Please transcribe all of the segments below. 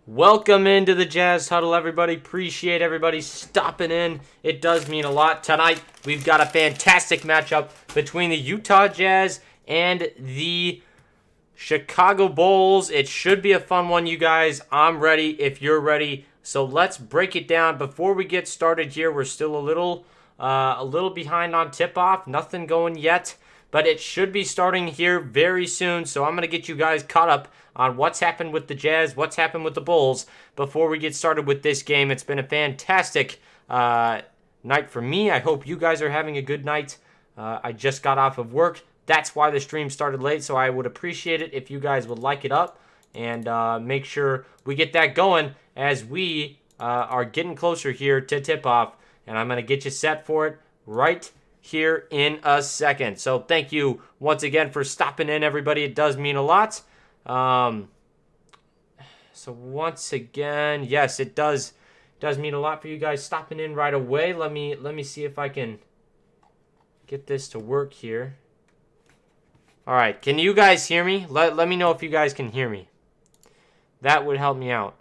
Welcome into the Jazz Huddle, everybody. Appreciate everybody stopping in. It does mean a lot. Tonight, we've got a fantastic matchup between the Utah Jazz and the Chicago Bulls. It should be a fun one, you guys. I'm ready if you're ready. So let's break it down. Before we get started here, we're still a little behind on tip-off. Nothing going yet, but it should be starting here very soon. So I'm going to get you guys caught up on what's happened with the Jazz, what's happened with the Bulls before we get started with this game. It's been a fantastic night for me. I hope you guys are having a good night. I just got off of work. That's why the stream started late, so I would appreciate it if you guys would like it up and make sure we get that going as we are getting closer here to tip-off, and I'm going to get you set for it right here in a second. So thank you once again for stopping in, everybody. It does mean a lot. So once again, yes, it does mean a lot for you guys stopping in right away. Let me see if I can get this to work here. All right, can you guys hear me? Let me know if you guys can hear me. That would help me out.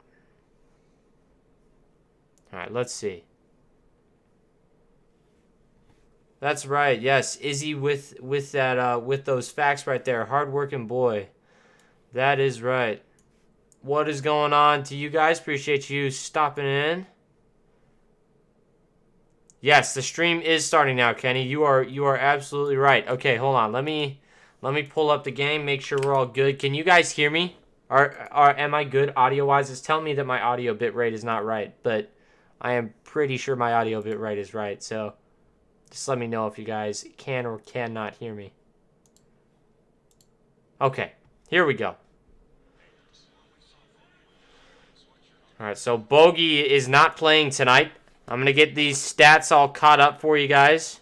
All right, let's see. That's right. Yes, Izzy with those facts right there. Hardworking boy. That is right. What is going on to you guys? Appreciate you stopping in. Yes, the stream is starting now, Kenny. You are absolutely right. Okay, hold on. Let me pull up the game, make sure we're all good. Can you guys hear me? Am I good audio-wise? It's telling me that my audio bit rate is not right, but I am pretty sure my audio bit rate is right. So just let me know if you guys can or cannot hear me. Okay, here we go. All right, so Bogey is not playing tonight. I'm going to get these stats all caught up for you guys.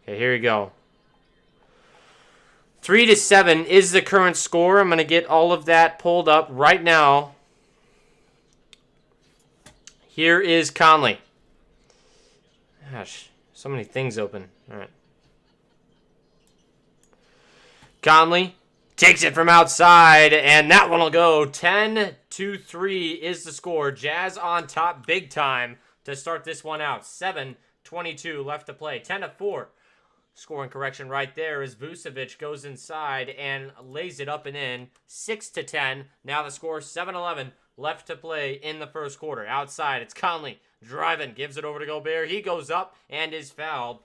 Okay, here we go. 3-7 is the current score. I'm going to get all of that pulled up right now. Here is Conley. Gosh, so many things open. All right. Conley takes it from outside, and that one will go. 10-3 is the score. Jazz on top big time to start this one out. 7:22 left to play. 10-4. Scoring correction right there as Vucevic goes inside and lays it up and in. 6-10. Now the score 7-11 left to play in the first quarter. Outside, it's Conley driving, gives it over to Gobert. He goes up and is fouled.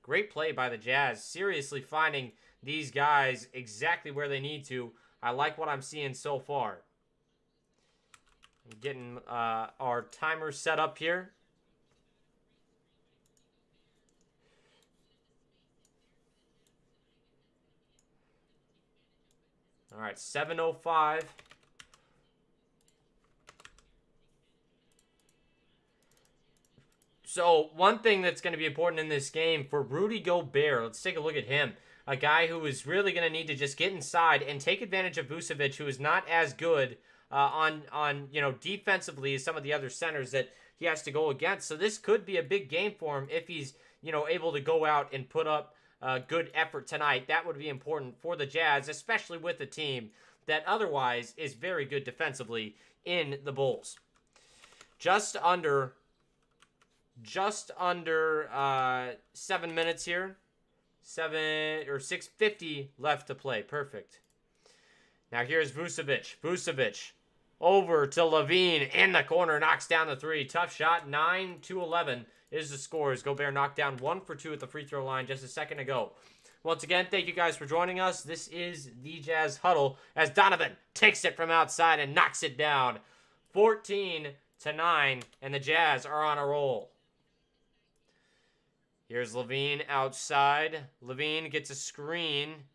Great play by the Jazz. Seriously finding these guys exactly where they need to. I like what I'm seeing so far. I'm getting our timer set up here. All right, 7:05. So one thing that's going to be important in this game for Rudy Gobert, let's take a look at him. A guy who is really going to need to just get inside and take advantage of Vucevic, who is not as good on defensively as some of the other centers that he has to go against. So this could be a big game for him if he's able to go out and put up good effort tonight. That would be important for the Jazz, especially with a team that otherwise is very good defensively in the Bulls. Just under 7 minutes here. 6:50 left to play. Perfect. Now here's Vucevic. Vucevic over to Levine in the corner. Knocks down the three. Tough shot. 9-11 is the score. As Gobert knocked down 1 for 2 at the free throw line just a second ago. Once again, thank you guys for joining us. This is the Jazz Huddle as Donovan takes it from outside and knocks it down. 14-9, and the Jazz are on a roll. Here's Levine outside. Levine gets a screen.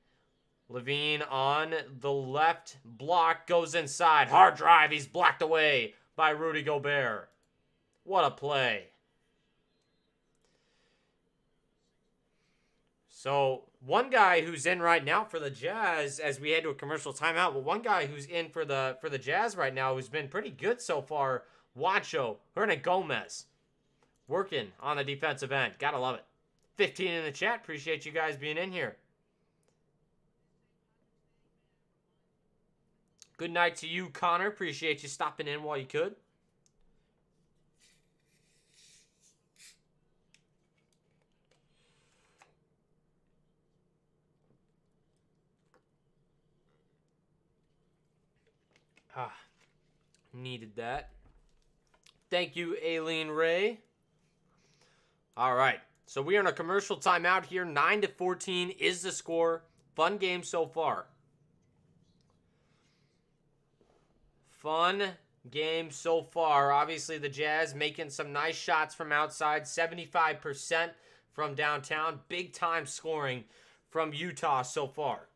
Levine on the left block goes inside. Hard drive. He's blocked away by Rudy Gobert. What a play. So one guy who's in right now for the Jazz, as we head to a commercial timeout, but one guy who's in for the Jazz right now who's been pretty good so far, Juancho Hernangomez. Working on the defensive end. Gotta love it. 15 in the chat. Appreciate you guys being in here. Good night to you, Connor. Appreciate you stopping in while you could. Needed that. Thank you, Aileen Ray. All right. So we are in a commercial timeout here. 9-14 is the score. Fun game so far. Fun game so far. Obviously, the Jazz making some nice shots from outside. 75% from downtown. Big time scoring from Utah so far.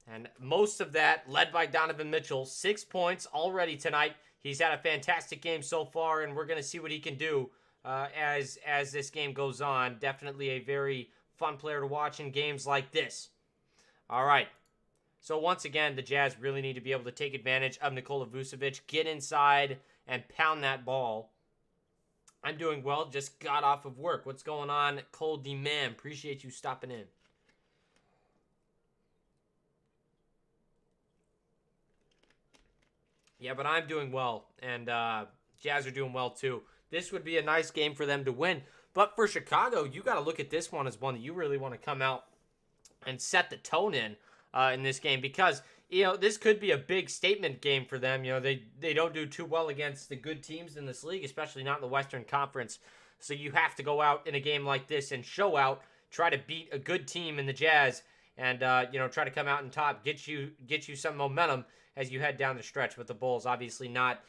And most of that led by Donovan Mitchell. 6 points already tonight. He's had a fantastic game so far, and we're going to see what he can do as this game goes on. Definitely a very fun player to watch in games like this. All right. So once again, the Jazz really need to be able to take advantage of Nikola Vucevic, get inside, and pound that ball. I'm doing well. Just got off of work. What's going on, Cole D. Man? Appreciate you stopping in. Yeah, but I'm doing well, and Jazz are doing well too. This would be a nice game for them to win. But for Chicago, you got to look at this one as one that you really want to come out and set the tone in this game, because this could be a big statement game for them. They don't do too well against the good teams in this league, especially not in the Western Conference. So you have to go out in a game like this and show out, try to beat a good team in the Jazz, and try to come out on top, get you some momentum as you head down the stretch. With the Bulls obviously not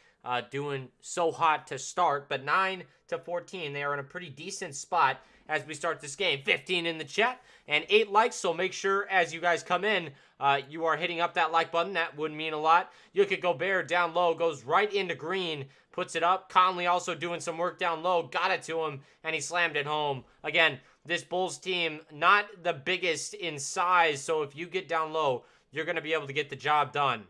doing so hot to start, but 9-14, they are in a pretty decent spot as we start this game. 15 in the chat and 8 likes, so make sure as you guys come in, you are hitting up that like button. That would mean a lot. Jokic Gobert down low, goes right into Green, puts it up. Conley also doing some work down low, got it to him, and he slammed it home. Again, this Bulls team, not the biggest in size, so if you get down low, you're going to be able to get the job done.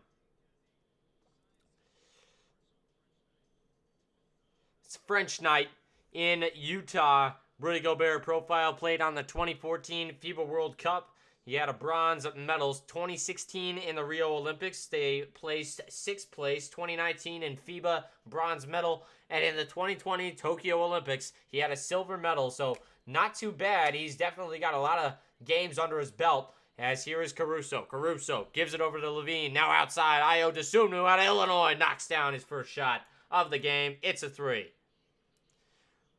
It's French night in Utah. Rudy Gobert profile played on the 2014 FIBA World Cup. He had a bronze medals. 2016 in the Rio Olympics, they placed 6th place. 2019 in FIBA, bronze medal. And in the 2020 Tokyo Olympics, he had a silver medal. So not too bad. He's definitely got a lot of games under his belt. As here is Caruso. Caruso gives it over to Levine. Now outside, Ayo Dosunmu out of Illinois knocks down his first shot of the game. It's a 3.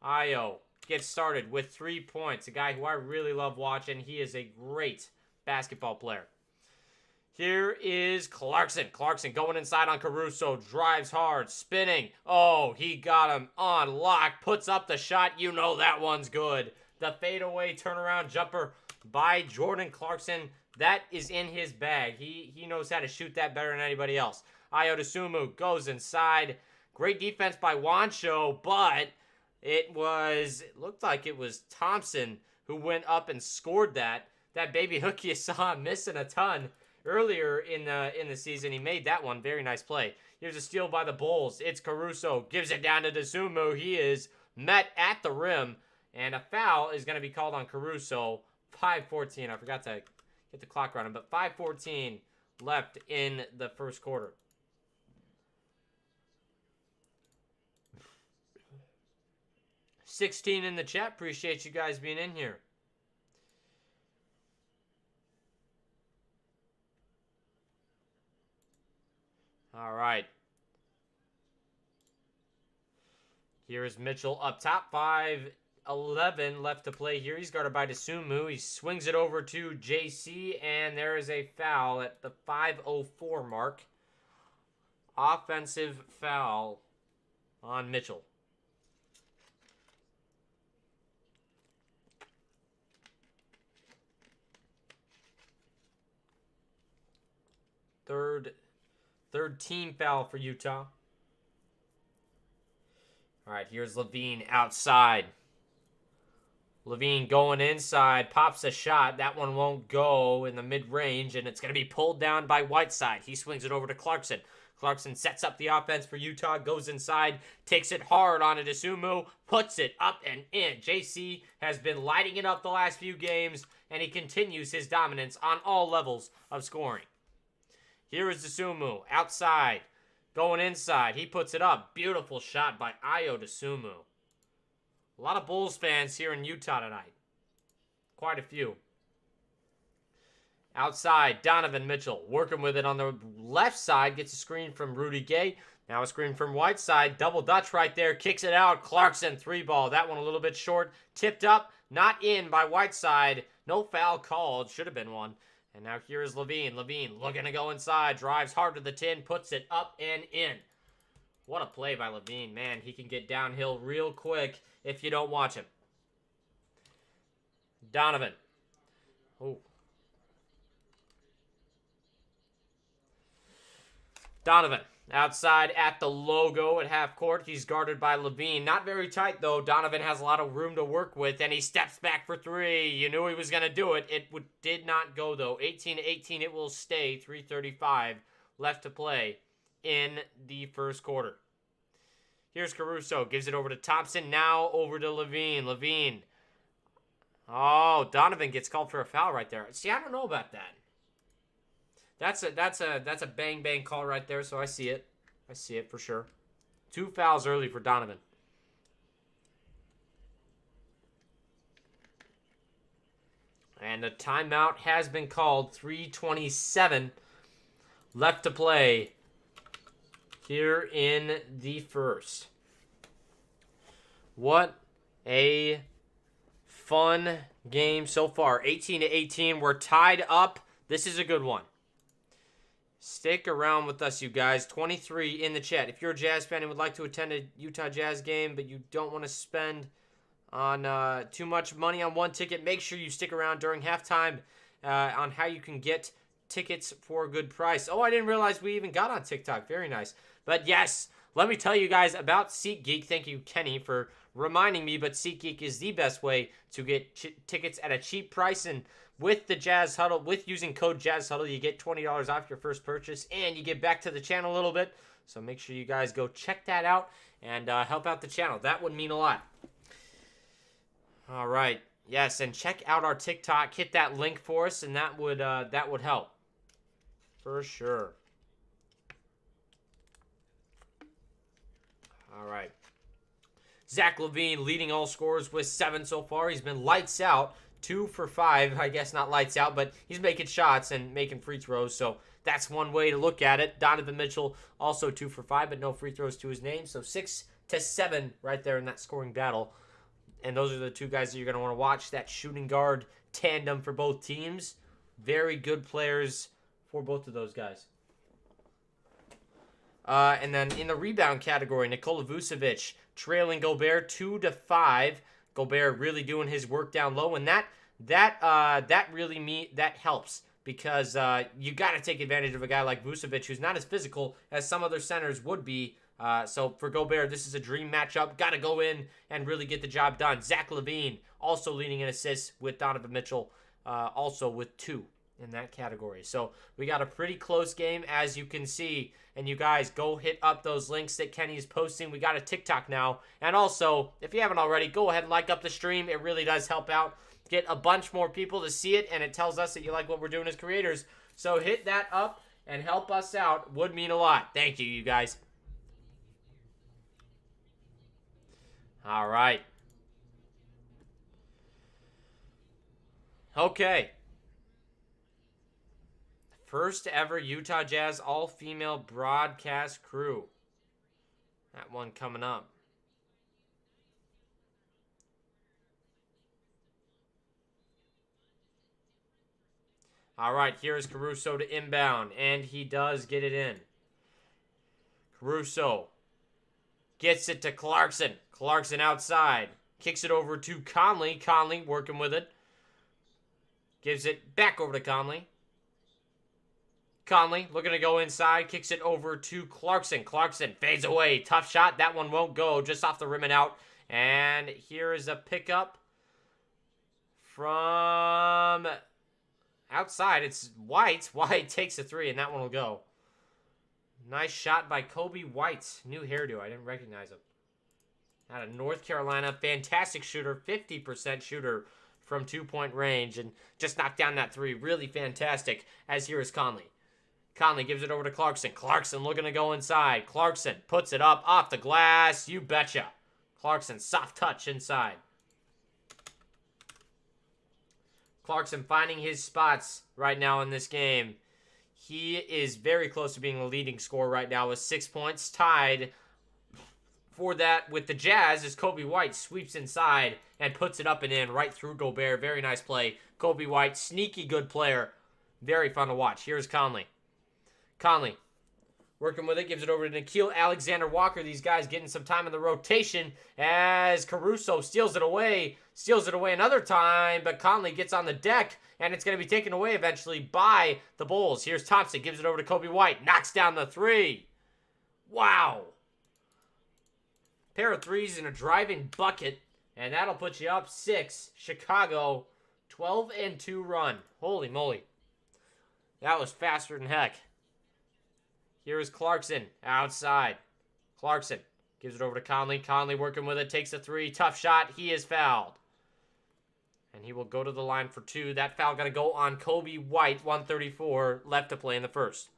Ayo gets started with 3 points. A guy who I really love watching. He is a great basketball player. Here is Clarkson. Clarkson going inside on Caruso. Drives hard. Spinning. Oh, he got him on lock. Puts up the shot. You know that one's good. The fadeaway turnaround jumper by Jordan Clarkson. That is in his bag. He knows how to shoot that better than anybody else. Ayo Dosunmu goes inside. Great defense by Juancho, but it looked like it was Thompson who went up and scored that. That baby hook you saw missing a ton earlier in the season. He made that one. Very nice play. Here's a steal by the Bulls. It's Caruso. Gives it down to Dosunmu. He is met at the rim. And a foul is going to be called on Caruso. 5:14. I forgot to get the clock running. But 5:14 left in the first quarter. $16 in the chat. Appreciate you guys being in here. All right. Here is Mitchell up top. 5:11 left to play here. He's guarded by Dosunmu. He swings it over to JC, and there is a foul at the 5:04 mark. Offensive foul on Mitchell. Third team foul for Utah. All right, here's Levine outside. Levine going inside, pops a shot. That one won't go in the mid-range, and it's going to be pulled down by Whiteside. He swings it over to Clarkson. Clarkson sets up the offense for Utah, goes inside, takes it hard on Dosunmu, puts it up and in. JC has been lighting it up the last few games, and he continues his dominance on all levels of scoring. Here is Dosunmu. Outside. Going inside. He puts it up. Beautiful shot by Ayo Dosunmu. A lot of Bulls fans here in Utah tonight. Quite a few. Outside, Donovan Mitchell working with it on the left side. Gets a screen from Rudy Gay. Now a screen from Whiteside. Double Dutch right there. Kicks it out. Clarkson, 3-ball. That one a little bit short. Tipped up. Not in by Whiteside. No foul called. Should have been one. And now here is Levine. Levine looking to go inside. Drives hard to the tin. Puts it up and in. What a play by Levine. Man, he can get downhill real quick if you don't watch him. Donovan. Oh. Donovan, outside at the logo at half court. He's guarded by Levine. Not very tight, though. Donovan has a lot of room to work with, and he steps back for three. You knew he was going to do it. It did not go, though. 18-18, it will stay. 3:35 left to play in the first quarter. Here's Caruso. Gives it over to Thompson. Now over to Levine. Levine. Oh, Donovan gets called for a foul right there. See, I don't know about that. That's a bang bang call right there, so I see it. I see it for sure. 2 fouls early for Donovan. And a timeout has been called. 3:27 left to play here in the first. What a fun game so far. 18-18. We're tied up. This is a good one. Stick around with us, you guys. 23 in the chat. If you're a Jazz fan and would like to attend a Utah Jazz game, but you don't want to spend on too much money on one ticket, make sure you stick around during halftime on how you can get tickets for a good price. Oh, I didn't realize we even got on TikTok. Very nice. But yes, let me tell you guys about SeatGeek. Thank you, Kenny, for reminding me, but SeatGeek is the best way to get tickets at a cheap price. And with the Jazz Huddle, with using code Jazz Huddle, you get $20 off your first purchase, and you get back to the channel a little bit. So make sure you guys go check that out and help out the channel. That would mean a lot. All right. Yes, and check out our TikTok. Hit that link for us, and that would help. For sure. All right. Zach LaVine leading all scorers with 7 so far. He's been lights out. 2 for 5. I guess not lights out, but he's making shots and making free throws. So that's one way to look at it. Donovan Mitchell also 2 for 5, but no free throws to his name. So 6-7 right there in that scoring battle. And those are the two guys that you're going to want to watch. That shooting guard tandem for both teams. Very good players for both of those guys. And then in the rebound category, Nikola Vucevic trailing Gobert 2-5. Gobert really doing his work down low, and that helps because you got to take advantage of a guy like Vucevic, who's not as physical as some other centers would be. So for Gobert, this is a dream matchup. Got to go in and really get the job done. Zach LaVine also leading in assists with Donovan Mitchell, also with 2 in that category. So we got a pretty close game, as you can see. And you guys, go hit up those links that Kenny is posting. We got a TikTok now. And also, if you haven't already, go ahead and like up the stream. It really does help out. Get a bunch more people to see it, and it tells us that you like what we're doing as creators. So hit that up and help us out. Would mean a lot. Thank you, you guys. All right. Okay. First ever Utah Jazz all-female broadcast crew. That one coming up. All right, here's Caruso to inbound, and he does get it in. Caruso gets it to Clarkson. Clarkson outside. Kicks it over to Conley. Conley working with it. Gives it back over to Conley. Conley looking to go inside. Kicks it over to Clarkson. Clarkson fades away. Tough shot. That one won't go. Just off the rim and out. And here is a pickup from outside. It's White. White takes a 3, and that one will go. Nice shot by Kobe White. New hairdo. I didn't recognize him. Out of North Carolina. Fantastic shooter. 50% shooter from 2-point range. And just knocked down that 3. Really fantastic. As here is Conley. Conley gives it over to Clarkson. Clarkson looking to go inside. Clarkson puts it up off the glass. You betcha. Clarkson, soft touch inside. Clarkson finding his spots right now in this game. He is very close to being the leading scorer right now with 6 points. Tied for that with the Jazz as Kobe White sweeps inside and puts it up and in right through Gobert. Very nice play. Kobe White, sneaky good player. Very fun to watch. Here's Conley. Conley working with it, gives it over to Nickeil Alexander-Walker. These guys getting some time in the rotation as Caruso steals it away another time, but Conley gets on the deck, and it's going to be taken away eventually by the Bulls. Here's Thompson, gives it over to Kobe White, knocks down the three. Wow. Pair of threes and a driving bucket, and that'll put you up 6. Chicago, 12-2 run. Holy moly. That was faster than heck. Here is Clarkson outside. Clarkson gives it over to Conley. Conley working with it, takes a three. Tough shot. He is fouled. And he will go to the line for 2. That foul going to go on Kobe White, 1:34 left to play in the first.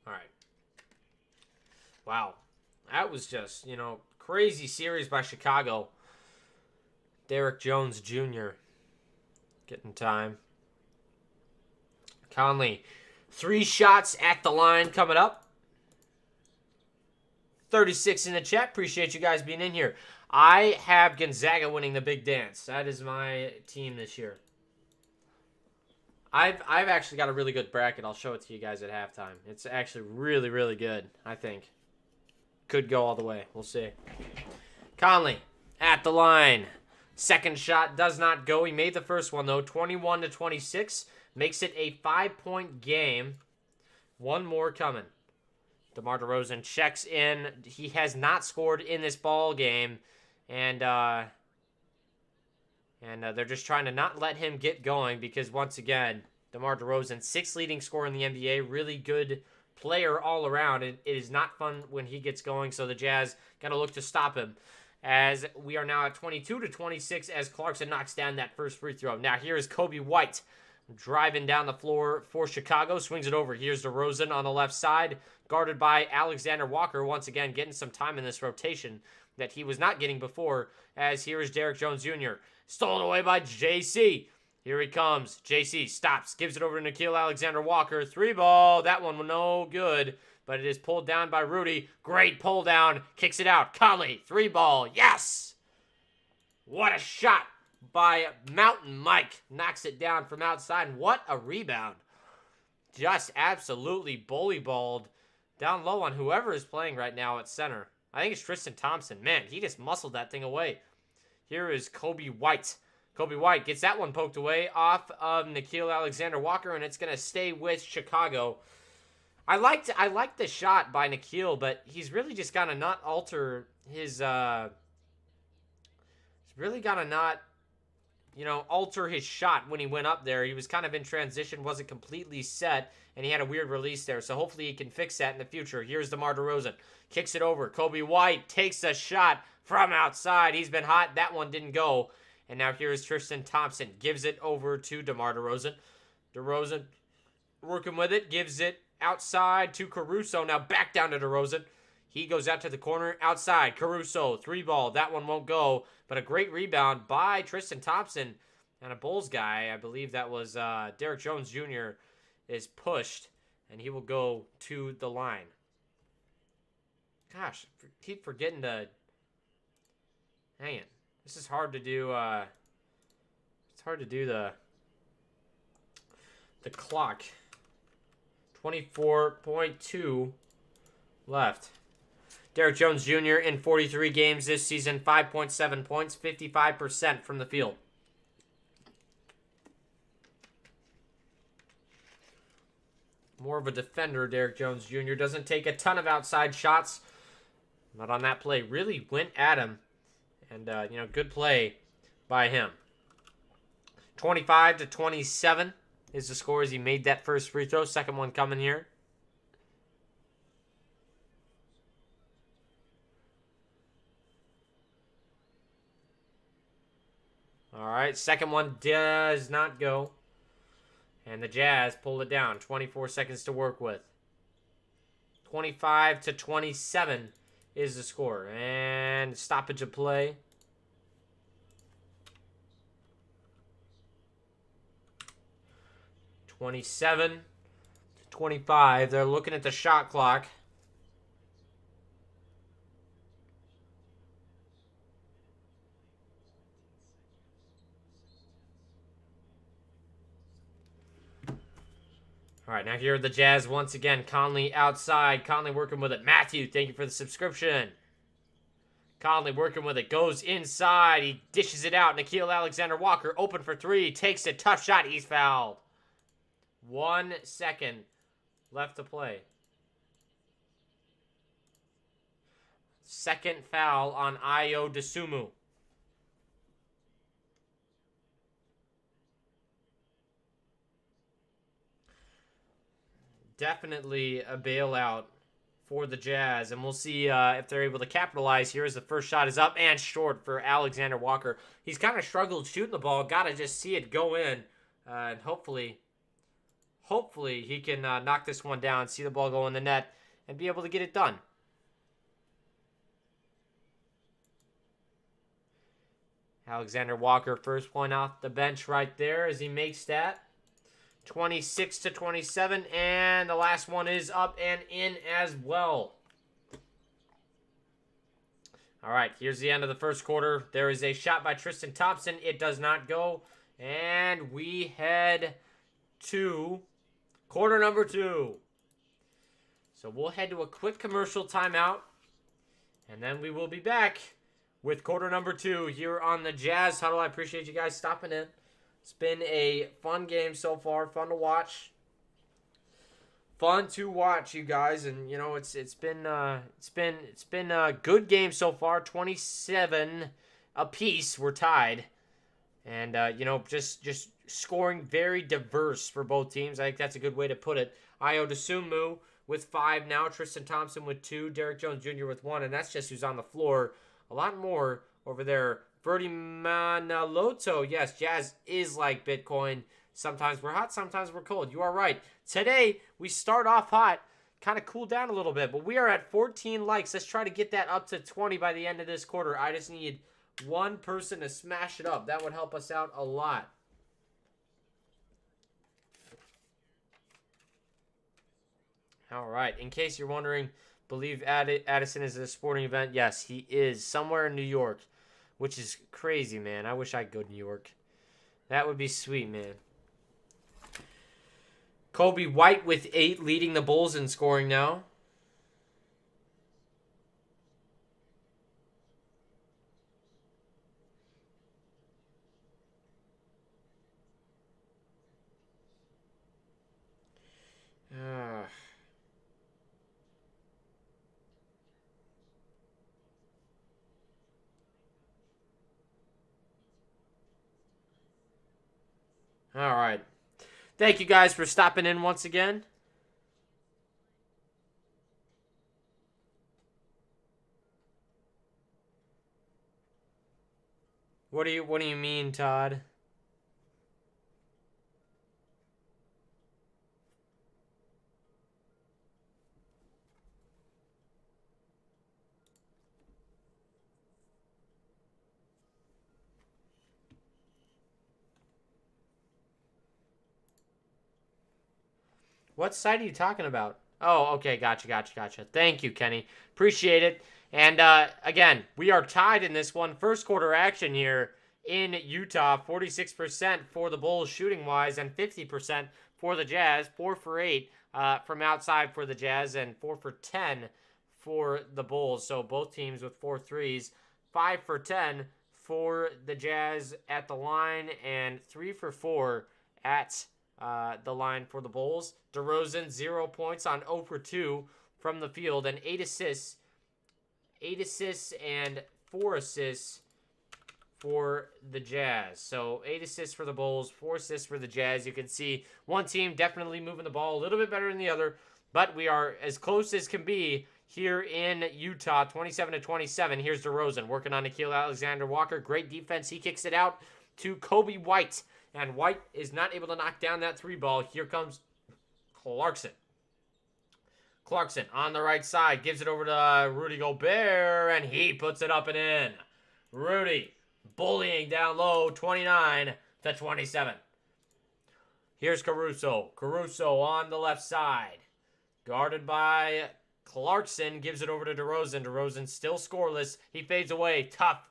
All right. Wow. That was just, crazy series by Chicago. Derrick Jones Jr. getting time. Conley, 3 shots at the line coming up. 36 in the chat. Appreciate you guys being in here. I have Gonzaga winning the big dance. That is my team this year. I've actually got a really good bracket. I'll show it to you guys at halftime. It's actually really, really good, I think. Could go all the way. We'll see. Conley at the line. Second shot does not go. He made the first one, though. 21-26. Makes it a 5-point game. One more coming. DeMar DeRozan checks in. He has not scored in this ball game. And they're just trying to not let him get going because, once again, DeMar DeRozan, 6th leading scorer in the NBA. Really good player all around. It is not fun when he gets going, so the Jazz got to look to stop him. As we are now at 22-26 as Clarkson knocks down that first free throw. Now here is Kobe White driving down the floor for Chicago. Swings it over. Here's DeRozan on the left side, guarded by Alexander Walker. Once again, getting some time in this rotation that he was not getting before, as here is Derrick Jones Jr. Stolen away by JC. Here he comes. JC stops, gives it over to Nickeil Alexander-Walker. 3-ball. That one no good, but it is pulled down by Rudy. Great pull down. Kicks it out. Conley, 3-ball. Yes! What a shot by Mountain Mike. Knocks it down from outside. And what a rebound. Just absolutely bully-balled down low on whoever is playing right now at center. I think it's Tristan Thompson. Man, he just muscled that thing away. Here is Kobe White. Kobe White gets that one poked away off of Nickeil Alexander-Walker, and it's going to stay with Chicago. I liked the shot by Nickeil, but he's really just got to not alter his. He's really got to not, alter his shot when he went up there. He was kind of in transition, wasn't completely set, and he had a weird release there. So hopefully he can fix that in the future. Here's DeMar DeRozan, kicks it over. Kobe White takes a shot from outside. He's been hot. That one didn't go. And now here's Tristan Thompson. Gives it over to DeMar DeRozan. DeRozan working with it. Gives it outside to Caruso. Now back down to DeRozan. He goes out to the corner. Outside. Caruso. 3-ball. That one won't go. But a great rebound by Tristan Thompson. And a Bulls guy, I believe that was Derrick Jones Jr., is pushed. And he will go to the line. Gosh, keep forgetting to... Hang it. This is hard to do. It's hard to do the clock. 24.2 left. Derrick Jones Jr. in 43 games this season, 5.7 points, 55% from the field. More of a defender, Derrick Jones Jr. Doesn't take a ton of outside shots, but on that play really went at him. And, good play by him. 25-27 is the score as he made that first free throw. Second one coming here. All right, second one does not go. And the Jazz pulled it down. 24 seconds to work with. 25-27 is the score. And stoppage of play. (27-25). They're looking at the shot clock. All right, now here are the Jazz once again. Conley outside. Conley working with it. Matthew, thank you for the subscription. Conley working with it. Goes inside. He dishes it out. Nickeil Alexander-Walker open for three. Takes a tough shot. He's fouled. 1 second left to play. Second foul on Ayo Dosunmu. Definitely a bailout for the Jazz, and we'll see if they're able to capitalize here as the first shot is up and short for Alexander Walker. He's kind of struggled shooting the ball. Got to just see it go in, and hopefully he can knock this one down, see the ball go in the net, and be able to get it done. Alexander Walker, first point off the bench right there as he makes that. 26-27, and the last one is up and in as well. All right, here's the end of the first quarter. There is a shot by Tristan Thompson. It does not go, and we head to quarter number 2. So we'll head to a quick commercial timeout, and then we will be back with quarter number 2 here on the Jazz Huddle. I appreciate you guys stopping in. It's been a fun game so far, fun to watch. Fun to watch, you guys, and you know it's been a good game so far. 27 apiece, we're tied, and you know just scoring very diverse for both teams. I think that's a good way to put it. Ayo Dosunmu with 5 now, Tristan Thompson with 2, Derrick Jones Jr. with 1, and that's just who's on the floor. A lot more over there. Verdi Manaloto, yes, Jazz is like Bitcoin. Sometimes we're hot, sometimes we're cold. You are right. Today, we start off hot, kind of cool down a little bit, but we are at 14 likes. Let's try to get that up to 20 by the end of this quarter. I just need one person to smash it up. That would help us out a lot. All right, in case you're wondering, believe Addison is at a sporting event. Yes, he is somewhere in New York. Which is crazy, man. I wish I could go to New York. That would be sweet, man. Kobe White with 8, leading the Bulls in scoring now. All right. Thank you guys for stopping in once again. What do you mean, Todd? What site are you talking about? Oh, okay. Gotcha. Thank you, Kenny. Appreciate it. And, again, we are tied in this one. First quarter action here in Utah. 46% for the Bulls shooting-wise and 50% for the Jazz. 4 for 8 from outside for the Jazz and 4 for 10 for the Bulls. So both teams with 4 threes. 5 for 10 for the Jazz at the line and 3 for 4 at the line for the Bulls. DeRozan, 0 points on 0 for 2 from the field and 8 assists. 8 assists and 4 assists for the Jazz. So 8 assists for the Bulls, 4 assists for the Jazz. You can see one team definitely moving the ball a little bit better than the other, but we are as close as can be here in Utah, 27-27. Here's DeRozan working on Nickeil Alexander-Walker. Great defense. He kicks it out to Kobe White. And White is not able to knock down that 3-ball. Here comes Clarkson. Clarkson on the right side. Gives it over to Rudy Gobert. And he puts it up and in. Rudy bullying down low. 29-27. Here's Caruso. Caruso on the left side. Guarded by Clarkson. Gives it over to DeRozan. DeRozan still scoreless. He fades away. Tough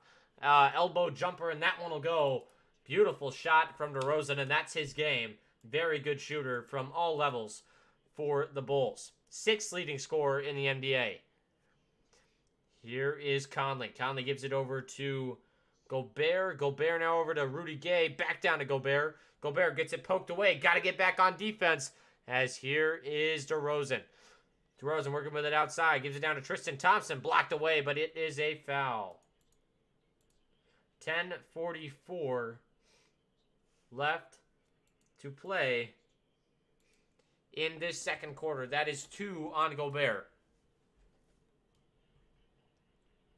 elbow jumper, and that one will go. Beautiful shot from DeRozan, and that's his game. Very good shooter from all levels for the Bulls. 6th leading scorer in the NBA. Here is Conley. Conley gives it over to Gobert. Gobert now over to Rudy Gay. Back down to Gobert. Gobert gets it poked away. Got to get back on defense. As here is DeRozan. DeRozan working with it outside. Gives it down to Tristan Thompson. Blocked away, but it is a foul. 10:44 left to play in this second quarter. That is 2 on Gobert.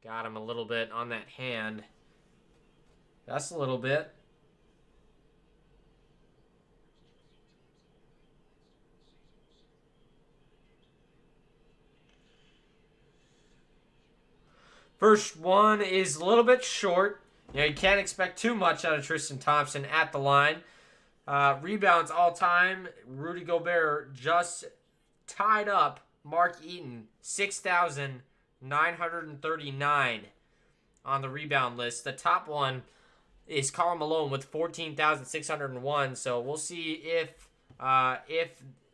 Got him a little bit on that hand. That's a little bit. First one is a little bit short. You can't expect too much out of Tristan Thompson at the line. Rebounds all time. Rudy Gobert just tied up Mark Eaton, 6,939 on the rebound list. The top one is Karl Malone with 14,601. So we'll see if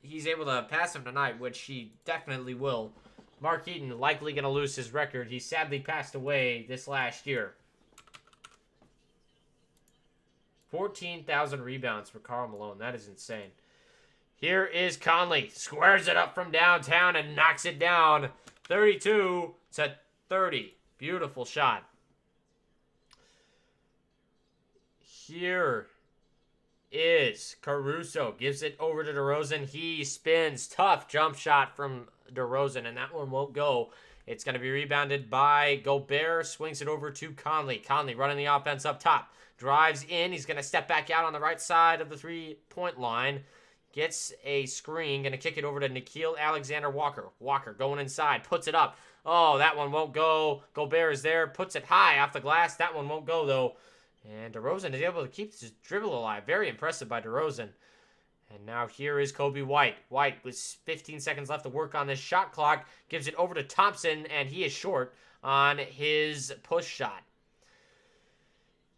he's able to pass him tonight, which he definitely will. Mark Eaton likely going to lose his record. He sadly passed away this last year. 14,000 rebounds for Karl Malone. That is insane. Here is Conley. Squares it up from downtown and knocks it down. 32-30. Beautiful shot. Here is Caruso. Gives it over to DeRozan. He spins. Tough jump shot from DeRozan, and that one won't go. It's going to be rebounded by Gobert. Swings it over to Conley. Conley running the offense up top. Drives in. He's going to step back out on the right side of the three-point line. Gets a screen. Going to kick it over to Nickeil Alexander-Walker. Walker going inside. Puts it up. Oh, that one won't go. Gobert is there. Puts it high off the glass. That one won't go, though. And DeRozan is able to keep his dribble alive. Very impressive by DeRozan. And now here is Kobe White. White with 15 seconds left to work on this shot clock. Gives it over to Thompson, and he is short on his push shot.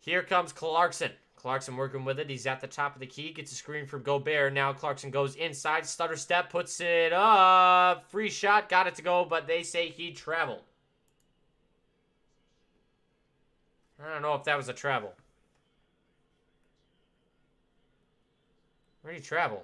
Here comes Clarkson. Clarkson working with it. He's at the top of the key. Gets a screen from Gobert. Now Clarkson goes inside. Stutter step. Puts it up. Free shot. Got it to go, but they say he traveled. I don't know if that was a travel. Where did he travel?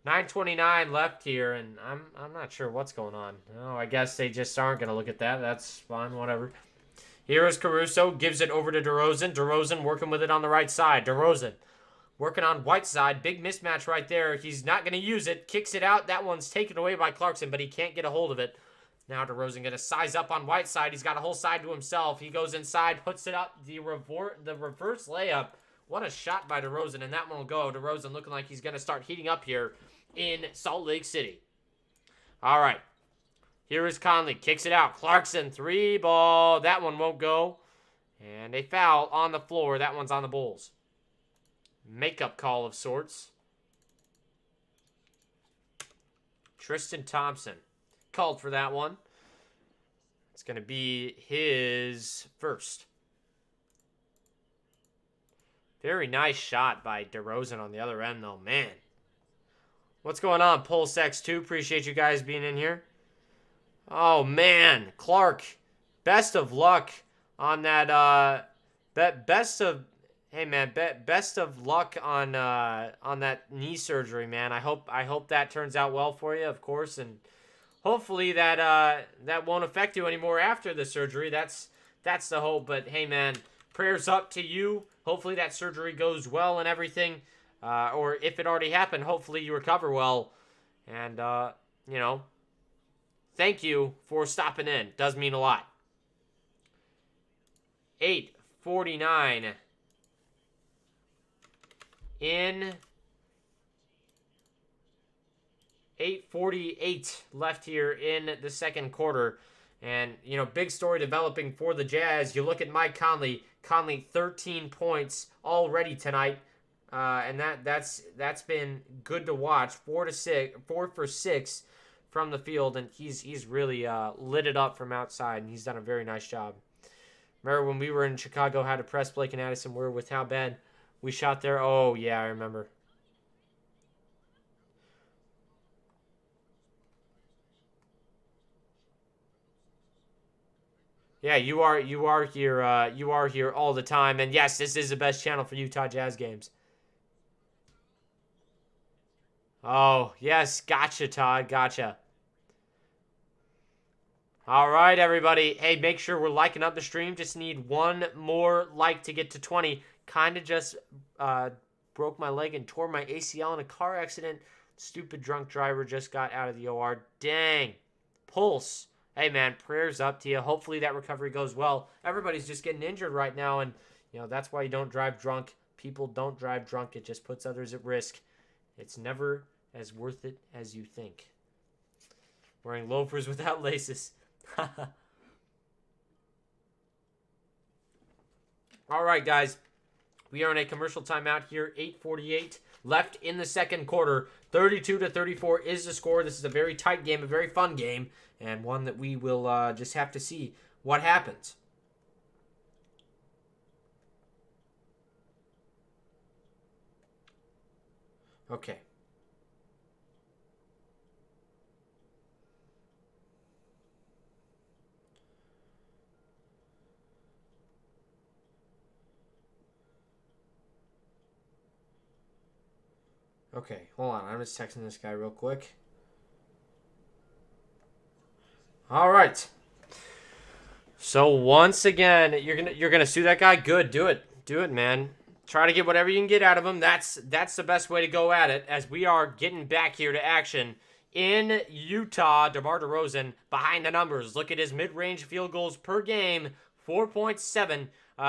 $9:29 left here, and I'm not sure what's going on. Oh, I guess they just aren't going to look at that. That's fine, whatever. Here is Caruso, gives it over to DeRozan. DeRozan working with it on the right side. DeRozan working on White's side. Big mismatch right there. He's not going to use it. Kicks it out. That one's taken away by Clarkson, but he can't get a hold of it. Now DeRozan going to size up on White's side. He's got a whole side to himself. He goes inside, puts it up. The reverse layup. What a shot by DeRozan, and that one will go. DeRozan looking like he's going to start heating up here in Salt Lake City. All right. Here is Conley. Kicks it out. Clarkson, 3-ball. That one won't go. And a foul on the floor. That one's on the Bulls. Makeup call of sorts. Tristan Thompson called for that one. It's going to be his first. Very nice shot by DeRozan on the other end, though. Man. What's going on, Pulse X2? Appreciate you guys being in here. Oh, man. Clark, best of luck on that. Best of luck on that knee surgery, man. I hope that turns out well for you, of course, and hopefully that won't affect you anymore after the surgery. That's the hope. But hey, man, prayers up to you. Hopefully that surgery goes well and everything. or if it already happened, hopefully you recover well. And, you know, thank you for stopping in. Does mean a lot. 8:49 in 8:48 left here in the second quarter. And, you know, big story developing for the Jazz. You look at Mike Conley. Conley, 13 points already tonight. And that's been good to watch. 4 for 6 from the field. And he's really lit it up from outside. And he's done a very nice job. Remember when we were in Chicago, had to press Blake and Addison were with how bad we shot there? Oh, yeah, I remember. Yeah, you are here all the time, and yes, this is the best channel for Utah Jazz games. Oh, yes, gotcha, Todd, gotcha. All right, everybody. Hey, make sure we're liking up the stream. Just need one more like to get to 20. Kind of just broke my leg and tore my ACL in a car accident. Stupid drunk driver just got out of the OR. Dang. Pulse. Hey, man, prayers up to you. Hopefully that recovery goes well. Everybody's just getting injured right now, and, you know, that's why you don't drive drunk. People don't drive drunk. It just puts others at risk. It's never as worth it as you think. Wearing loafers without laces. All right, guys. We are in a commercial timeout here. 8:48 left in the second quarter. 32-34 is the score. This is a very tight game, a very fun game, and one that we will just have to see what happens. Okay. Okay, hold on. I'm just texting this guy real quick. All right. So once again, you're gonna sue that guy. Good, do it, man. Try to get whatever you can get out of him. That's the best way to go at it. As we are getting back here to action in Utah, DeMar DeRozan behind the numbers. Look at his mid-range field goals per game. 4.7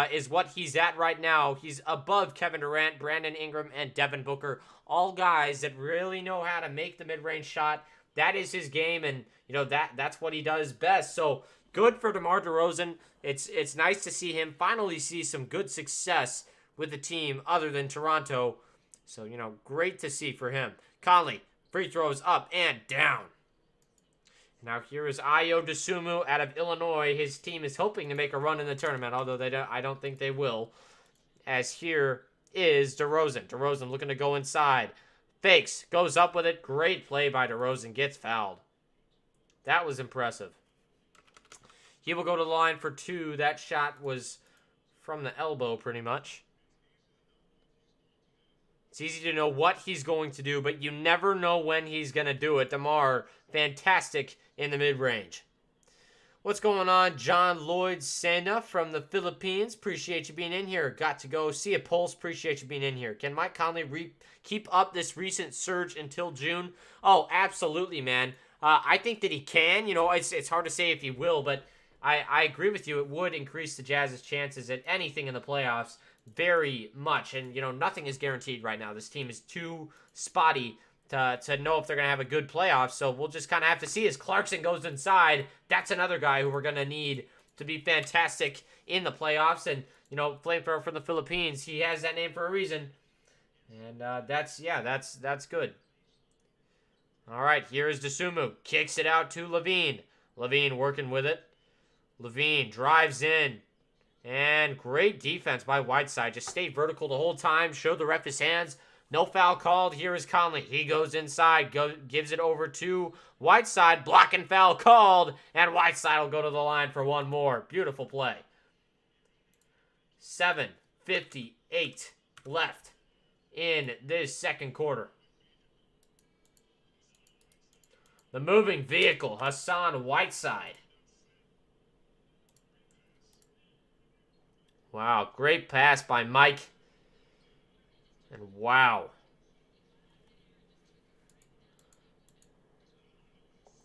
is what he's at right now. He's above Kevin Durant, Brandon Ingram, and Devin Booker. All guys that really know how to make the mid-range shot. That is his game, and you know that's what he does best. So good for DeMar DeRozan. It's nice to see him finally see some good success with the team other than Toronto. So, you know, great to see for him. Conley, free throws up and down. Now here is Ayo Dosunmu out of Illinois. His team is hoping to make a run in the tournament, although I don't think they will. As here is DeRozan. DeRozan looking to go inside. Fakes, goes up with it. Great play by DeRozan. Gets fouled. That was impressive. He will go to the line for 2. That shot was from the elbow pretty much. It's easy to know what he's going to do, but you never know when he's going to do it. DeMar, fantastic in the mid-range. What's going on? John Lloyd Sena from the Philippines. Appreciate you being in here. Got to go see a Pulse. Appreciate you being in here. Can Mike Conley keep up this recent surge until June? Oh, absolutely, man. I think that he can. You know, it's hard to say if he will, but I agree with you. It would increase the Jazz's chances at anything in the playoffs very much. And, you know, nothing is guaranteed right now. This team is too spotty to know if they're going to have a good playoff. So we'll just kind of have to see as Clarkson goes inside. That's another guy who we're going to need to be fantastic in the playoffs. And, you know, flamethrower from the Philippines, he has that name for a reason. And that's good. All right, here is Dosunmu. Kicks it out to Levine. Levine working with it. Levine drives in. And great defense by Whiteside. Just stayed vertical the whole time. Showed the ref his hands. No foul called. Here is Conley. He goes inside. Gives it over to Whiteside. Block and foul called. And Whiteside will go to the line for one more. Beautiful play. 7:58 left in this second quarter. The moving vehicle, Hassan Whiteside. Wow, great pass by Mike. And wow,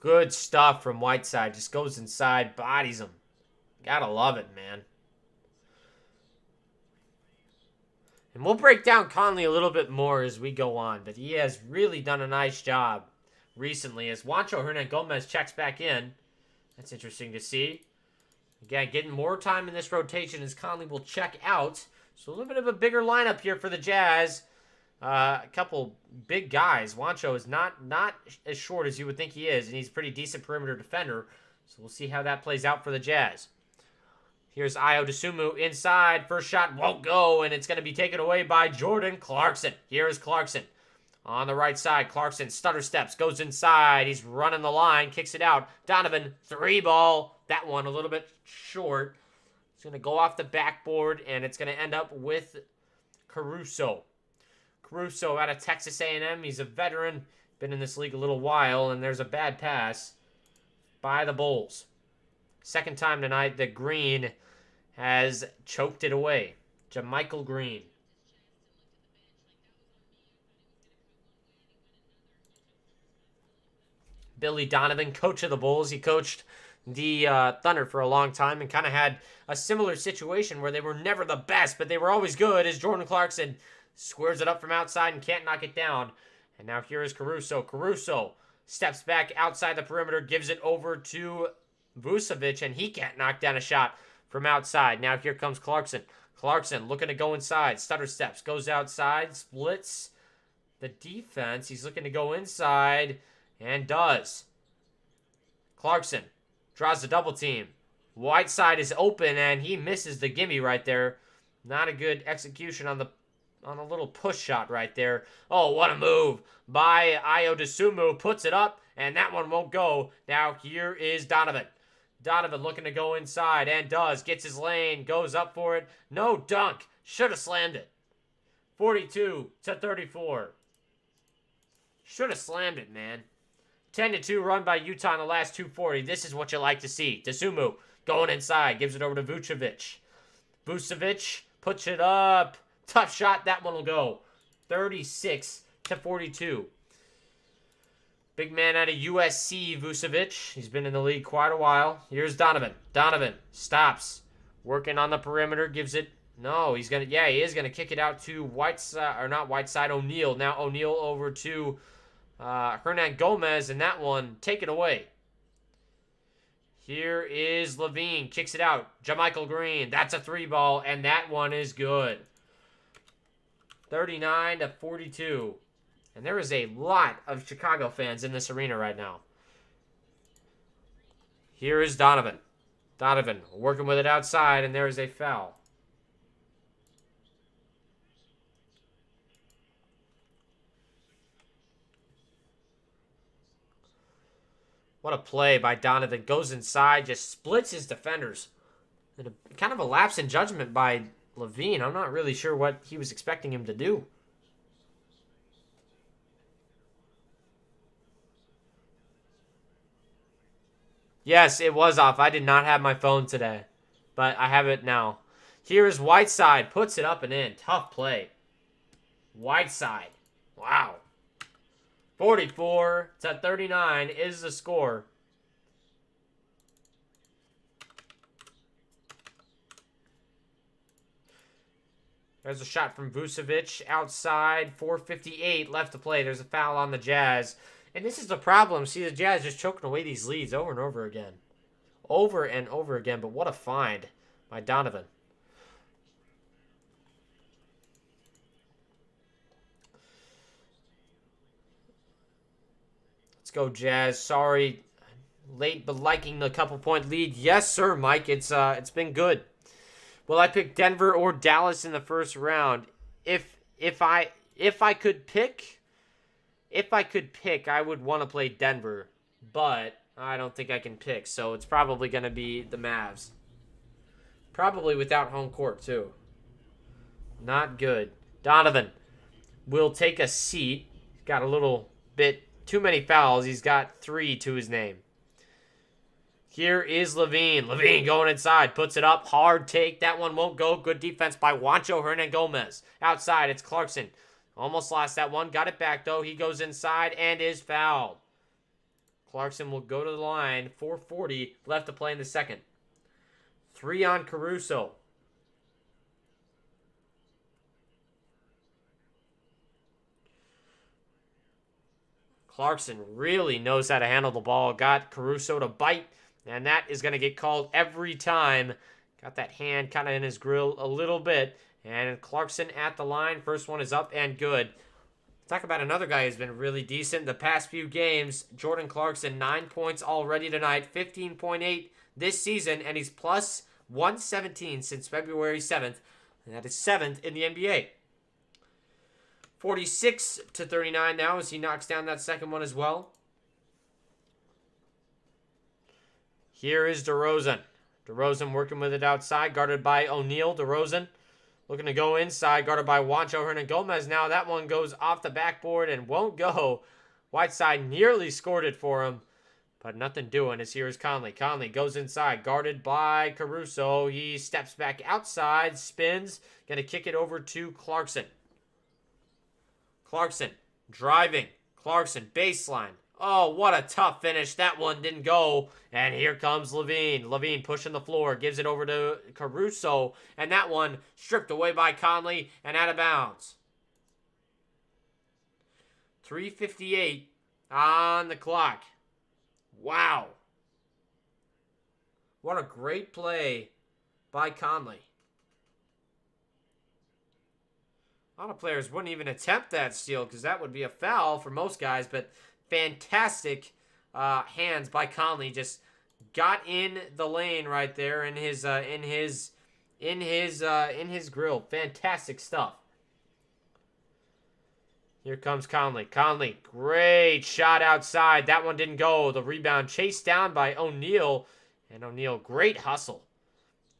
Good stuff from Whiteside. Just goes inside, bodies him. Gotta love it, man. And we'll break down Conley a little bit more as we go on, but he has really done a nice job recently as Juancho Hernan-Gomez checks back in. That's interesting to see. Again, getting more time in this rotation as Conley will check out. So a little bit of a bigger lineup here for the Jazz. A couple big guys. Juancho is not as short as you would think he is, and he's a pretty decent perimeter defender. So we'll see how that plays out for the Jazz. Here's Ayo Dosunmu inside. First shot won't go, and it's going to be taken away by Jordan Clarkson. Here is Clarkson. On the right side, Clarkson stutter steps, goes inside. He's running the line, kicks it out. Donovan, 3-ball. That one a little bit short. It's going to go off the backboard, and it's going to end up with Caruso. Caruso out of Texas A&M. He's a veteran. Been in this league a little while, and there's a bad pass by the Bulls. Second time tonight that Green has choked it away. JaMychal Green. Billy Donovan, coach of the Bulls. He coached the Thunder for a long time and kind of had a similar situation where they were never the best, but they were always good as Jordan Clarkson squares it up from outside and can't knock it down. And now here is Caruso. Caruso steps back outside the perimeter, gives it over to Vucevic, and he can't knock down a shot from outside. Now here comes Clarkson. Clarkson looking to go inside. Stutter steps, goes outside, splits the defense. He's looking to go inside and does. Clarkson draws the double team. Whiteside is open, and he misses the gimme right there. Not a good execution on a little push shot right there. Oh, what a move by Ayo Dosunmu. Puts it up, and that one won't go. Now here is Donovan. Donovan looking to go inside, and does. Gets his lane, goes up for it. No dunk. Should have slammed it. 42-34. Should have slammed it, man. 10-2 run by Utah in the last 2:40. This is what you like to see. Dosunmu going inside. Gives it over to Vucevic. Vucevic puts it up. Tough shot. That one will go. 36-42. Big man out of USC, Vucevic. He's been in the league quite a while. Here's Donovan. Donovan stops. Working on the perimeter. Gives it. No, he's going to. Yeah, he is going to kick it out to Whiteside. Or not Whiteside, O'Neal. Now O'Neal over to Hernan-Gomez. And that one taken away. Here is Levine. Kicks it out. JaMychal Green. That's a 3-ball. And that one is good. 39-42. And there is a lot of Chicago fans in this arena right now. Here is Donovan. Donovan working with it outside, and there is a foul. What a play by Donovan. Goes inside, just splits his defenders. And kind of a lapse in judgment by Levine. I'm not really sure what he was expecting him to do. Yes, it was off. I did not have my phone today, but I have it now. Here is Whiteside. Puts it up and in. Tough play. Whiteside. Wow. 44-39 is the score. There's a shot from Vucevic outside. 4:58 left to play. There's a foul on the Jazz. And this is the problem. See, the Jazz just choking away these leads over and over again. Over and over again. But what a find by Donovan. Let's go, Jazz. Sorry. Late, but liking the couple-point lead. Yes, sir, Mike. It's been good. Will I pick Denver or Dallas in the first round? If I could pick... If I could pick, I would want to play Denver, but I don't think I can pick, so it's probably going to be the Mavs. Probably without home court, too. Not good. Donovan will take a seat. He's got a little bit too many fouls. He's got 3 to his name. Here is Levine. Levine going inside. Puts it up. Hard take. That one won't go. Good defense by Juancho Hernan-Gomez. Outside, it's Clarkson. Almost lost that one. Got it back, though. He goes inside and is fouled. Clarkson will go to the line. 4:40 left to play in the second. 3 on Caruso. Clarkson really knows how to handle the ball. Got Caruso to bite, and that is going to get called every time. Got that hand kind of in his grill a little bit. And Clarkson at the line. First one is up and good. Talk about another guy who's been really decent the past few games. Jordan Clarkson, 9 points already tonight. 15.8 this season, and he's plus 117 since February 7th. And that is 7th in the NBA. 46-39 now as he knocks down that second one as well. Here is DeRozan. DeRozan working with it outside, guarded by O'Neal. DeRozan looking to go inside, guarded by Juancho Hernangomez. Now that one goes off the backboard and won't go. Whiteside nearly scored it for him, but nothing doing as here is Conley. Conley goes inside, guarded by Caruso. He steps back outside, spins, going to kick it over to Clarkson. Clarkson driving. Clarkson baseline. Oh, what a tough finish. That one didn't go. And here comes LaVine. LaVine pushing the floor. Gives it over to Caruso. And that one stripped away by Conley and out of bounds. 3:58 on the clock. Wow. What a great play by Conley. A lot of players wouldn't even attempt that steal because that would be a foul for most guys, but fantastic hands by Conley. Just got in the lane right there in his grill. Fantastic stuff. Here comes Conley. Conley, great shot outside. That one didn't go. The rebound chased down by O'Neal, and O'Neal, great hustle.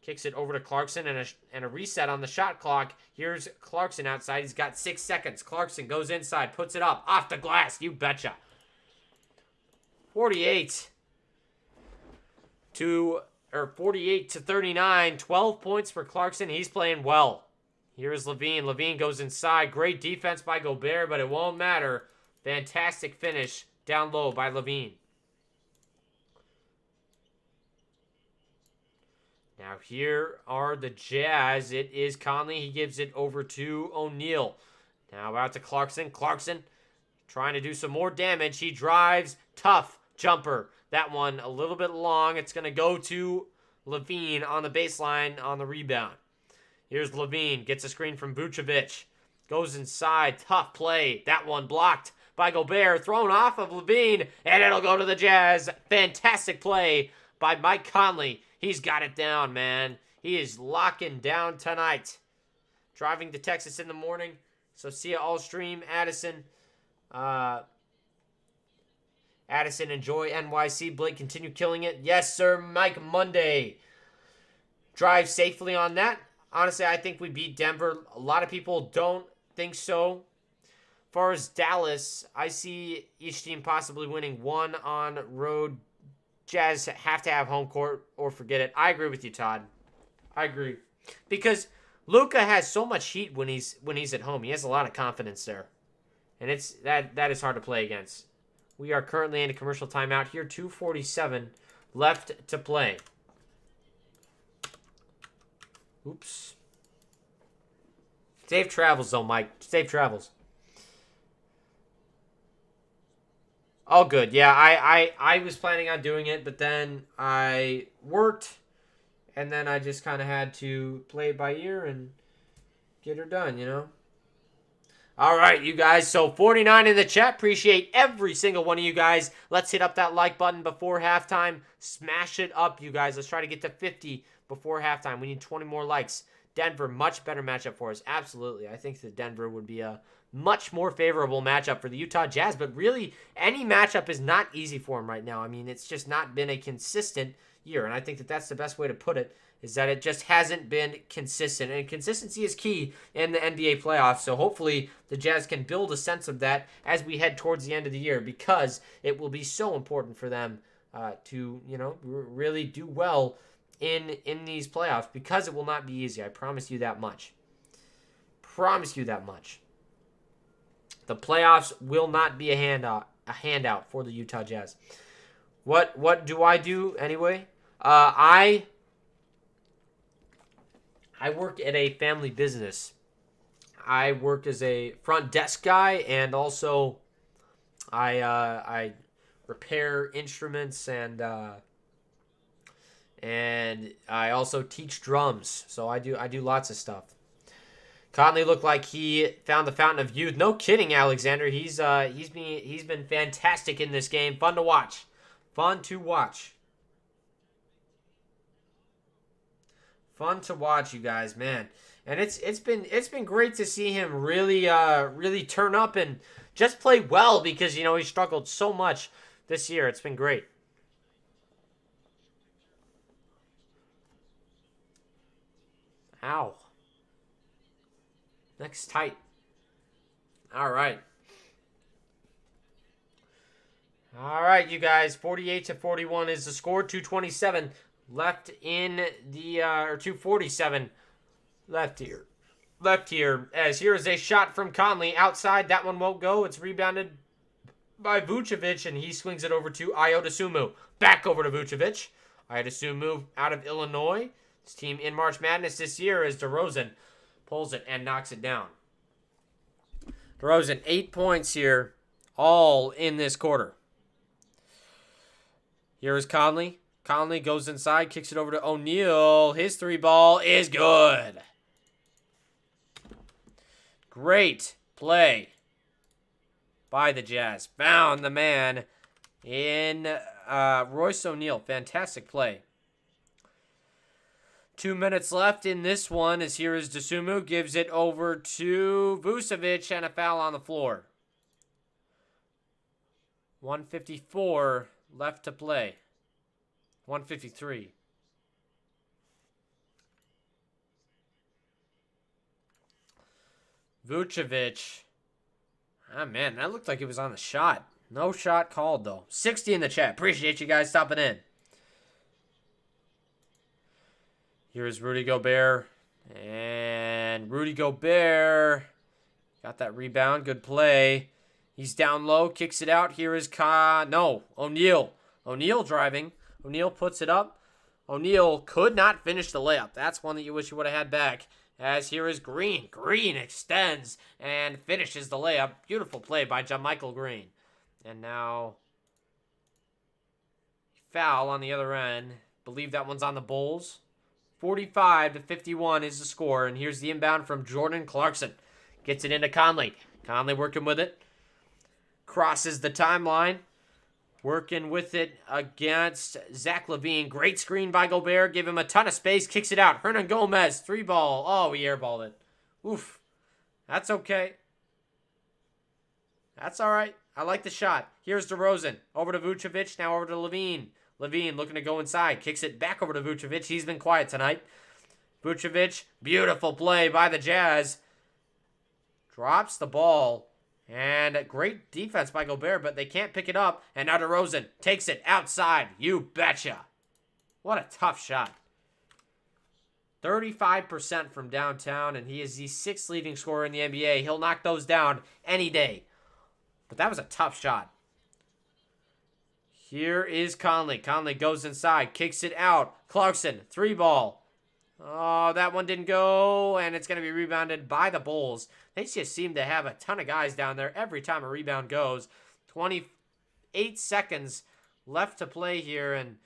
Kicks it over to Clarkson and a reset on the shot clock. Here's Clarkson outside. He's got 6 seconds. Clarkson goes inside, puts it up. Off the glass. You betcha. 48-39. 12 points for Clarkson. He's playing well. Here's LaVine. LaVine goes inside. Great defense by Gobert, but it won't matter. Fantastic finish down low by LaVine. Now here are the Jazz. It is Conley. He gives it over to O'Neal. Now out to Clarkson. Clarkson trying to do some more damage. He drives. Tough jumper. That one a little bit long. It's going to go to LaVine on the baseline on the rebound. Here's LaVine. Gets a screen from Vucevic. Goes inside. Tough play. That one blocked by Gobert. Thrown off of LaVine. And it'll go to the Jazz. Fantastic play by Mike Conley. He's got it down, man. He is locking down tonight. Driving to Texas in the morning. So see you all stream. Addison. Addison, enjoy NYC. Blake, continue killing it. Yes, sir. Mike Monday. Drive safely on that. Honestly, I think we beat Denver. A lot of people don't think so. As far as Dallas, I see each team possibly winning one on road. Jazz have to have home court or forget it. I agree with you, Todd. I agree. Because Luka has so much heat when he's at home. He has a lot of confidence there. And it's that is hard to play against. We are currently in a commercial timeout here. 2:47 left to play. Oops. Safe travels, though, Mike. Safe travels. All good. Yeah, I was planning on doing it, but then I worked, and then I just kind of had to play it by ear and get her done, you know? All right, you guys. So 49 in the chat. Appreciate every single one of you guys. Let's hit up that like button before halftime. Smash it up, you guys. Let's try to get to 50 before halftime. We need 20 more likes. Denver, much better matchup for us. Absolutely. I think that Denver would be a much more favorable matchup for the Utah Jazz, but really any matchup is not easy for them right now. I mean, it's just not been a consistent year, and I think that that's the best way to put it, is that it just hasn't been consistent, and consistency is key in the NBA playoffs, so hopefully the Jazz can build a sense of that as we head towards the end of the year, because it will be so important for them to, you know, really do well in these playoffs, because it will not be easy. I promise you that much. Promise you that much. The playoffs will not be a handout for the Utah Jazz. What do I do anyway? I work at a family business. I work as a front desk guy, and also I repair instruments, and I also teach drums. So I do lots of stuff. Conley looked like he found the fountain of youth. No kidding, Alexander. He's been fantastic in this game. Fun to watch. Fun to watch. Fun to watch, you guys, man. And it's been great to see him really turn up and just play well, because he struggled so much this year. It's been great. Ow. Next tight. All right. All right, you guys. 48-41 is the score. 2:27 left in the or 2:47 left here. As here is a shot from Conley outside. That one won't go. It's rebounded by Vucevic, and he swings it over to Ayo. Back over to Vucevic. Ayo out of Illinois. His team in March Madness this year is DeRozan. Pulls it and knocks it down. DeRozan, 8 points here, all in this quarter. Here is Conley. Conley goes inside, kicks it over to O'Neal. His three ball is good. Great play by the Jazz. Found the man in Royce O'Neal. Fantastic play. 2 minutes left in this one, as here is Dosunmu. Gives it over to Vucevic, and a foul on the floor. 1:54 left to play. 1:53. Vucevic. Ah, man, that looked like it was on the shot. No shot called, though. 60 in the chat. Appreciate you guys stopping in. Here's Rudy Gobert. And Rudy Gobert got that rebound. Good play. He's down low. Kicks it out. Here is O'Neal. O'Neal driving. O'Neal puts it up. O'Neal could not finish the layup. That's one that you wish you would have had back. As here is Green. Green extends and finishes the layup. Beautiful play by JaMychal Green. And now foul on the other end. Believe that one's on the Bulls. 45-51 is the score. And here's the inbound from Jordan Clarkson. Gets it into Conley. Conley working with it. Crosses the timeline. Working with it against Zach LaVine. Great screen by Gobert. Give him a ton of space. Kicks it out. Hernan Gomez. Three ball. Oh, he airballed it. Oof. That's okay. That's all right. I like the shot. Here's DeRozan. Over to Vucevic. Now over to LaVine. LaVine looking to go inside. Kicks it back over to Vucevic. He's been quiet tonight. Vucevic. Beautiful play by the Jazz. Drops the ball. And great defense by Gobert, but they can't pick it up. And now DeRozan takes it outside. You betcha. What a tough shot. 35% from downtown, and he is the sixth leading scorer in the NBA. He'll knock those down any day. But that was a tough shot. Here is Conley. Conley goes inside, kicks it out. Clarkson, three ball. Oh, that one didn't go, and it's going to be rebounded by the Bulls. They just seem to have a ton of guys down there every time a rebound goes. 28 seconds left to play here, and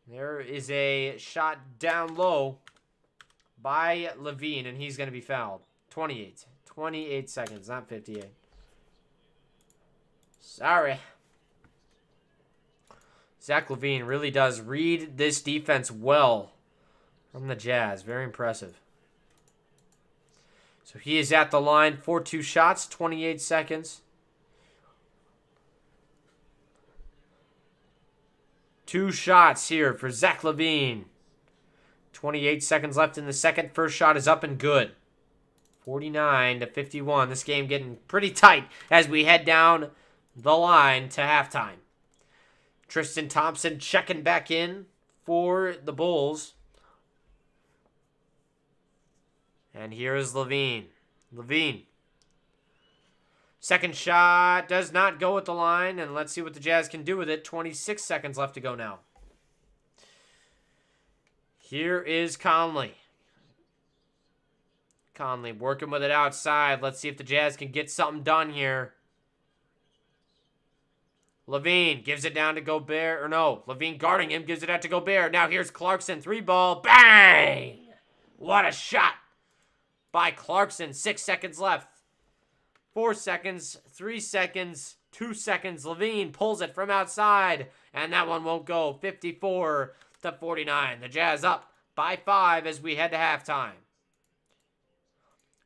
there is a shot down low by LaVine, and he's going to be fouled. 28 seconds, not 58. Sorry. Zach LaVine really does read this defense well from the Jazz. Very impressive. So he is at the line for two shots, 28 seconds. Two shots here for Zach LaVine. 28 seconds left in the second. First shot is up and good. 49-51. This game getting pretty tight as we head down the line to halftime. Tristan Thompson checking back in for the Bulls. And here is LaVine. LaVine Second shot does not go at the line, and let's see what the Jazz can do with it. 26 seconds left to go now. Here is Conley. Conley working with it outside. Let's see if the Jazz can get something done here. Levine gives it down to Gobert. Or no, Levine guarding him, gives it out to Gobert. Now here's Clarkson. 3-ball. Bang! What a shot by Clarkson. 6 seconds left. 4 seconds, 3 seconds, 2 seconds. Levine pulls it from outside, and that one won't go. 54-49. The Jazz up by 5 as we head to halftime.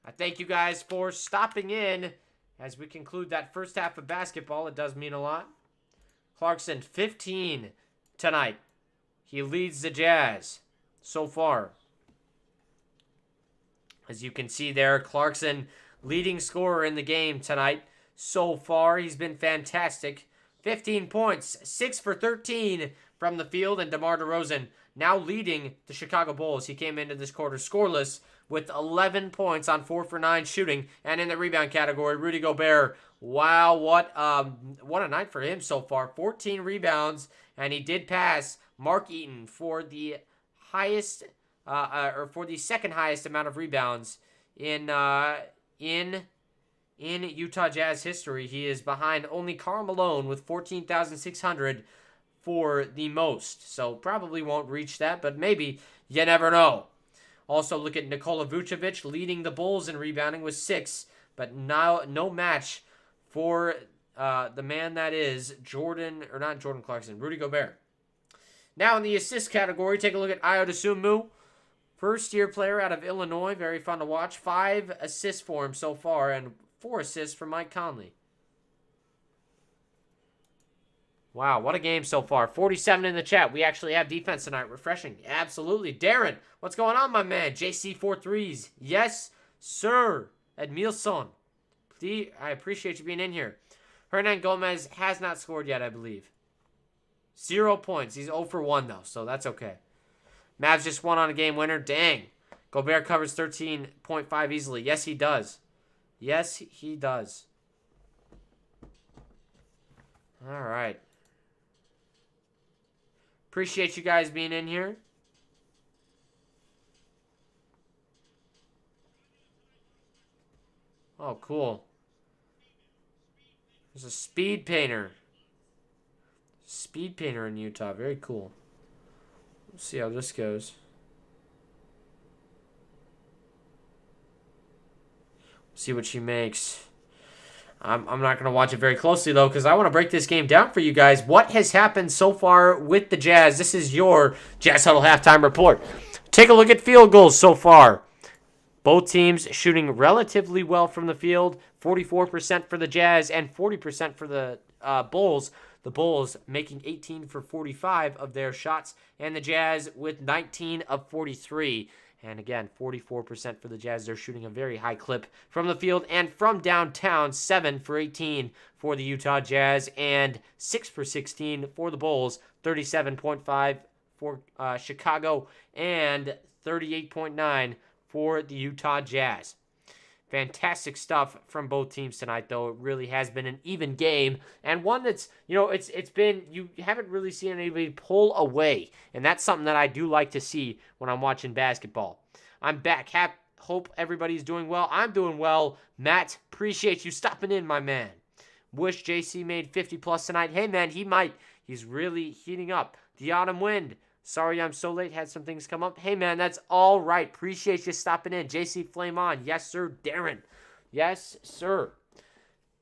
I thank you guys for stopping in as we conclude that first half of basketball. It does mean a lot. Clarkson, 15 tonight. He leads the Jazz so far. As you can see there, Clarkson, leading scorer in the game tonight. So far, he's been fantastic. 15 points, 6 for 13 from the field, and DeMar DeRozan now leading the Chicago Bulls. He came into this quarter scoreless with 11 points on 4 for 9 shooting. And in the rebound category, Rudy Gobert. Wow, what a night for him so far. 14 rebounds, and he did pass Mark Eaton for the highest, or for the second highest amount of rebounds in Utah Jazz history. He is behind only Karl Malone with 14,600 for the most. So probably won't reach that, but maybe. You never know. Also, look at Nikola Vucevic leading the Bulls in rebounding with 6, but now no match for the man that is Jordan Clarkson, Rudy Gobert. Now in the assist category, take a look at Ayo Dosunmu. First-year player out of Illinois, very fun to watch. 5 assists for him so far, and 4 assists for Mike Conley. Wow, what a game so far. 47 in the chat. We actually have defense tonight. Refreshing. Absolutely. Darren, what's going on, my man? JC 4 threes. Yes, sir. Edmilson. I appreciate you being in here. Hernan Gomez has not scored yet, I believe. 0 points. He's 0 for 1, though, so that's okay. Mavs just won on a game winner. Dang. Gobert covers 13.5 easily. Yes, he does. Yes, he does. All right. Appreciate you guys being in here. Oh, cool. There's a speed painter. Speed painter in Utah. Very cool. Let's see how this goes. See what she makes. I'm not going to watch it very closely, though, because I want to break this game down for you guys. What has happened so far with the Jazz? This is your Jazz Huddle Halftime Report. Take a look at field goals so far. Both teams shooting relatively well from the field. 44% for the Jazz and 40% for the Bulls. The Bulls making 18 for 45 of their shots, and the Jazz with 19 of 43. And again, 44% for the Jazz. They're shooting a very high clip from the field and from downtown. 7 for 18 for the Utah Jazz and 6 for 16 for the Bulls. 37.5 for Chicago and 38.9 for the Utah Jazz. Fantastic stuff from both teams tonight, though. It really has been an even game, and one that's, it's been, you haven't really seen anybody pull away, and that's something that I do like to see when I'm watching basketball. I'm back. Hope everybody's doing well. I'm doing well. Matt, appreciate you stopping in, my man. Wish JC made 50+ tonight. Hey, man, he might. He's really heating up. The autumn wind. Sorry I'm so late. Had some things come up. Hey, man, that's all right. Appreciate you stopping in. JC Flame on. Yes, sir. Darren. Yes, sir.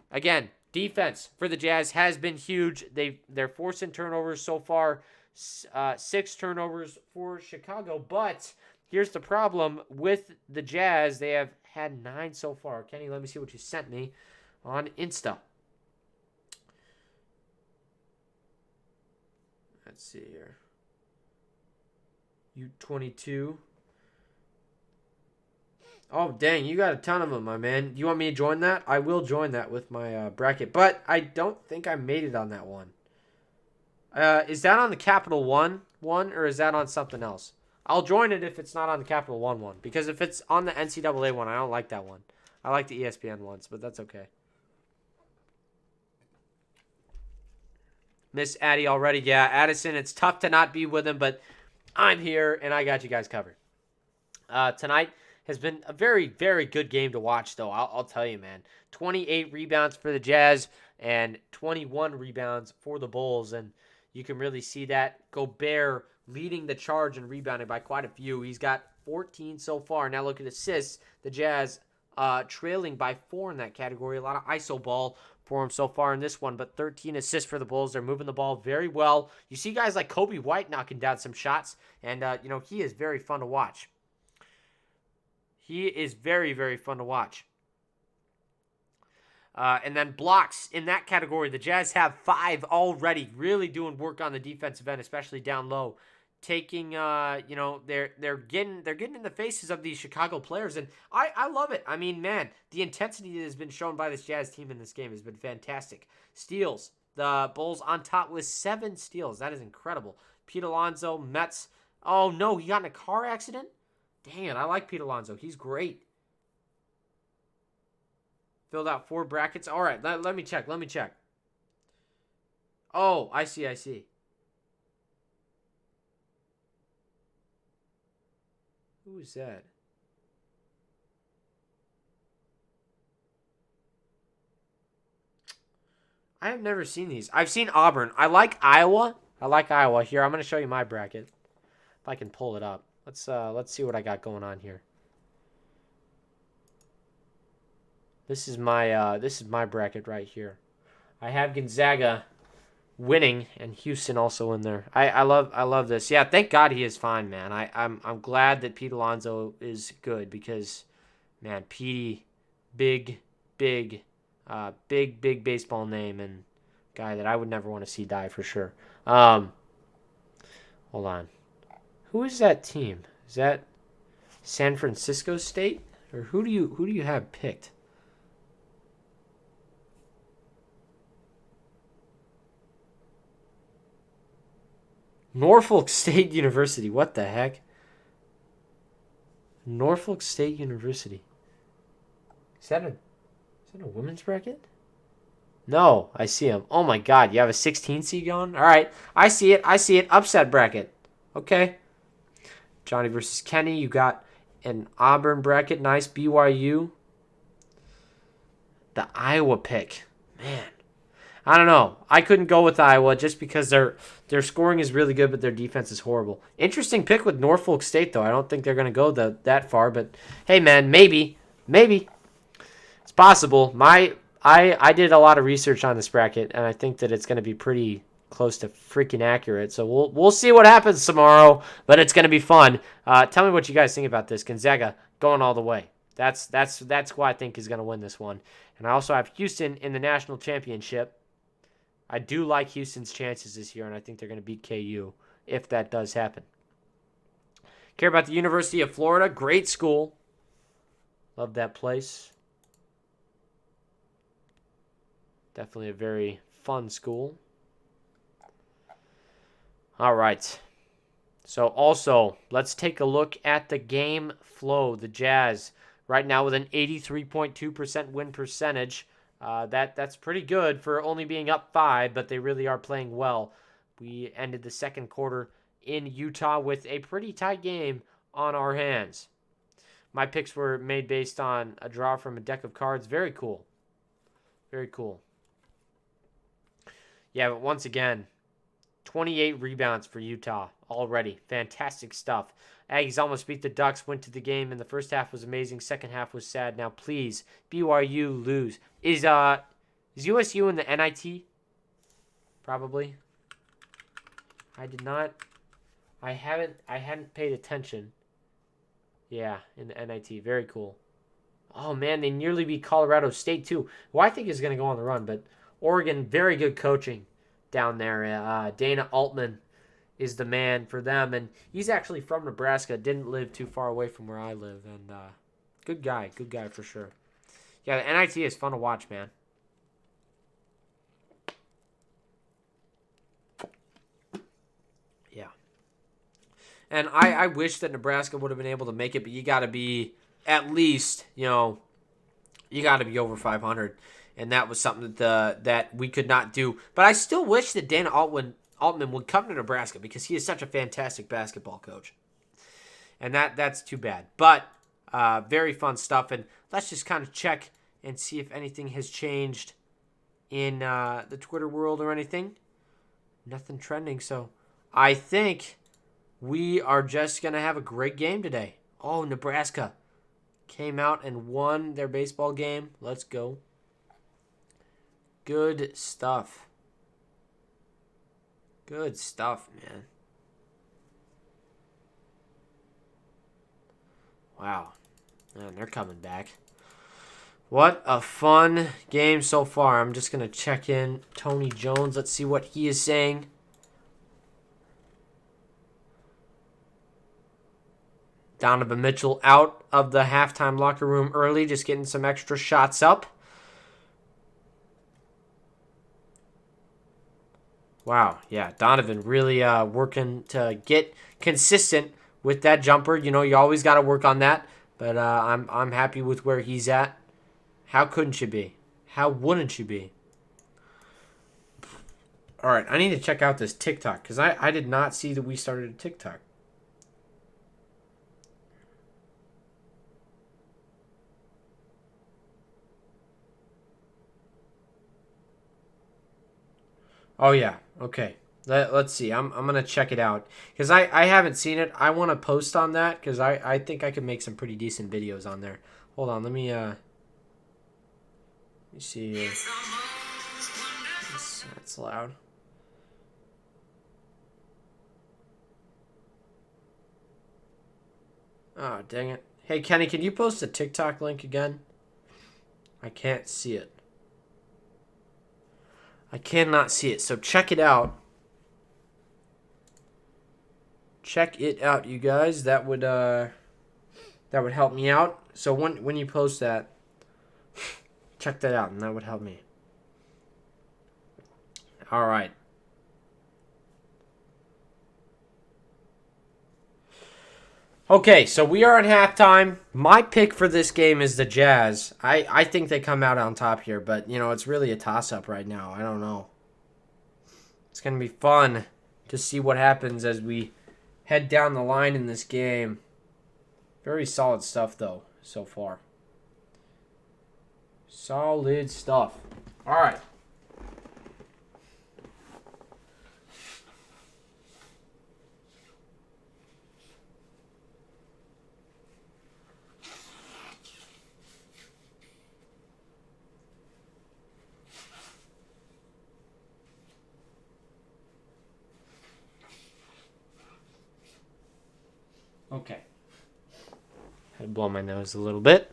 Again, defense for the Jazz has been huge. They're forcing turnovers so far. 6 turnovers for Chicago. But here's the problem with the Jazz. They have had 9 so far. Kenny, let me see what you sent me on Insta. Let's see here. U22. Oh, dang. You got a ton of them, my man. You want me to join that? I will join that with my bracket. But I don't think I made it on that one. Is that on the Capital One one, or is that on something else? I'll join it if it's not on the Capital One one. Because if it's on the NCAA one, I don't like that one. I like the ESPN ones, but that's okay. Miss Addie already. Yeah, Addison, it's tough to not be with him, but I'm here, and I got you guys covered. Tonight has been a very, very good game to watch, though. I'll tell you, man. 28 rebounds for the Jazz and 21 rebounds for the Bulls, and you can really see that. Gobert leading the charge and rebounding by quite a few. He's got 14 so far. Now look at assists. The Jazz trailing by 4 in that category. A lot of iso ball for him so far in this one, but 13 assists for the Bulls. They're moving the ball very well. You see guys like Kobe White knocking down some shots, and he is very fun to watch. He is very, very fun to watch. And then blocks in that category, the Jazz have 5 already, really doing work on the defensive end, especially down low. Taking, they're getting in the faces of these Chicago players, and I love it. I mean, man, the intensity that has been shown by this Jazz team in this game has been fantastic. Steals, the Bulls on top with 7 steals. That is incredible. Pete Alonso, Mets. Oh no, he got in a car accident? Dang it, I like Pete Alonso. He's great. Filled out 4 brackets. All right, let me check. Oh, I see. Who is that? I have never seen these. I've seen Auburn. I like Iowa. Here, I'm going to show you my bracket. If I can pull it up. Let's see what I got going on here. This is my bracket right here. I have Gonzaga winning and Houston also in there. I love this. Yeah, thank God he is fine, man. I'm glad that Pete Alonso is good because, man, Petey, big baseball name and guy that I would never want to see die for sure. Hold on. Who is that team? Is that San Francisco State? Or who do you have picked? Norfolk State University. What the heck? Norfolk State University. Is that a women's bracket? No, I see him. Oh my God, you have a 16 seed going? All right, I see it. Upset bracket. Okay. Johnny versus Kenny. You got an Auburn bracket. Nice. BYU. The Iowa pick. Man. I don't know. I couldn't go with Iowa just because their scoring is really good, but their defense is horrible. Interesting pick with Norfolk State, though. I don't think they're going to go that far, but hey, man, maybe. It's possible. I did a lot of research on this bracket, and I think that it's going to be pretty close to freaking accurate. So we'll see what happens tomorrow, but it's going to be fun. Tell me what you guys think about this. Gonzaga going all the way. That's who I think is going to win this one. And I also have Houston in the national championship. I do like Houston's chances this year, and I think they're going to beat KU if that does happen. Care about the University of Florida. Great school. Love that place. Definitely a very fun school. All right. So also, let's take a look at the game flow. The Jazz right now with an 83.2% win percentage. That's pretty good for only being up 5, but they really are playing well. We ended the second quarter in Utah with a pretty tight game on our hands. My picks were made based on a draw from a deck of cards. Very cool. Very cool. Yeah, but once again, 28 rebounds for Utah already. Fantastic stuff. Aggies almost beat the Ducks, went to the game, and the first half was amazing. Second half was sad. Now, please, BYU lose. Is USU in the NIT? Probably. I hadn't paid attention. Yeah, in the NIT. Very cool. Oh, man, they nearly beat Colorado State, too, who I think is going to go on the run. But Oregon, very good coaching down there. Dana Altman is the man for them, and he's actually from Nebraska, didn't live too far away from where I live, and good guy for sure. Yeah, the NIT is fun to watch, man. Yeah. And I wish that Nebraska would have been able to make it, but you got to be at least, you got to be over 500 and that was something that we could not do. But I still wish that Dan Altman would come to Nebraska because he is such a fantastic basketball coach. And that's too bad. But very fun stuff. And let's just kind of check and see if anything has changed in the Twitter world or anything. Nothing trending. So I think we are just going to have a great game today. Oh, Nebraska came out and won their baseball game. Let's go. Good stuff. Good stuff, man. Wow. Man, they're coming back. What a fun game so far. I'm just going to check in Tony Jones. Let's see what he is saying. Donovan Mitchell out of the halftime locker room early, just getting some extra shots up. Wow, yeah, Donovan really working to get consistent with that jumper. You know, you always got to work on that, but I'm happy with where he's at. How couldn't you be? How wouldn't you be? All right, I need to check out this TikTok because I did not see that we started a TikTok. Oh, yeah. Okay. Let's see. I'm going to check it out. Because I haven't seen it. I want to post on that because I think I could make some pretty decent videos on there. Hold on. Let me see here. That's loud. Oh, dang it. Hey, Kenny, can you post a TikTok link again? I can't see it. I cannot see it, so check it out. Check it out, you guys. That would help me out. So when you post that, check that out, and that would help me. All right. Okay, so we are at halftime. My pick for this game is the Jazz. I think they come out on top here, but, you know, it's really a toss-up right now. I don't know. It's going to be fun to see what happens as we head down the line in this game. Very solid stuff, though, so far. Solid stuff. All right. Okay. Had to blow my nose a little bit.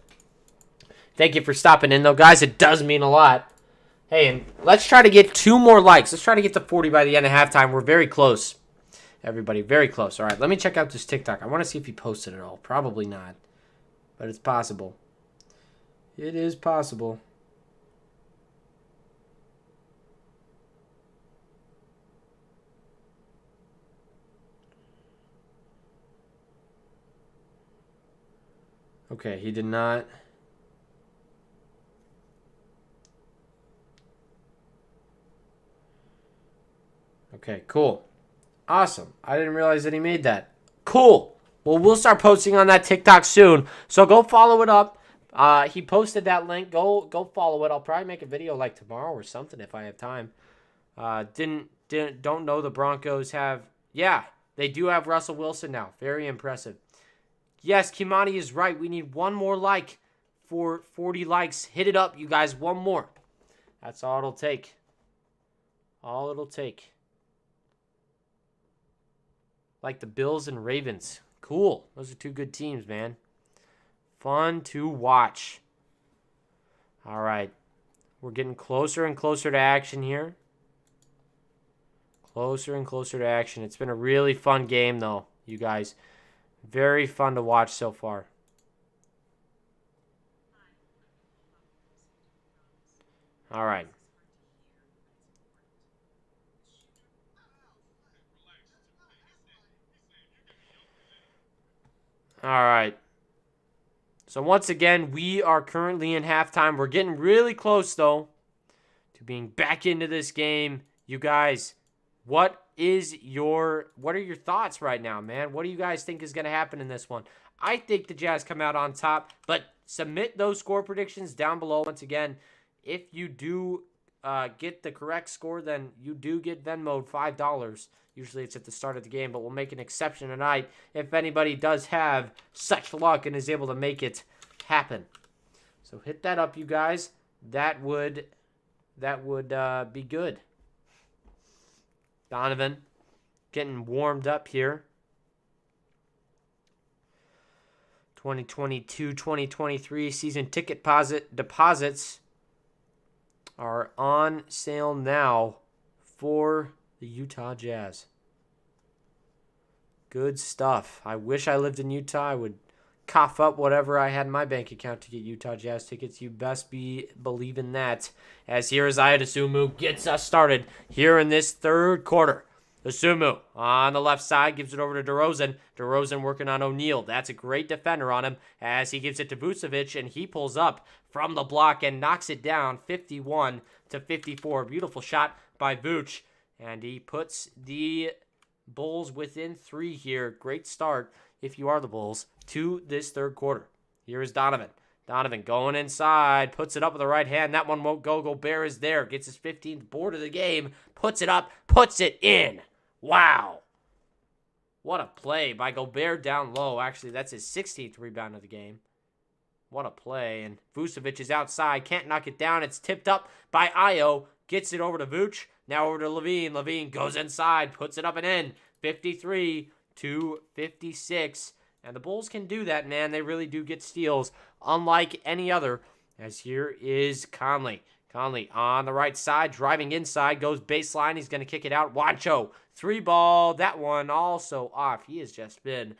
Thank you for stopping in, though, guys. It does mean a lot. Hey, and let's try to get 2 more likes. Let's try to get to 40 by the end of halftime. We're very close. Everybody, very close. All right, let me check out this TikTok. I want to see if he posted it all. Probably not. But it's possible. It is possible. Okay, he did not. Okay, cool. Awesome. I didn't realize that he made that. Cool. Well, we'll start posting on that TikTok soon. So go follow it up. He posted that link. Go follow it. I'll probably make a video like tomorrow or something if I have time. Don't know the Broncos have. Yeah, they do have Russell Wilson now. Very impressive. Yes, Kimani is right. We need 1 more like for 40 likes. Hit it up, you guys. 1 more. That's all it'll take. All it'll take. Like the Bills and Ravens. Cool. Those are 2 good teams, man. Fun to watch. All right. We're getting closer and closer to action here. Closer and closer to action. It's been a really fun game, though, you guys. Very fun to watch so far. All right. All right. So once again, we are currently in halftime. We're getting really close, though. to being back into this game. You guys, what are your thoughts right now, man? What do you guys think is going to happen in this one? I think the Jazz come out on top, but submit those score predictions down below. Once again, if you do get the correct score, then you do get Venmo'd $5. Usually it's at the start of the game, but we'll make an exception tonight if anybody does have such luck and is able to make it happen. So hit that up, you guys. That would be good. Donovan getting warmed up here. 2022-2023 season ticket deposits are on sale now for the Utah Jazz. Good stuff. I wish I lived in Utah. I would cough up whatever I had in my bank account to get Utah Jazz tickets. You best be believing that. As here is Ayo Dosunmu gets us started here in this third quarter. Dosunmu on the left side gives it over to DeRozan. DeRozan working on O'Neal. That's a great defender on him as he gives it to Vucevic, and he pulls up from the block and knocks it down 51-54. Beautiful shot by Vooch, and he puts the Bulls within 3 here. Great start, if you are the Bulls, to this third quarter. Here is Donovan. Donovan going inside, puts it up with the right hand. That one won't go. Gobert is there, gets his 15th board of the game, puts it up, puts it in. Wow. What a play by Gobert down low. Actually, that's his 16th rebound of the game. What a play. And Vucevic is outside, can't knock it down. It's tipped up by Ayo, gets it over to Vooch. Now over to Levine. Levine goes inside, puts it up and in. 53-56. And the Bulls can do that, man. They really do get steals, unlike any other. As here is Conley. Conley on the right side, driving inside, goes baseline. He's going to kick it out. Wancho, 3-ball. That one also off. He has just been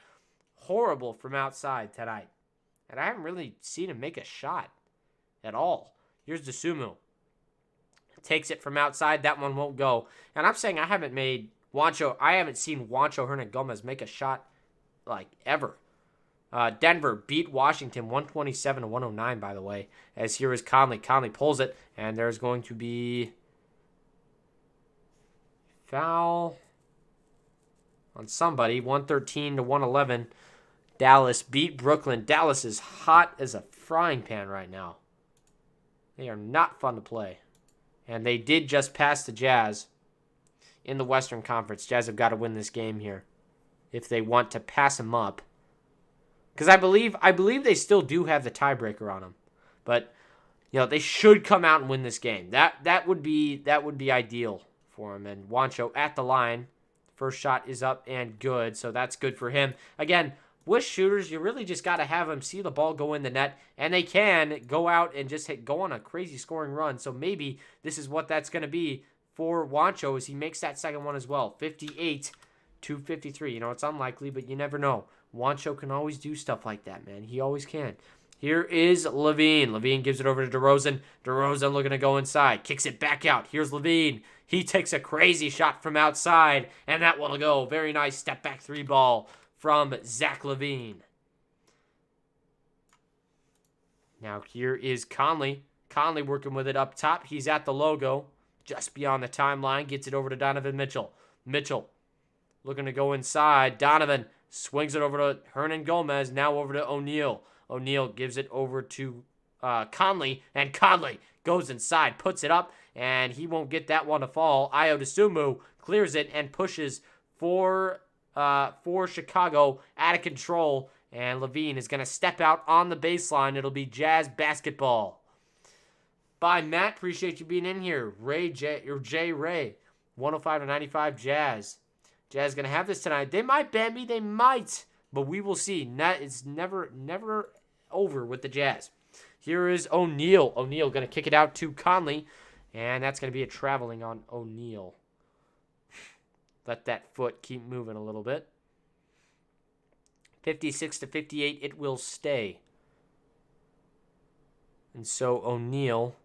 horrible from outside tonight. And I haven't really seen him make a shot at all. Here's Dosunmu. Takes it from outside. That one won't go. And I'm saying I haven't seen Juancho Hernangomez make a shot like ever. Denver beat Washington 127-109, by the way. As here is Conley. Conley pulls it, and there's going to be foul on somebody. 113-111. Dallas beat Brooklyn. Dallas is hot as a frying pan right now. They are not fun to play. And they did just pass the Jazz in the Western Conference. Jazz have got to win this game here if they want to pass them up. Because I believe they still do have the tiebreaker on them. But, they should come out and win this game. That would be ideal for them. And Wancho at the line. First shot is up and good, so that's good for him. Again, with shooters, you really just got to have them see the ball go in the net, and they can go out and just go on a crazy scoring run. So maybe this is what that's going to be for Wancho as he makes that second one as well. 58-53. It's unlikely, but you never know. Wancho can always do stuff like that, man. He always can. Here is Levine. Levine gives it over to DeRozan. DeRozan looking to go inside. Kicks it back out. Here's Levine. He takes a crazy shot from outside, and that one will go. Very nice step-back 3-ball from Zach LaVine. Now here is Conley. Conley working with it up top. He's at the logo, just beyond the timeline. Gets it over to Donovan Mitchell. Mitchell looking to go inside. Donovan swings it over to Hernangomez. Now over to O'Neal. O'Neal gives it over to Conley. And Conley goes inside, puts it up, and he won't get that one to fall. Ayo Dosunmu clears it and pushes for Chicago out of control. And Levine is going to step out on the baseline. It'll be Jazz basketball. Bye, Matt. Appreciate you being in here. Jay Ray. 105-95 Jazz. Jazz going to have this tonight. They might ban me. They might. But we will see. It's never over with the Jazz. Here is O'Neal. O'Neal going to kick it out to Conley. And that's going to be a traveling on O'Neal. Let that foot keep moving a little bit. 56-58, it will stay. And so O'Neal,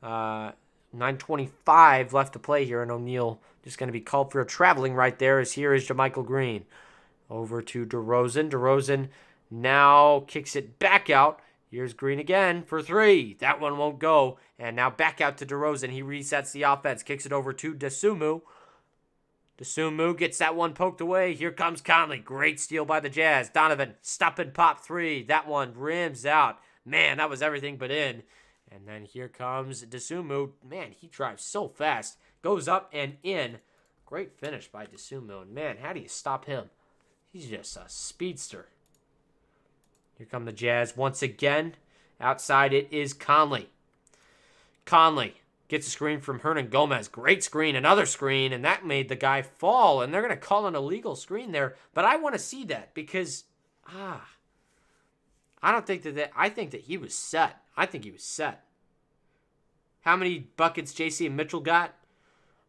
9:25 left to play here, and O'Neal just going to be called for a traveling right there, as here is JaMychal Green. Over to DeRozan. DeRozan now kicks it back out, Here's Green again for 3. That one won't go. And now back out to DeRozan. He resets the offense. Kicks it over to Dosunmu. Dosunmu gets that one poked away. Here comes Conley. Great steal by the Jazz. Donovan, stop and pop 3. That one rims out. Man, that was everything but in. And then here comes Dosunmu. Man, he drives so fast. Goes up and in. Great finish by Dosunmu. And man, how do you stop him? He's just a speedster. Here come the Jazz once again. Outside it is Conley. Conley gets a screen from Hernan Gomez. Great screen, another screen, and that made the guy fall. And they're going to call an illegal screen there. But I want to see that because, I don't think that, I think that he was set. I think he was set. How many buckets JC and Mitchell got?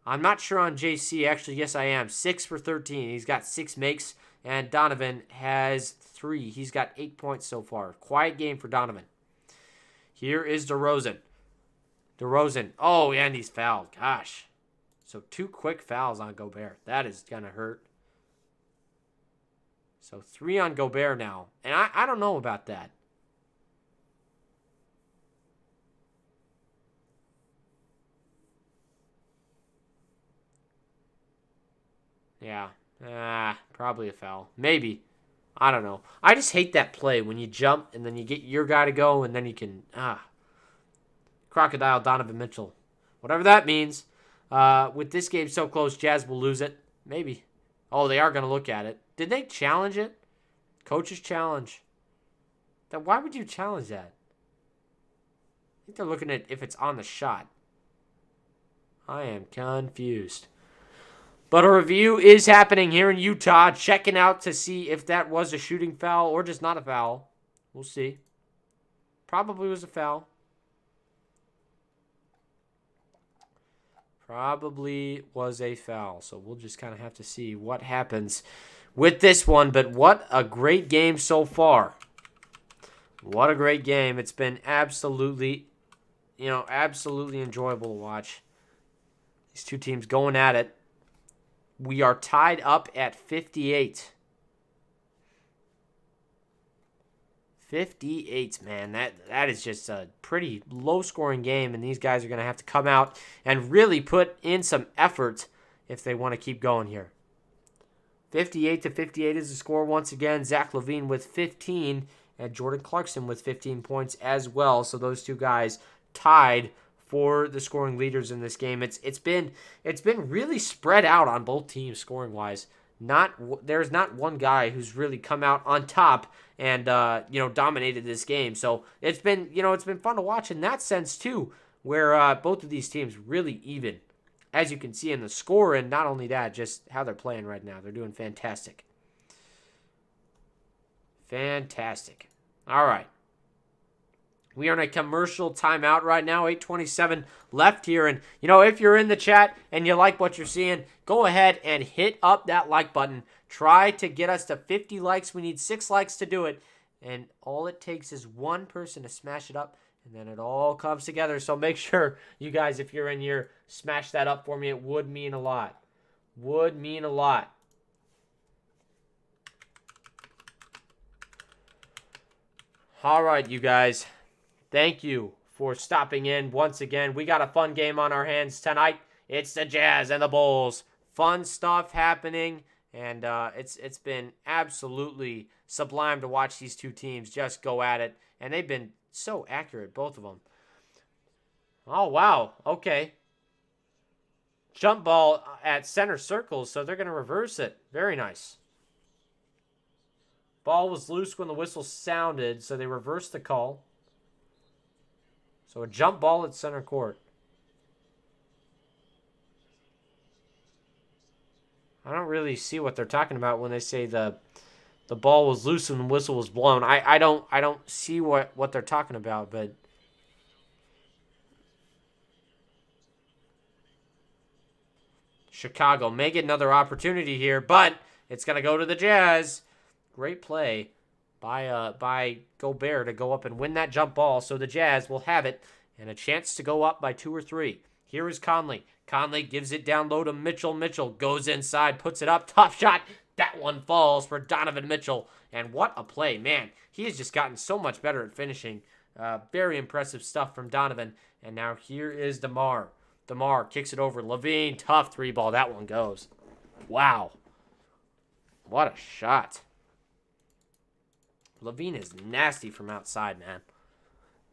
I'm not sure on JC. Actually, yes, I am. 6 for 13. He's got 6 makes. And Donovan has 3. He's got 8 points so far. Quiet game for Donovan. Here is DeRozan. DeRozan. Oh, and he's fouled. Gosh. So 2 quick fouls on Gobert. That is going to hurt. So 3 on Gobert now. And I don't know about that. Yeah. Probably a foul. Maybe. I don't know. I just hate that play when you jump and then you get your guy to go and then you can... Crocodile Donovan Mitchell. Whatever that means. With this game so close, Jazz will lose it. Maybe. Oh, they are going to look at it. Did they challenge it? Coach's challenge. Then why would you challenge that? I think they're looking at if it's on the shot. I am confused. But a review is happening here in Utah. Checking out to see if that was a shooting foul or just not a foul. We'll see. Probably was a foul. Probably was a foul. So we'll just kind of have to see what happens with this one. But what a great game so far. What a great game. It's been absolutely enjoyable to watch. These two teams going at it. We are tied up at 58. 58, man. That is just a pretty low-scoring game, and these guys are going to have to come out and really put in some effort if they want to keep going here. 58-58 is the score once again. Zach LaVine with 15, and Jordan Clarkson with 15 points as well. So those two guys tied for the scoring leaders in this game. It's been really spread out on both teams scoring wise. There's not one guy who's really come out on top and dominated this game. So it's been fun to watch in that sense too, where both of these teams really even, as you can see in the score, and not only that, just how they're playing right now. They're doing fantastic. Fantastic. All right. We are in a commercial timeout right now, 8:27 left here. And, if you're in the chat and you like what you're seeing, go ahead and hit up that like button. Try to get us to 50 likes. We need 6 likes to do it. And all it takes is one person to smash it up, and then it all comes together. So make sure you guys, if you're in here, smash that up for me. It would mean a lot. Would mean a lot. All right, you guys. Thank you for stopping in once again. We got a fun game on our hands tonight. It's the Jazz and the Bulls. Fun stuff happening, and it's been absolutely sublime to watch these two teams just go at it, and they've been so accurate, both of them. Oh, wow. Okay. Jump ball at center circle, so they're going to reverse it. Very nice. Ball was loose when the whistle sounded, so they reversed the call. So a jump ball at center court. I don't really see what they're talking about when they say the ball was loose and the whistle was blown. I don't see what they're talking about, but Chicago may get another opportunity here, but it's going to go to the Jazz. Great play by Gobert to go up and win that jump ball, so the Jazz will have it and a chance to go up by 2 or 3. Here is Conley. Conley gives it down low to Mitchell. Mitchell goes inside, puts it up. Tough shot. That one falls for Donovan Mitchell. And what a play, man. He has just gotten so much better at finishing. Very impressive stuff from Donovan. And now here is DeMar. DeMar kicks it over. Levine, tough three ball. That one goes. Wow. What a shot. Levine is nasty from outside, man.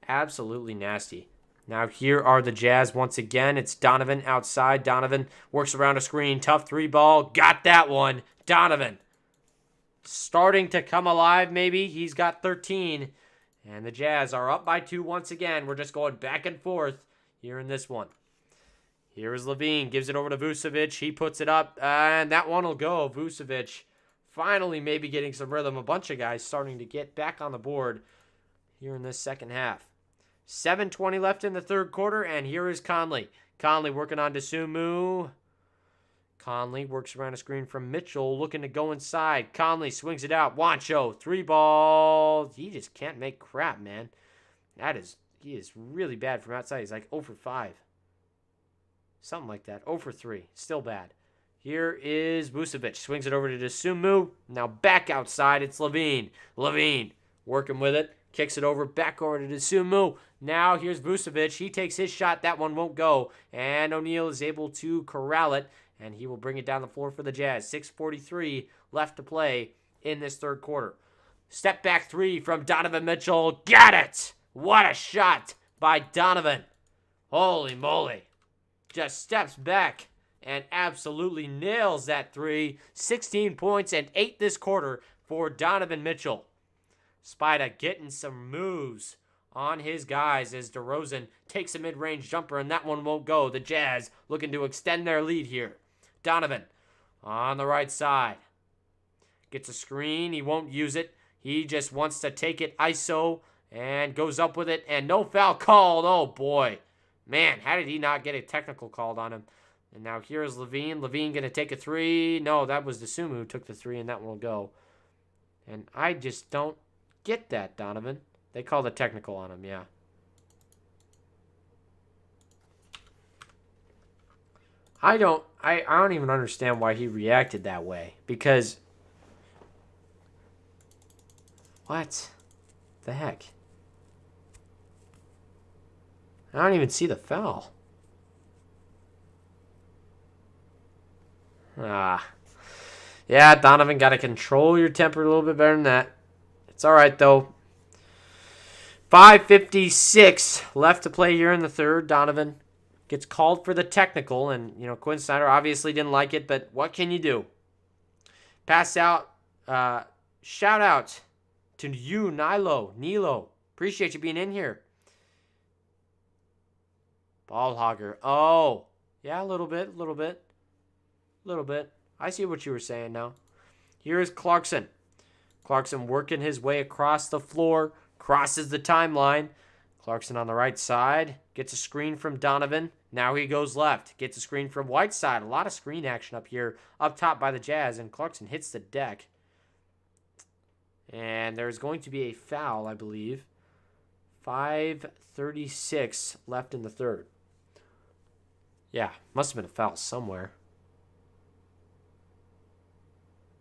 Absolutely nasty. Now here are the Jazz once again. It's Donovan outside. Donovan works around a screen. Tough three ball. Got that one. Donovan starting to come alive maybe. He's got 13. And the Jazz are up by 2 once again. We're just going back and forth here in this one. Here is Levine. Gives it over to Vucevic. He puts it up. And that one will go. Vucevic finally maybe getting some rhythm. A bunch of guys starting to get back on the board here in this second half. 7:20 left in the third quarter, and here is Conley. Conley working on Dosunmu. Conley works around a screen from Mitchell, looking to go inside. Conley swings it out. Wancho, three ball. He just can't make crap, man. He is really bad from outside. He's like 0 for 5. Something like that. 0 for 3. Still bad. Here is Vucevic. Swings it over to Dosunmu. Now back outside. It's Levine. Levine working with it. Kicks it over, back over to Dosunmu. Now here's Vucevic. He takes his shot. That one won't go. And O'Neal is able to corral it. And he will bring it down the floor for the Jazz. 6:43 left to play in this third quarter. Step back three from Donovan Mitchell. Got it! What a shot by Donovan. Holy moly. Just steps back and absolutely nails that three. 16 points and 8 this quarter for Donovan Mitchell. Spida getting some moves on his guys as DeRozan takes a mid-range jumper, and that one won't go. The Jazz looking to extend their lead here. Donovan on the right side. Gets a screen. He won't use it. He just wants to take it ISO and goes up with it, and no foul called. Oh, boy. Man, how did he not get a technical called on him? And now here's Levine. Levine going to take a three. No, that was Dosunmu who took the three, and that one will go. And I just don't get that, Donovan. They called a technical on him, yeah. I don't even understand why he reacted that way. Because what the heck? I don't even see the foul. Yeah, Donovan, got to control your temper a little bit better than that. It's all right, though. 5:56 left to play here in the third. Donovan gets called for the technical, and, Quinn Snyder obviously didn't like it, but what can you do? Pass out. Shout out to you, Nilo. Appreciate you being in here. Ball hogger. Oh, yeah, a little bit. I see what you were saying now. Here is Clarkson. Clarkson working his way across the floor, crosses the timeline. Clarkson on the right side, gets a screen from Donovan. Now he goes left, gets a screen from Whiteside. A lot of screen action up here, up top by the Jazz, and Clarkson hits the deck. And there's going to be a foul, I believe. 5:36 left in the third. Yeah, must have been a foul somewhere.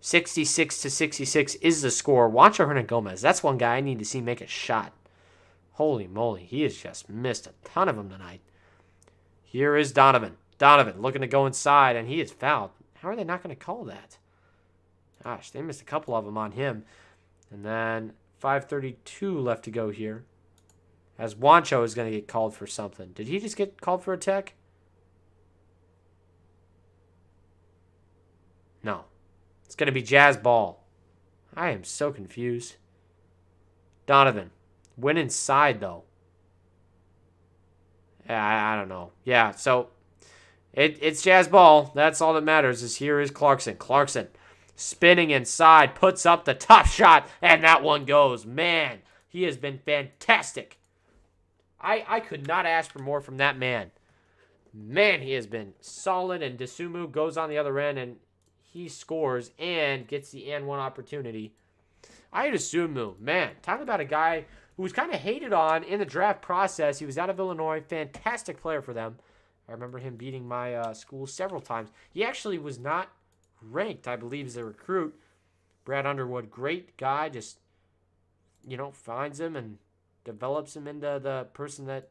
66-66 is the score. Juancho Hernangomez, that's one guy I need to see make a shot. Holy moly, he has just missed a ton of them tonight. Here is Donovan. Donovan looking to go inside, and he is fouled. How are they not going to call that? Gosh, they missed a couple of them on him. And then 5:32 left to go here. As Juancho is going to get called for something. Did he just get called for a tech? No. It's going to be Jazz ball. I am so confused. Donovan. Went inside, though. I don't know. Yeah, so it's Jazz ball. That's all that matters is here is Clarkson. Clarkson spinning inside, puts up the top shot, and that one goes. Man, he has been fantastic. I could not ask for more from that man. Man, he has been solid, and Dosunmu goes on the other end, and he scores and gets the and one opportunity. I Dosunmu, man, talk about a guy who was kind of hated on in the draft process. He was out of Illinois, fantastic player for them. I remember him beating my school several times. He actually was not ranked, I believe, as a recruit. Brad Underwood, great guy, just, finds him and develops him into the person that,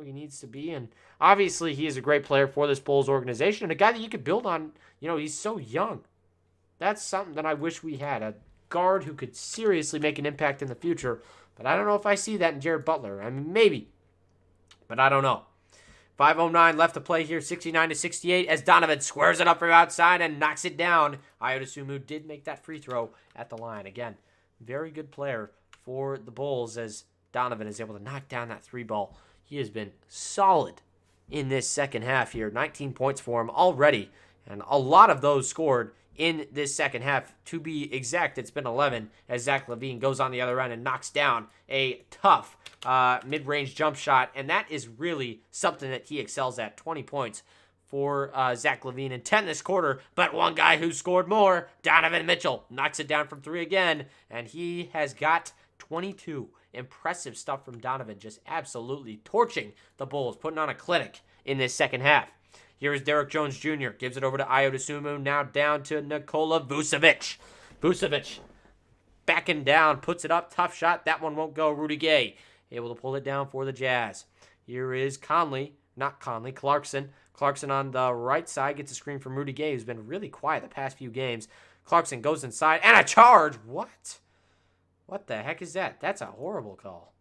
he needs to be. And obviously he is a great player for this Bulls organization and a guy that you could build on. He's so young. That's something that I wish we had, a guard who could seriously make an impact in the future. But I don't know if I see that in Jared Butler. I mean, maybe, but I don't know. 5:09 left to play here, 69-68, as Donovan squares it up from outside and knocks it down. Ayo Dosunmu did make that free throw at the line. Again, very good player for the Bulls as Donovan is able to knock down that three ball. He has been solid in this second half here. 19 points for him already, and a lot of those scored in this second half. To be exact, it's been 11 as Zach LaVine goes on the other end and knocks down a tough mid-range jump shot, and that is really something that he excels at. 20 points for Zach LaVine and 10 this quarter, but one guy who scored more, Donovan Mitchell, knocks it down from 3 again, and he has got 22. Impressive stuff from Donovan, just absolutely torching the Bulls, putting on a clinic in this second half. Here is Derrick Jones Jr. Gives it over to Ayo Dosunmu, now down to Nikola Vucevic. Vucevic backing down, puts it up, tough shot, that one won't go. Rudy Gay able to pull it down for the Jazz. Here is Clarkson. Clarkson on the right side gets a screen from Rudy Gay, who's been really quiet the past few games. Clarkson goes inside, and a charge! What? What the heck is that? That's a horrible call.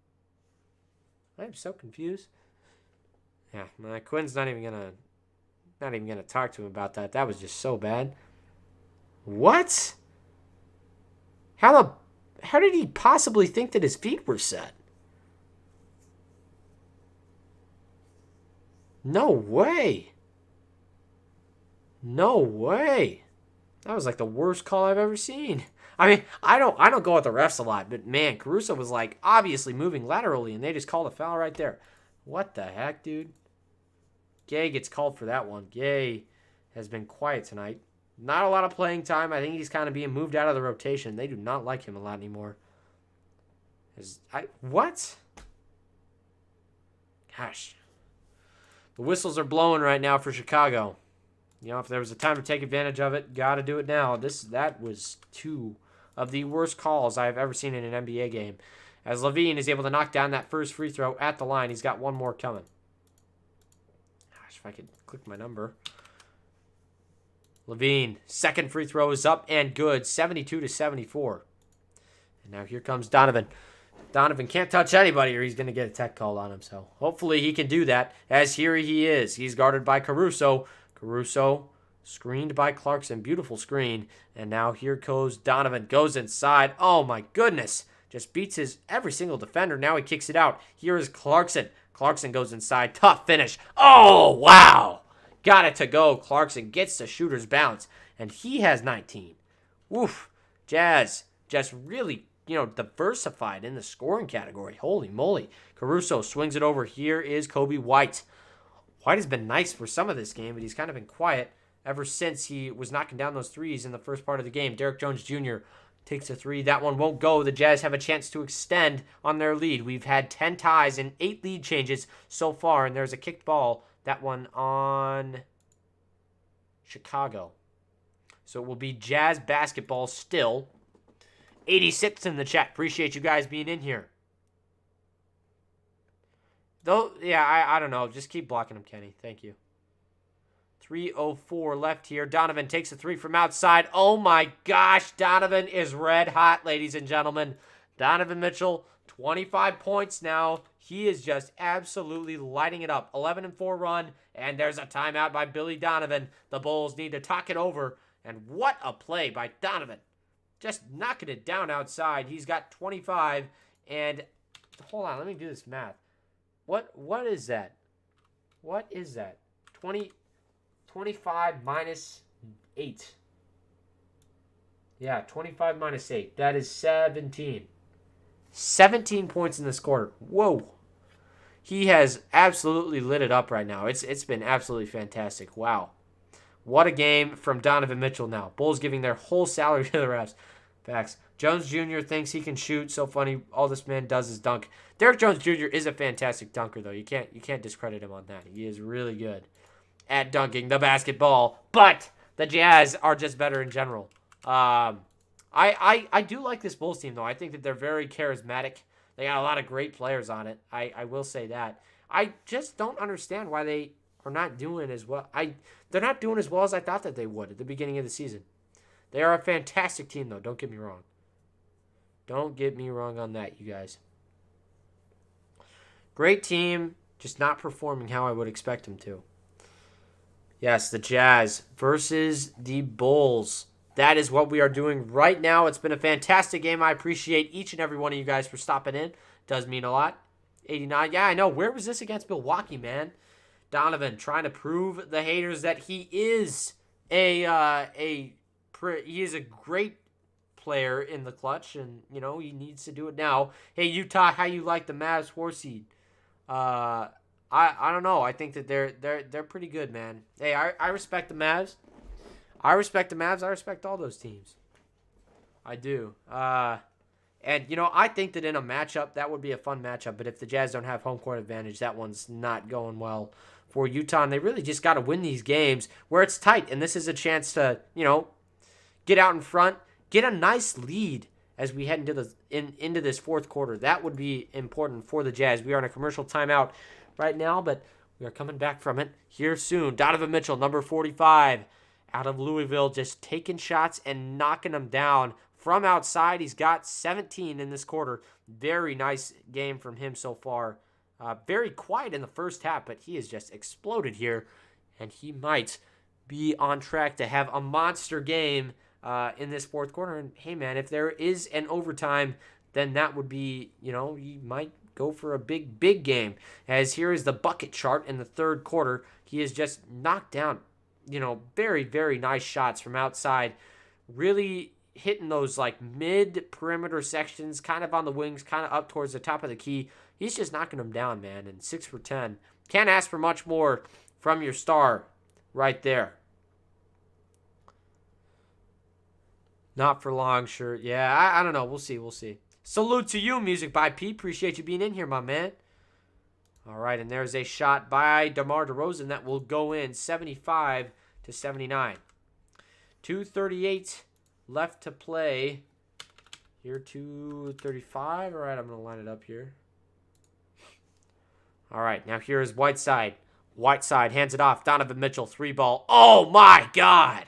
I'm so confused. Yeah, Quinn's not even gonna talk to him about that. That was just so bad. What? How did he possibly think that his feet were set? No way. No way. That was like the worst call I've ever seen. I mean, I don't go with the refs a lot, but man, Caruso was like obviously moving laterally, and they just called a foul right there. What the heck, dude? Gay gets called for that one. Gay has been quiet tonight. Not a lot of playing time. I think he's kind of being moved out of the rotation. They do not like him a lot anymore. What? Gosh. The whistles are blowing right now for Chicago. If there was a time to take advantage of it, got to do it now. That was 2 of the worst calls I've ever seen in an NBA game. As LaVine is able to knock down that first free throw at the line, he's got one more coming. Gosh, if I could click my number. LaVine, second free throw is up and good, 72-74. And now here comes Donovan. Donovan can't touch anybody or he's going to get a tech call on him. So hopefully he can do that, as here he is. He's guarded by Caruso. Caruso screened by Clarkson. Beautiful screen. And now here goes Donovan. Goes inside. Oh my goodness. Just beats every single defender. Now he kicks it out. Here is Clarkson. Clarkson goes inside. Tough finish. Oh, wow. Got it to go. Clarkson gets the shooter's bounce. And he has 19. Oof. Jazz just really, diversified in the scoring category. Holy moly. Caruso swings it over. Here is Kobe White. White has been nice for some of this game, but he's kind of been quiet ever since he was knocking down those threes in the first part of the game. Derrick Jones Jr. takes a three. That one won't go. The Jazz have a chance to extend on their lead. We've had 10 ties and 8 lead changes so far, and there's a kicked ball. That one on Chicago. So it will be Jazz basketball still. 86 in the chat. Appreciate you guys being in here. Though, yeah, I don't know. Just keep blocking him, Kenny. Thank you. 3:04 left here. Donovan takes a three from outside. Oh, my gosh. Donovan is red hot, ladies and gentlemen. Donovan Mitchell, 25 points now. He is just absolutely lighting it up. 11-4 run, and there's a timeout by Billy Donovan. The Bulls need to talk it over, and what a play by Donovan. Just knocking it down outside. He's got 25, and hold on. Let me do this math. What is that? What is that? 25 minus 8. Yeah, 25 minus 8. That is 17. 17 points in this quarter. Whoa. He has absolutely lit it up right now. It's been absolutely fantastic. Wow. What a game from Donovan Mitchell now. Bulls giving their whole salary to the refs. Facts. Jones Jr. thinks he can shoot. So funny. All this man does is dunk. Derrick Jones Jr. is a fantastic dunker, though. You can't discredit him on that. He is really good at dunking the basketball. But the Jazz are just better in general. I do like this Bulls team, though. I think that they're very charismatic. They got a lot of great players on it. I will say that. I just don't understand why they are not doing as well. They're not doing as well as I thought that they would at the beginning of the season. They are a fantastic team, though. Don't get me wrong. Don't get me wrong on that, you guys. Great team, just not performing how I would expect them to. Yes, the Jazz versus the Bulls. That is what we are doing right now. It's been a fantastic game. I appreciate each and every one of you guys for stopping in. Does mean a lot. 89. Yeah, I know. Where was this against Milwaukee, man? Donovan trying to prove the haters that he is he is a great player in the clutch, and he needs to do it now. Hey, Utah, how you like the Mavs 4 seed? I don't know. I think that they're pretty good, man. Hey, I respect the Mavs. I respect the Mavs. I respect all those teams. I do. And, I think that in a matchup, that would be a fun matchup. But if the Jazz don't have home court advantage, that one's not going well for Utah. And they really just got to win these games where it's tight. And this is a chance to, get out in front, get a nice lead as we head into this fourth quarter. That would be important for the Jazz. We are in a commercial timeout right now, but we are coming back from it here soon. Donovan Mitchell, number 45, out of Louisville, just taking shots and knocking them down from outside. He's got 17 in this quarter. Very nice game from him so far. Very quiet in the first half, but he has just exploded here, and he might be on track to have a monster game in this fourth quarter. And hey, man, if there is an overtime, then that would be, he might go for a big game. As here is the bucket chart in the third quarter. He has just knocked down, very, very nice shots from outside. Really hitting those like mid-perimeter sections, kind of on the wings, kind of up towards the top of the key. He's just knocking them down, man, and 6 for 10. Can't ask for much more from your star right there. Not for long, sure. Yeah, I don't know. We'll see. Salute to you, Music by P. Appreciate you being in here, my man. All right, and there's a shot by DeMar DeRozan that will go in 75-79. 2:38 left to play. Here, 2:35. All right, I'm going to line it up here. All right, now here is Whiteside. Whiteside hands it off. Donovan Mitchell, 3-ball. Oh, my God.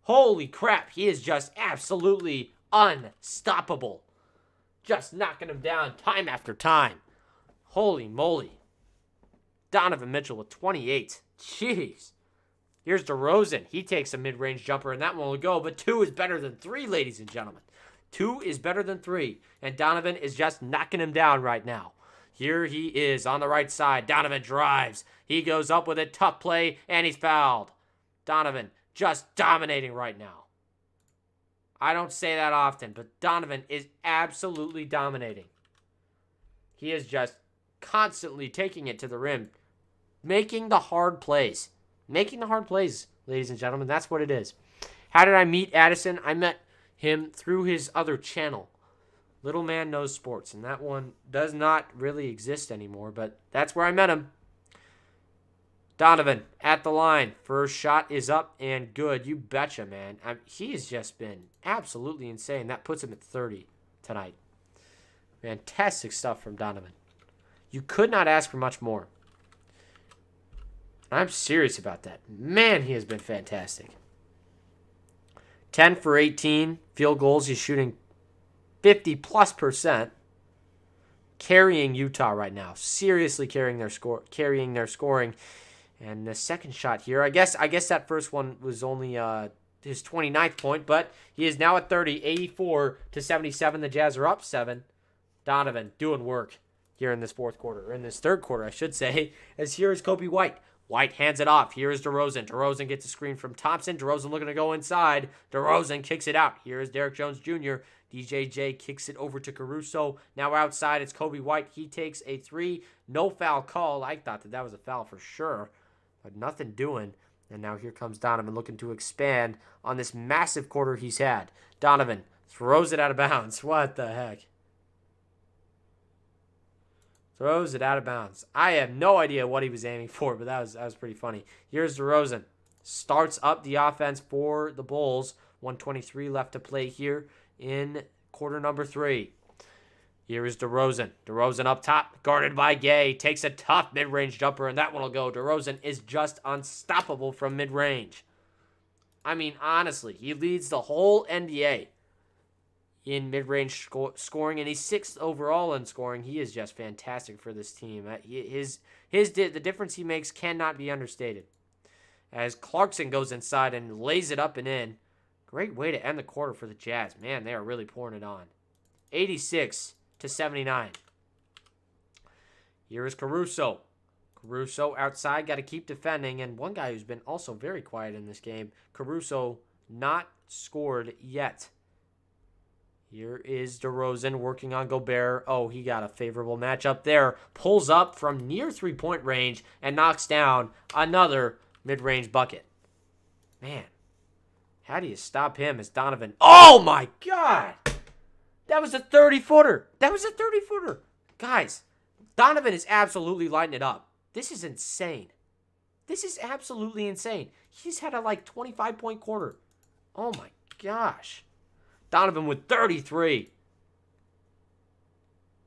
Holy crap, he is just absolutely unstoppable. Just knocking him down time after time. Holy moly. Donovan Mitchell with 28. Jeez. Here's DeRozan. He takes a mid-range jumper, and that one will go, but 2 is better than 3, ladies and gentlemen. 2 is better than 3, and Donovan is just knocking him down right now. Here he is on the right side. Donovan drives. He goes up with a tough play, and he's fouled. Donovan just dominating right now. I don't say that often, but Donovan is absolutely dominating. He is just constantly taking it to the rim, making the hard plays. Making the hard plays, ladies and gentlemen. That's what it is. How did I meet Addison? I met him through his other channel, Little Man Knows Sports, and that one does not really exist anymore, but that's where I met him. Donovan at the line. First shot is up and good. You betcha, man. He has just been absolutely insane. That puts him at 30 tonight. Fantastic stuff from Donovan. You could not ask for much more. I'm serious about that. Man, he has been fantastic. 10 for 18. Field goals. He's shooting 50+%. Carrying Utah right now. Seriously carrying their scoring. And the second shot here, I guess that first one was only his 29th point, but he is now at 30, 84-77. The Jazz are up 7. Donovan doing work here in this fourth quarter, or in this third quarter, I should say, as here is Kobe White. White hands it off. Here is DeRozan. DeRozan gets a screen from Thompson. DeRozan looking to go inside. DeRozan kicks it out. Here is Derrick Jones Jr. DJJ kicks it over to Caruso. Now outside, it's Kobe White. He takes a 3. No foul call. I thought that was a foul for sure. But nothing doing. And now here comes Donovan looking to expand on this massive quarter he's had. Donovan throws it out of bounds. What the heck? Throws it out of bounds. I have no idea what he was aiming for, but that was pretty funny. Here's DeRozan. starts up the offense for the Bulls. 1:23 left to play here in quarter number 3. Here is DeRozan. DeRozan up top, guarded by Gay. Takes a tough mid-range jumper, and that one will go. DeRozan is just unstoppable from mid-range. I mean, honestly, he leads the whole NBA in mid-range scoring, and he's 6th overall in scoring. He is just fantastic for this team. The difference he makes cannot be understated. As Clarkson goes inside and lays it up and in. Great way to end the quarter for the Jazz. Man, they are really pouring it on. 86-79. Here is Caruso. Caruso outside, got to keep defending. And one guy who's been also very quiet in this game, Caruso, not scored yet. Here is DeRozan working on Gobert. Oh, he got a favorable matchup there. Pulls up from near three-point range and knocks down another mid-range bucket. Man, how do you stop him as Donovan? Oh, my God. That was a 30-footer. That was a 30-footer. Guys, Donovan is absolutely lighting it up. This is insane. This is absolutely insane. He's had a, 25-point quarter. Oh, my gosh. Donovan with 33.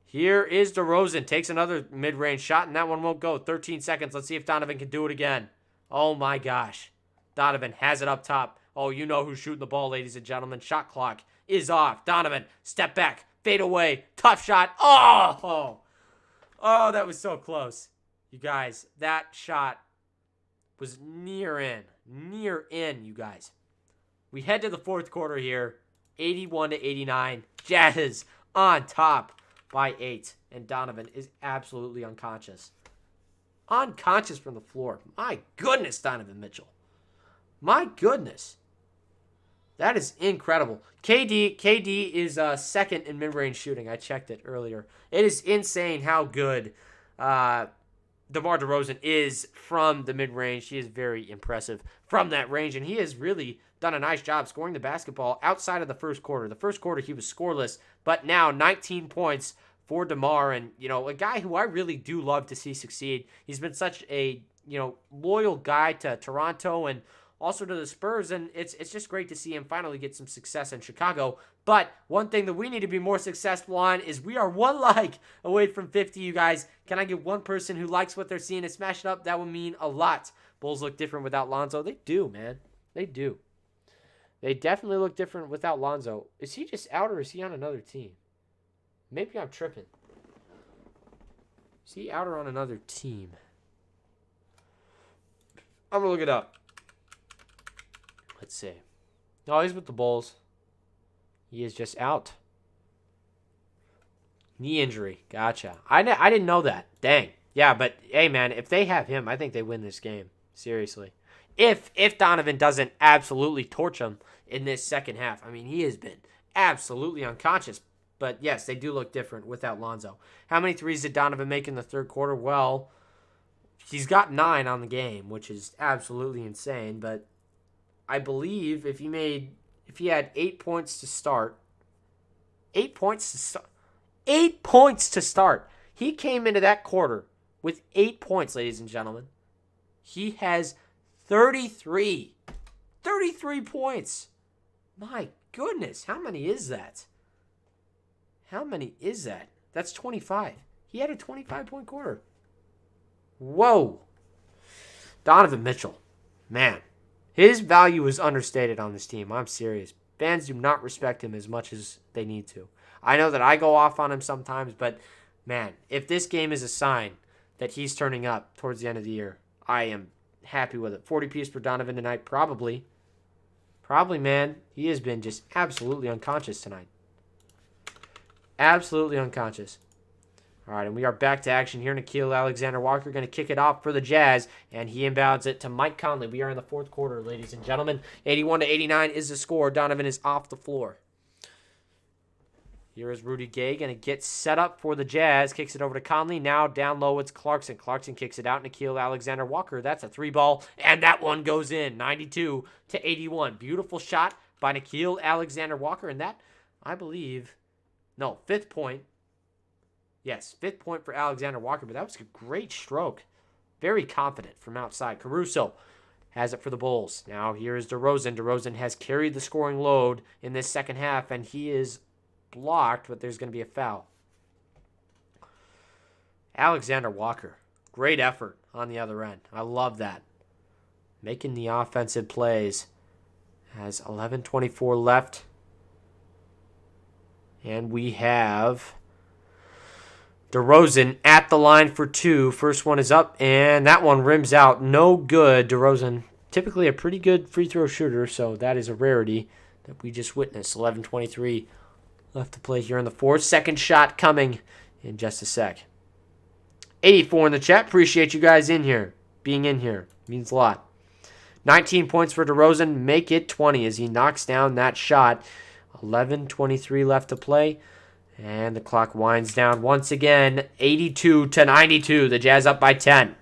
Here is DeRozan. Takes another mid-range shot, and that one won't go. 13 seconds. Let's see if Donovan can do it again. Oh, my gosh. Donovan has it up top. Oh, you know who's shooting the ball, ladies and gentlemen. Shot clock is off. Donovan, step back, fade away. Tough shot. Oh, that was so close. You guys, that shot was near in. Near in, you guys. We head to the fourth quarter here. 81-89. Jazz on top by 8. And Donovan is absolutely unconscious. Unconscious from the floor. My goodness, Donovan Mitchell. My goodness. That is incredible. KD is second in mid-range shooting. I checked it earlier. It is insane how good DeMar DeRozan is from the mid-range. He is very impressive from that range, and he has really done a nice job scoring the basketball outside of the first quarter. The first quarter, he was scoreless, but now 19 points for DeMar, and, a guy who I really do love to see succeed. He's been such a, loyal guy to Toronto and also to the Spurs, and it's just great to see him finally get some success in Chicago. But one thing that we need to be more successful on is we are one like away from 50, you guys. Can I get one person who likes what they're seeing and smash it up? That would mean a lot. Bulls look different without Lonzo. They do, man. They do. They definitely look different without Lonzo. Is he just out or is he on another team? Maybe I'm tripping. Is he out or on another team? I'm going to look it up. Let's see. No, he's with the Bulls. He is just out. Knee injury. Gotcha. I didn't know that. Dang. Yeah, but, hey, man, if they have him, I think they win this game. Seriously. If Donovan doesn't absolutely torch him in this second half. I mean, he has been absolutely unconscious. But, yes, they do look different without Lonzo. How many threes did Donovan make in the third quarter? Well, he's got 9 on the game, which is absolutely insane. But I believe if he had 8 points to start, 8 points to start. He came into that quarter with 8 points, ladies and gentlemen. He has 33 points. My goodness, how many is that? That's 25. He had a 25-point quarter. Whoa. Donovan Mitchell. Man, his value is understated on this team. I'm serious. Fans do not respect him as much as they need to. I know that I go off on him sometimes, but, man, if this game is a sign that he's turning up towards the end of the year, I am happy with it. 40 piece for Donovan tonight, probably. Probably, man. He has been just absolutely unconscious tonight. Absolutely unconscious. All right, and we are back to action here. Nickeil Alexander-Walker going to kick it off for the Jazz, and he inbounds it to Mike Conley. We are in the fourth quarter, ladies and gentlemen. 81-89 is the score. Donovan is off the floor. Here is Rudy Gay going to get set up for the Jazz. Kicks it over to Conley. Now down low, it's Clarkson. Clarkson kicks it out. Nickeil Alexander-Walker. That's a 3-ball, and that one goes in. 92-81. Beautiful shot by Nickeil Alexander-Walker, and that, I believe, no, 5th point. Yes, 5th point for Alexander Walker, but that was a great stroke. Very confident from outside. Caruso has it for the Bulls. Now here is DeRozan. DeRozan has carried the scoring load in this second half, and he is blocked, but there's going to be a foul. Alexander Walker, great effort on the other end. I love that. Making the offensive plays. Has 11:24 left. And we have DeRozan at the line for two. First one is up, and that one rims out. No good. DeRozan, typically a pretty good free throw shooter, so that is a rarity that we just witnessed. 11:23 left to play here in the fourth. Second shot coming in just a sec. 84 in the chat. Appreciate you guys being in here. Means a lot. 19 points for DeRozan. Make it 20 as he knocks down that shot. 11:23 left to play. And the clock winds down once again. 82-92. The Jazz up by 10.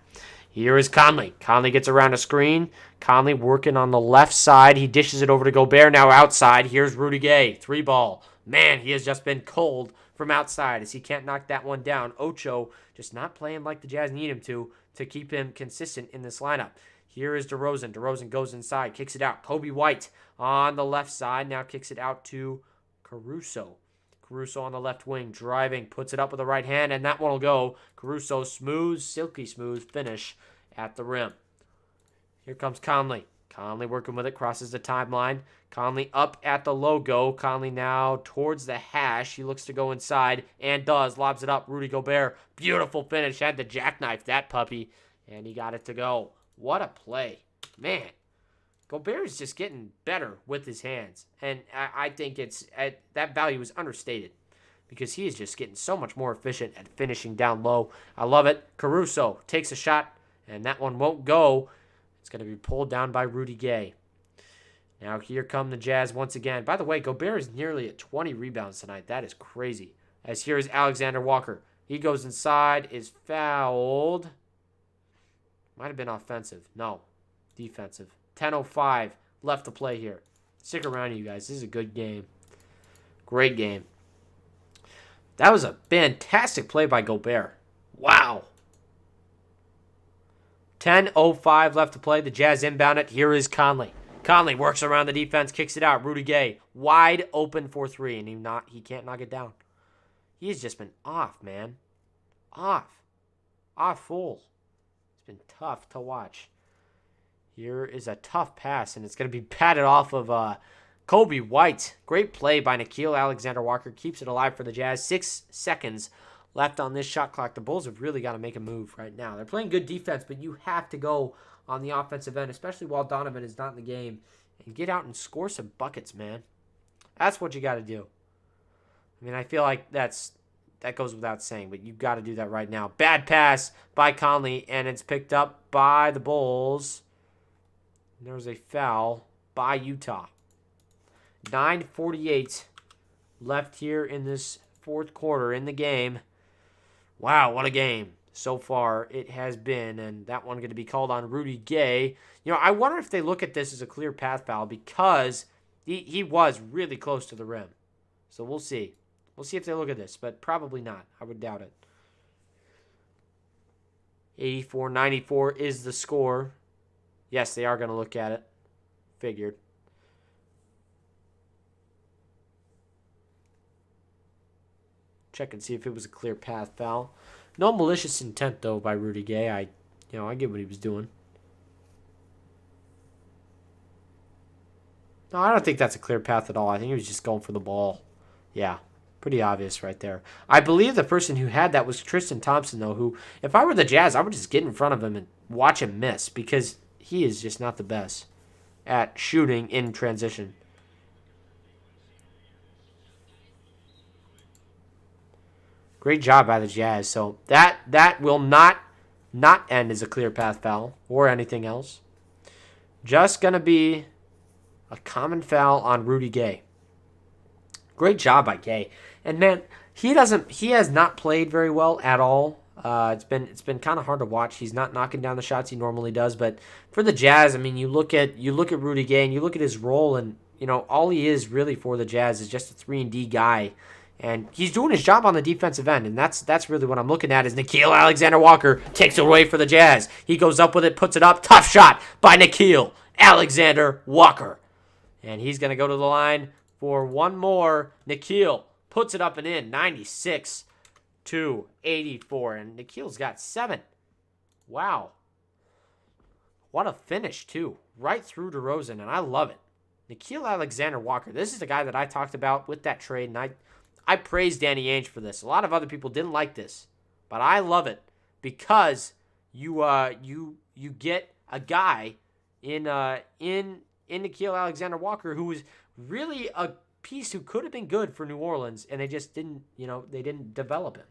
Here is Conley. Conley gets around a screen. Conley working on the left side. He dishes it over to Gobert. Now outside. Here's Rudy Gay. 3-ball. Man, he has just been cold from outside as he can't knock that one down. Ocho just not playing like the Jazz need him to keep him consistent in this lineup. Here is DeRozan. DeRozan goes inside, kicks it out. Kobe White on the left side, now kicks it out to Caruso. Caruso on the left wing, driving, puts it up with the right hand, and that one will go. Caruso, smooth, silky smooth finish at the rim. Here comes Conley. Conley working with it, crosses the timeline. Conley up at the logo. Conley now towards the hash. He looks to go inside and does. Lobs it up. Rudy Gobert. Beautiful finish. Had to jackknife that puppy, and he got it to go. What a play. Man, Gobert is just getting better with his hands, and I think that value is understated because he is just getting so much more efficient at finishing down low. I love it. Caruso takes a shot, and that one won't go. It's going to be pulled down by Rudy Gay. Now here come the Jazz once again. By the way, Gobert is nearly at 20 rebounds tonight. That is crazy. As here is Alexander Walker. He goes inside, is fouled. Might have been offensive. No, defensive. 10:05 left to play here. Stick around, you guys. This is a good game. Great game. That was a fantastic play by Gobert. Wow. 10:05 left to play. The Jazz inbound it. Here is Conley. Conley works around the defense, kicks it out. Rudy Gay wide open for three, and he can't knock it down. He's just been off, man. Off full. It's been tough to watch. Here is a tough pass, and it's going to be patted off of Kobe White. Great play by Nickeil Alexander-Walker. Keeps it alive for the Jazz. 6 seconds left on this shot clock. The Bulls have really got to make a move right now. They're playing good defense, but you have to go on the offensive end, especially while Donovan is not in the game, and get out and score some buckets, man. That's what you got to do. I mean, I feel like that goes without saying, but you've got to do that right now. Bad pass by Conley, and it's picked up by the Bulls. There's a foul by Utah. 9:48 left here in this fourth quarter in the game. Wow, what a game so far it has been, and that one going to be called on Rudy Gay. You know, I wonder if they look at this as a clear path foul because he was really close to the rim. So we'll see. We'll see if they look at this, but probably not. I would doubt it. 84-94 is the score. Yes, they are going to look at it. Figured. Check and see if it was a clear path foul. No malicious intent, though, by Rudy Gay. I get what he was doing. No, I don't think that's a clear path at all. I think he was just going for the ball. Yeah, pretty obvious right there. I believe the person who had that was Tristan Thompson, though, who, if I were the Jazz, I would just get in front of him and watch him miss because he is just not the best at shooting in transition. Great job by the Jazz. So that will not end as a clear path foul or anything else. Just going to be a common foul on Rudy Gay. Great job by Gay. And man, he has not played very well at all. It's been kind of hard to watch. He's not knocking down the shots he normally does, but for the Jazz, I mean, you look at Rudy Gay and you look at his role, and all he is really for the Jazz is just a 3-and-D guy. And he's doing his job on the defensive end, and that's really what I'm looking at is Nickeil Alexander-Walker takes it away for the Jazz. He goes up with it, puts it up. Tough shot by Nickeil Alexander-Walker. And he's going to go to the line for one more. Nickeil puts it up and in, 96 to 84. And Nikhil's got 7. Wow. What a finish, too. Right through DeRozan, and I love it. Nickeil Alexander-Walker. This is the guy that I talked about with that trade, and I praise Danny Ainge for this. A lot of other people didn't like this, but I love it because you get a guy in Nickeil Alexander-Walker who was really a piece who could have been good for New Orleans, and they just didn't, they didn't develop him.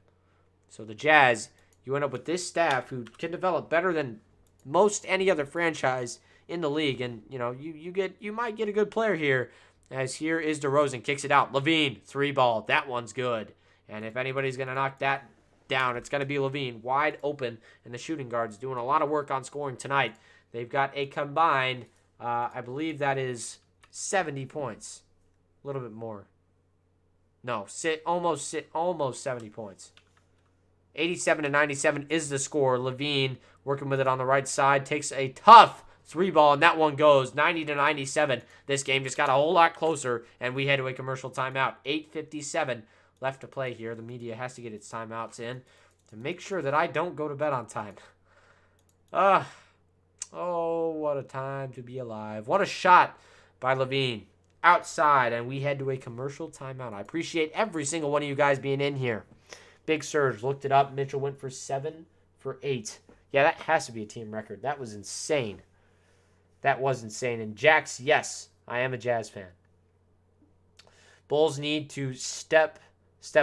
So the Jazz, you end up with this staff who can develop better than most any other franchise in the league, and you might get a good player here. As here is DeRozan, kicks it out. LaVine, 3-ball. That one's good. And if anybody's going to knock that down, it's going to be LaVine. Wide open, and the shooting guards doing a lot of work on scoring tonight. They've got a combined, I believe that is 70 points. A little bit more. No, almost 70 points. 87 to 97 is the score. LaVine working with it on the right side. Takes a tough 3-ball, and that one goes 90 to 97. This game just got a whole lot closer, and we head to a commercial timeout. 8:57 left to play here. The media has to get its timeouts in to make sure that I don't go to bed on time. Oh, what a time to be alive. What a shot by LaVine. Outside, and we head to a commercial timeout. I appreciate every single one of you guys being in here. Big Surge looked it up. Mitchell went for 7 for 8. Yeah, that has to be a team record. That was insane. That was insane. And Jax, yes, I am a Jazz fan. Bulls need to step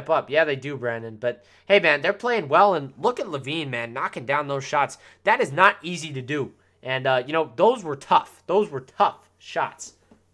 up. Yeah, they do, Brandon. But, hey, man, they're playing well. And look at LaVine, man, knocking down those shots. That is not easy to do. And, those were tough. Those were tough shots.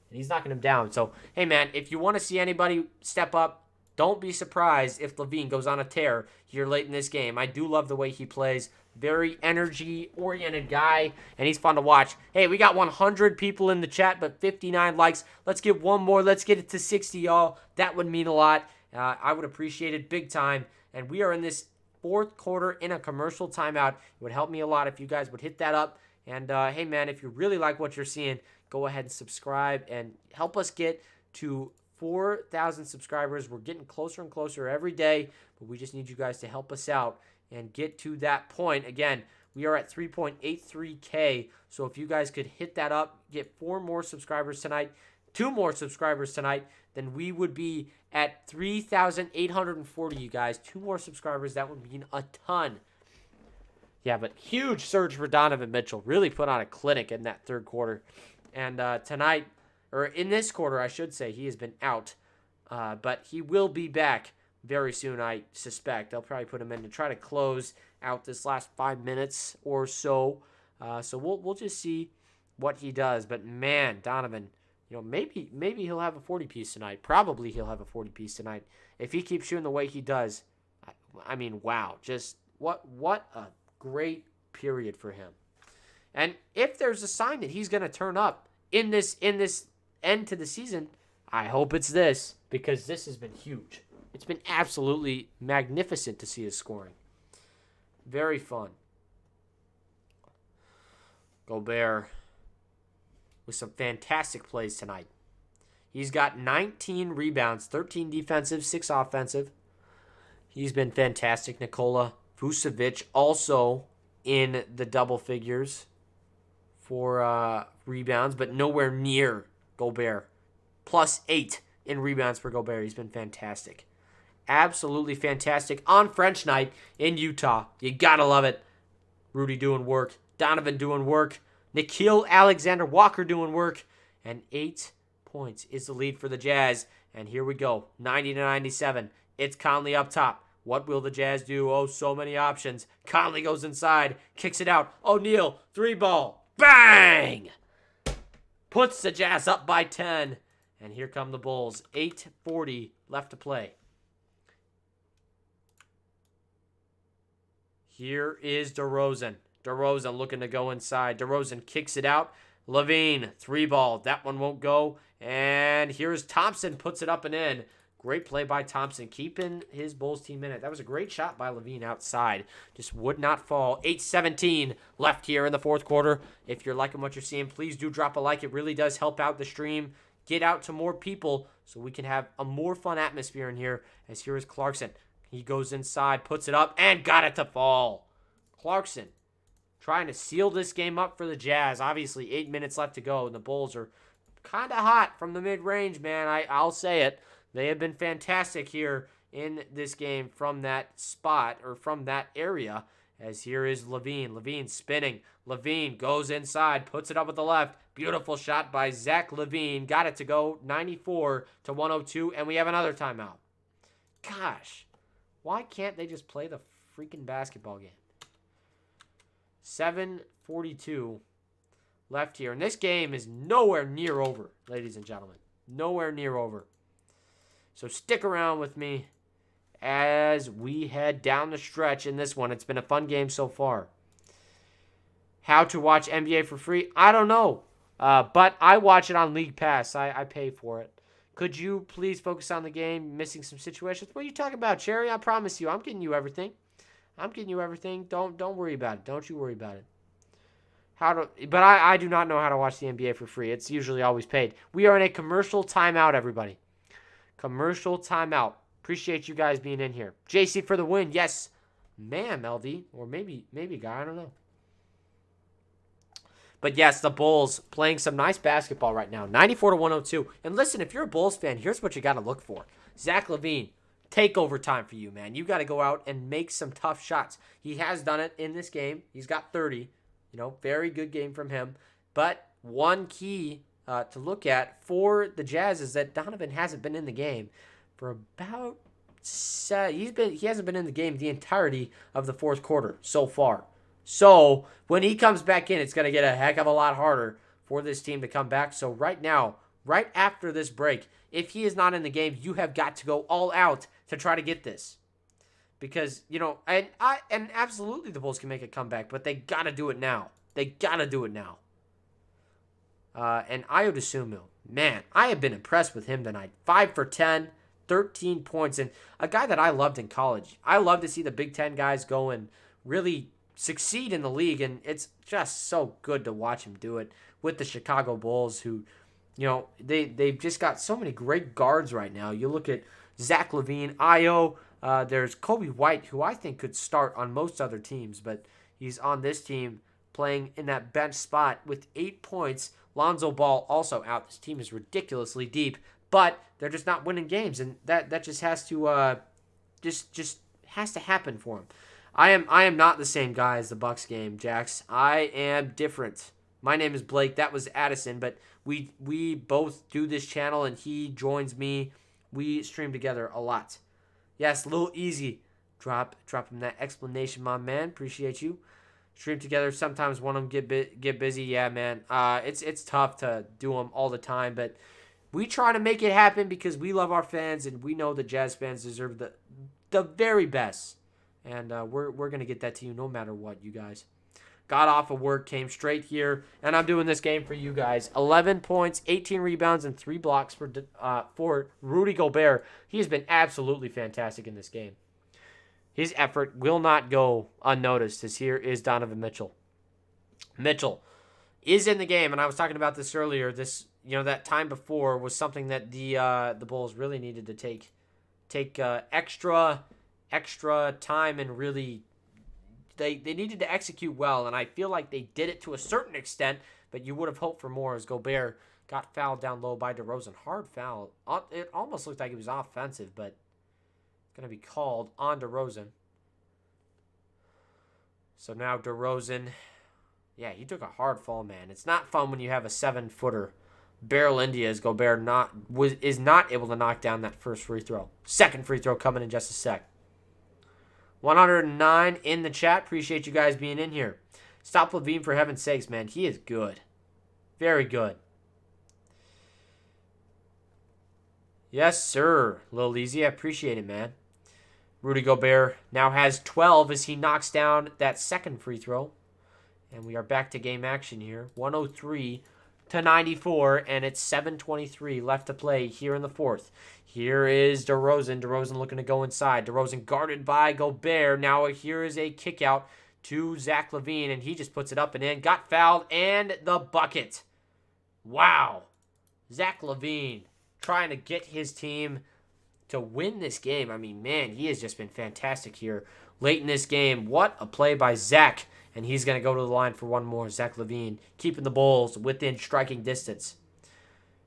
And he's knocking them down. So, hey, man, if you want to see anybody step up, don't be surprised if LaVine goes on a tear here late in this game. I do love the way he plays. Very energy-oriented guy, and he's fun to watch. Hey, we got 100 people in the chat, but 59 likes. Let's get one more. Let's get it to 60, y'all. That would mean a lot. I would appreciate it big time. And we are in this 4th quarter in a commercial timeout. It would help me a lot if you guys would hit that up. And, hey, man, if you really like what you're seeing, go ahead and subscribe and help us get to 4,000 subscribers. We're getting closer and closer every day, but we just need you guys to help us out and get to that point. Again, we are at 3.83K, so if you guys could hit that up, get 4 more subscribers tonight, 2 more subscribers tonight, then we would be at 3,840, you guys. 2 more subscribers, that would mean a ton. Yeah, but huge surge for Donovan Mitchell. Really put on a clinic in that 3rd quarter. And tonight, or in this quarter, I should say, he has been out. But he will be back very soon, I suspect. They'll probably put him in to try to close out this last 5 minutes or so. So we'll just see what he does. But, man, Donovan, maybe he'll have a 40-piece tonight. Probably he'll have a 40-piece tonight. If he keeps shooting the way he does, I mean, wow. Just what a great period for him. And if there's a sign that he's going to turn up in this end to the season, I hope it's this, because this has been huge. It's been absolutely magnificent to see his scoring. Very fun. Gobert with some fantastic plays tonight. He's got 19 rebounds, 13 defensive, 6 offensive. He's been fantastic. Nikola Vucevic also in the double figures for rebounds, but nowhere near Gobert. +8 in rebounds for Gobert. He's been fantastic. Absolutely fantastic on French night in Utah. You gotta love it. Rudy doing work. Donovan doing work. Nickeil Alexander-Walker doing work. And 8 points is the lead for the Jazz. And here we go. 90 to 97. It's Conley up top. What will the Jazz do? Oh, so many options. Conley goes inside. Kicks it out. O'Neal. 3-ball. Bang! Puts the Jazz up by 10. And here come the Bulls. 8:40 left to play. Here is DeRozan. DeRozan looking to go inside. DeRozan kicks it out. LaVine, 3-ball. That one won't go. And here's Thompson, puts it up and in. Great play by Thompson, keeping his Bulls team in it. That was a great shot by Levine outside. Just would not fall. 8:17 left here in the fourth quarter. If you're liking what you're seeing, please do drop a like. It really does help out the stream. Get out to more people so we can have a more fun atmosphere in here. As here is Clarkson. He goes inside, puts it up, and got it to fall. Clarkson trying to seal this game up for the Jazz. Obviously, 8 minutes left to go, and the Bulls are kind of hot from the mid-range, man. I'll say it. They have been fantastic here in this game from that spot or from that area. As here is Levine. Levine spinning. Levine goes inside, puts it up with the left. Beautiful shot by Zach Levine. Got it to go 94-102, and we have another timeout. Gosh, why can't they just play the freaking basketball game? 7:42 left here. And this game is nowhere near over, ladies and gentlemen. Nowhere near over. So stick around with me as we head down the stretch in this one. It's been a fun game so far. How to watch NBA for free? I don't know. But I watch it on League Pass. I pay for it. Could you please focus on the game? Missing some situations. What are you talking about, Cherry? I promise you. I'm getting you everything. Don't worry about it. Don't you worry about it. But I do not know how to watch the NBA for free. It's usually always paid. We are in a commercial timeout, everybody. Commercial timeout. Appreciate you guys being in here. JC for the win. Yes. Ma'am, LD. Or maybe guy. I don't know. But yes, the Bulls playing some nice basketball right now. 94-102. And listen, if you're a Bulls fan, here's what you got to look for. Zach Levine, takeover time for you, man. You got to go out and make some tough shots. He has done it in this game. He's got 30. Very good game from him. But one key to look at for the Jazz is that Donovan hasn't been in the game for about he hasn't been in the game the entirety of the fourth quarter so far. So when he comes back in, it's going to get a heck of a lot harder for this team to come back. So right now, right after this break, if he is not in the game, you have got to go all out to try to get this. Because, and absolutely the Bulls can make a comeback, but they got to do it now. They got to do it now. And Ayo Dosunmu, man, I have been impressed with him tonight. 5 for 10, 13 points, and a guy that I loved in college. I love to see the Big Ten guys go and really succeed in the league, and it's just so good to watch him do it with the Chicago Bulls, who, they've just got so many great guards right now. You look at Zach Levine, Ayo, there's Kobe White, who I think could start on most other teams, but he's on this team playing in that bench spot with 8 points. Lonzo Ball also out. This team is ridiculously deep, but they're just not winning games, and that just has to just has to happen for them. I am not the same guy as the Bucks game, Jax. I am different. My name is Blake. That was Addison, but we both do this channel, and he joins me. We stream together a lot. Yes, Lil Easy. Drop him that explanation, my man. Appreciate you. Stream together. Sometimes one of them get busy. Yeah, man. It's tough to do them all the time, but we try to make it happen because we love our fans, and we know the Jazz fans deserve the very best. And we're going to get that to you no matter what, you guys. Got off of work, came straight here, and I'm doing this game for you guys. 11 points, 18 rebounds, and 3 blocks for Rudy Gobert. He has been absolutely fantastic in this game. His effort will not go unnoticed, as here is Donovan Mitchell. Mitchell is in the game, and I was talking about this earlier. This, that time before was something that the Bulls really needed to take extra time and really they needed to execute well, and I feel like they did it to a certain extent, but you would have hoped for more as Gobert got fouled down low by DeRozan. Hard foul. It almost looked like it was offensive, but it's going to be called on DeRozan. So now DeRozan, yeah, he took a hard fall, man. It's not fun when you have a 7-footer barrel India as Gobert is not able to knock down that first free throw. Second free throw coming in just a sec. 109 in the chat. Appreciate you guys being in here. Stop Levine for heaven's sakes, man. He is good. Very good. Yes, sir. Lil Easy. I appreciate it, man. Rudy Gobert now has 12 as he knocks down that second free throw. And we are back to game action here. 103 to 94, and it's 7:23 left to play here in the fourth. Here is DeRozan. DeRozan looking to go inside. DeRozan guarded by Gobert. Now here is a kick out to Zach LaVine, and he just puts it up and in. Got fouled, and the bucket. Wow. Zach LaVine trying to get his team to win this game. I mean, man, he has just been fantastic here late in this game. What a play by Zach. And he's going to go to the line for one more. Zach LaVine keeping the Bulls within striking distance.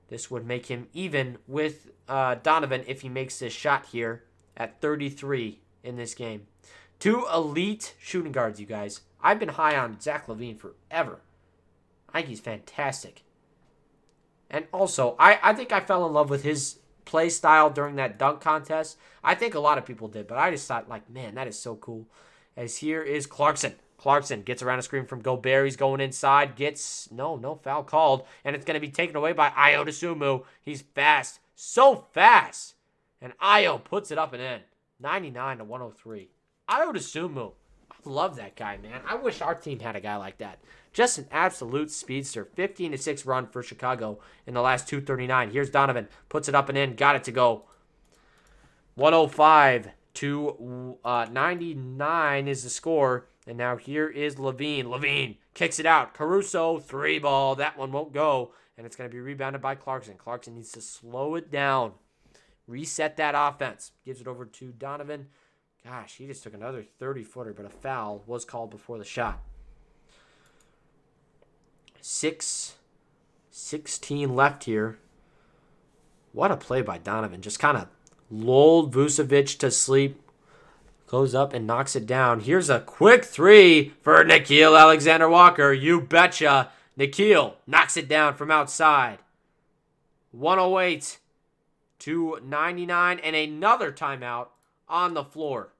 This would make him even with Donovan if he makes this shot here at 33 in this game. Two elite shooting guards, you guys. I've been high on Zach LaVine forever. I think he's fantastic. And also, I think I fell in love with his play style during that dunk contest. I think a lot of people did, but I just thought, like, man, that is so cool. As here is Clarkson. Clarkson gets around a screen from Gobert. He's going inside. Gets, no foul called. And it's going to be taken away by Ayo Dosunmu. He's fast. So fast. And Ayo puts it up and in. 99 to 103. Ayo Dosunmu. I love that guy, man. I wish our team had a guy like that. Just an absolute speedster. 15-6 run for Chicago in the last 2:39. Here's Donovan. Puts it up and in. Got it to go. 105 to 99 is the score. And now here is LaVine. LaVine kicks it out. Caruso, 3-ball. That one won't go. And it's going to be rebounded by Clarkson. Clarkson needs to slow it down. Reset that offense. Gives it over to Donovan. Gosh, he just took another 30-footer, but a foul was called before the shot. 6:16 left here. What a play by Donovan. Just kind of lulled Vucevic to sleep. Goes up and knocks it down. Here's a quick three for Nickeil Alexander-Walker. You betcha. Nickeil knocks it down from outside. 108 to 99 and another timeout on the floor.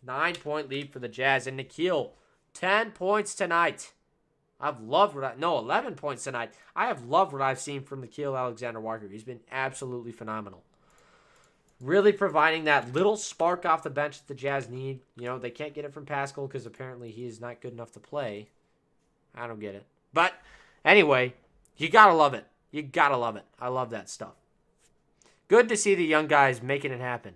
9-point lead for the Jazz. And Nickeil, 10 points tonight. 11 points tonight. I have loved what I've seen from Nickeil Alexander-Walker. He's been absolutely phenomenal. Really providing that little spark off the bench that the Jazz need. You know, they can't get it from Pascal because apparently he is not good enough to play. I don't get it. But anyway, you got to love it. You got to love it. I love that stuff. Good to see the young guys making it happen.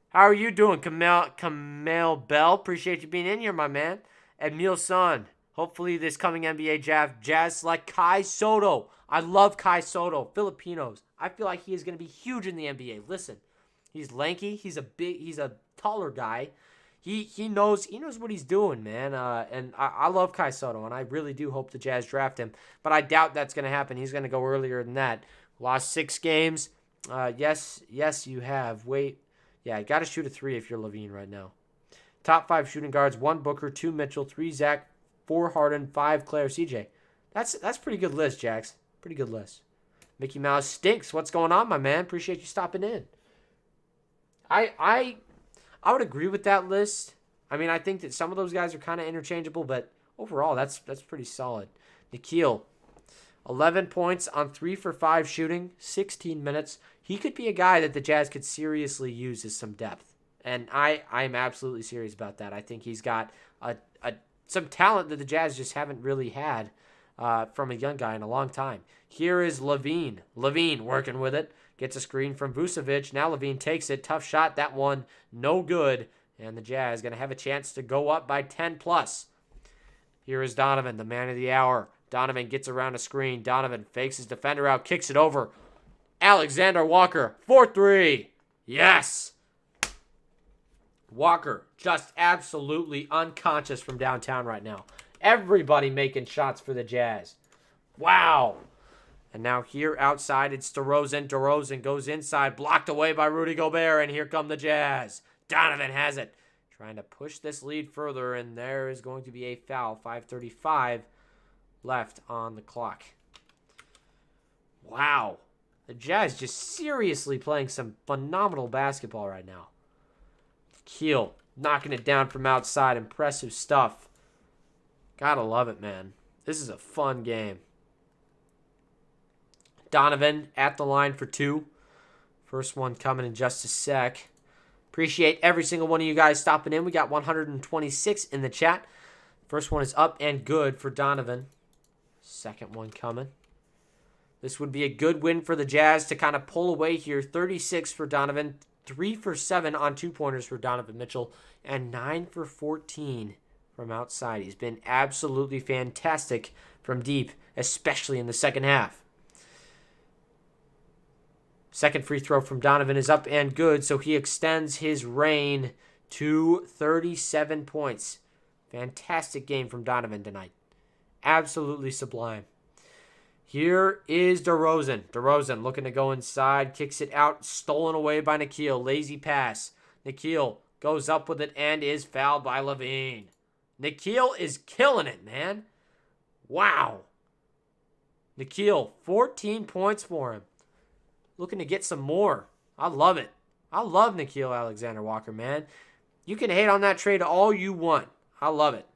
How are you doing, Kamel Bell? Appreciate you being in here, my man. Emil Son. Hopefully this coming NBA Jazz select Kai Soto. I love Kai Soto. Filipinos. I feel like he is going to be huge in the NBA. Listen, he's lanky. He's a taller guy. He knows what he's doing, man. And I love Kai Soto, and I really do hope the Jazz draft him. But I doubt that's going to happen. He's going to go earlier than that. Lost 6 games. Yes, you have. Wait. Yeah, you got to shoot a 3 if you're LaVine right now. Top 5 shooting guards: 1 Booker, 2 Mitchell, 3 Zach, 4 Harden, 5 Claire, CJ. That's a pretty good list, Jax. Pretty good list. Mickey Mouse stinks. What's going on, my man? Appreciate you stopping in. I would agree with that list. I mean, I think that some of those guys are kind of interchangeable, but overall, that's pretty solid. Nickeil, 11 points on 3 for 5 shooting, 16 minutes. He could be a guy that the Jazz could seriously use as some depth. And I'm absolutely serious about that. I think he's got some talent that the Jazz just haven't really had from a young guy in a long time. Here is LaVine. LaVine working with it. Gets a screen from Vucevic. Now LaVine takes it. Tough shot. That one no good. And the Jazz going to have a chance to go up by 10 plus. Here is Donovan, the man of the hour. Donovan gets around a screen. Donovan fakes his defender out. Kicks it over. Alexander Walker. 4-3. Yes. Walker just absolutely unconscious from downtown right now. Everybody making shots for the Jazz. Wow. And now here outside, it's DeRozan. DeRozan goes inside, blocked away by Rudy Gobert, and here come the Jazz. Donovan has it. Trying to push this lead further, and there is going to be a foul. 5:35 left on the clock. Wow. The Jazz just seriously playing some phenomenal basketball right now. Keel knocking it down from outside. Impressive stuff. Gotta love it, man. This is a fun game. Donovan at the line for 2. First one coming in just a sec. Appreciate every single one of you guys stopping in. We got 126 in the chat. First one is up and good for Donovan. Second one coming. This would be a good win for the Jazz to kind of pull away here. 36 for Donovan, 3 for 7 on 2-pointers for Donovan Mitchell, and 9 for 14 from outside. He's been absolutely fantastic from deep, especially in the second half. Second free throw from Donovan is up and good, so he extends his reign to 37 points. Fantastic game from Donovan tonight. Absolutely sublime. Here is DeRozan. DeRozan looking to go inside, kicks it out, stolen away by Nickeil. Lazy pass. Nickeil goes up with it and is fouled by Levine. Nickeil is killing it, man. Wow. Nickeil, 14 points for him. Looking to get some more. I love it. I love Nickeil Alexander-Walker, man. You can hate on that trade all you want. I love it.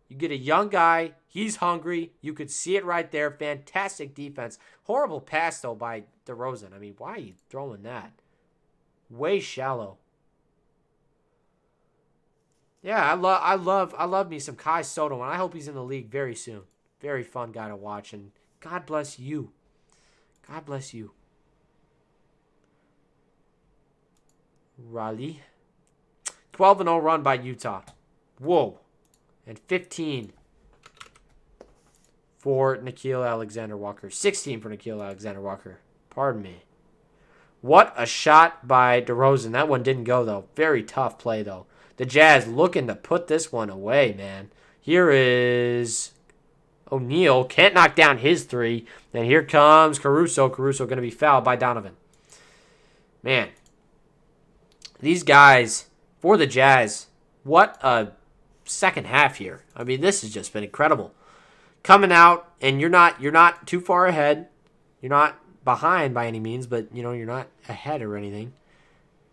You get a young guy. He's hungry. You could see it right there. Fantastic defense. Horrible pass, though, by DeRozan. I mean, why are you throwing that? Way shallow. Yeah, I love me some Kai Soto, and I hope he's in the league very soon. Very fun guy to watch, and God bless you. God bless you. Raleigh. 12-0 run by Utah. Whoa. And 15 for Nickeil Alexander-Walker. 16 for Nickeil Alexander-Walker. Pardon me. What a shot by DeRozan. That one didn't go, though. Very tough play, though. The Jazz looking to put this one away, man. Here is O'Neal. Can't knock down his three. And here comes Caruso. Caruso going to be fouled by Donovan. Man. These guys, for the Jazz, what a second half here. I mean, this has just been incredible. Coming out, and you're not too far ahead. You're not behind by any means, but you're not ahead or anything.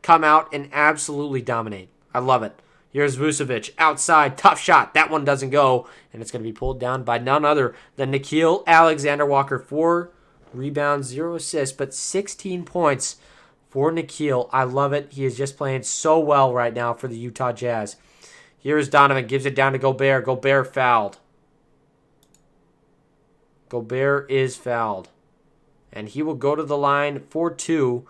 Come out and absolutely dominate. I love it. Here's Vucevic outside, tough shot. That one doesn't go, and it's going to be pulled down by none other than Nickeil Alexander-Walker. 4 rebounds, 0 assists, but 16 points for Nickeil. I love it. He is just playing so well right now for the Utah Jazz. Here's Donovan, gives it down to Gobert. Gobert fouled. Gobert is fouled. And he will go to the line for 2.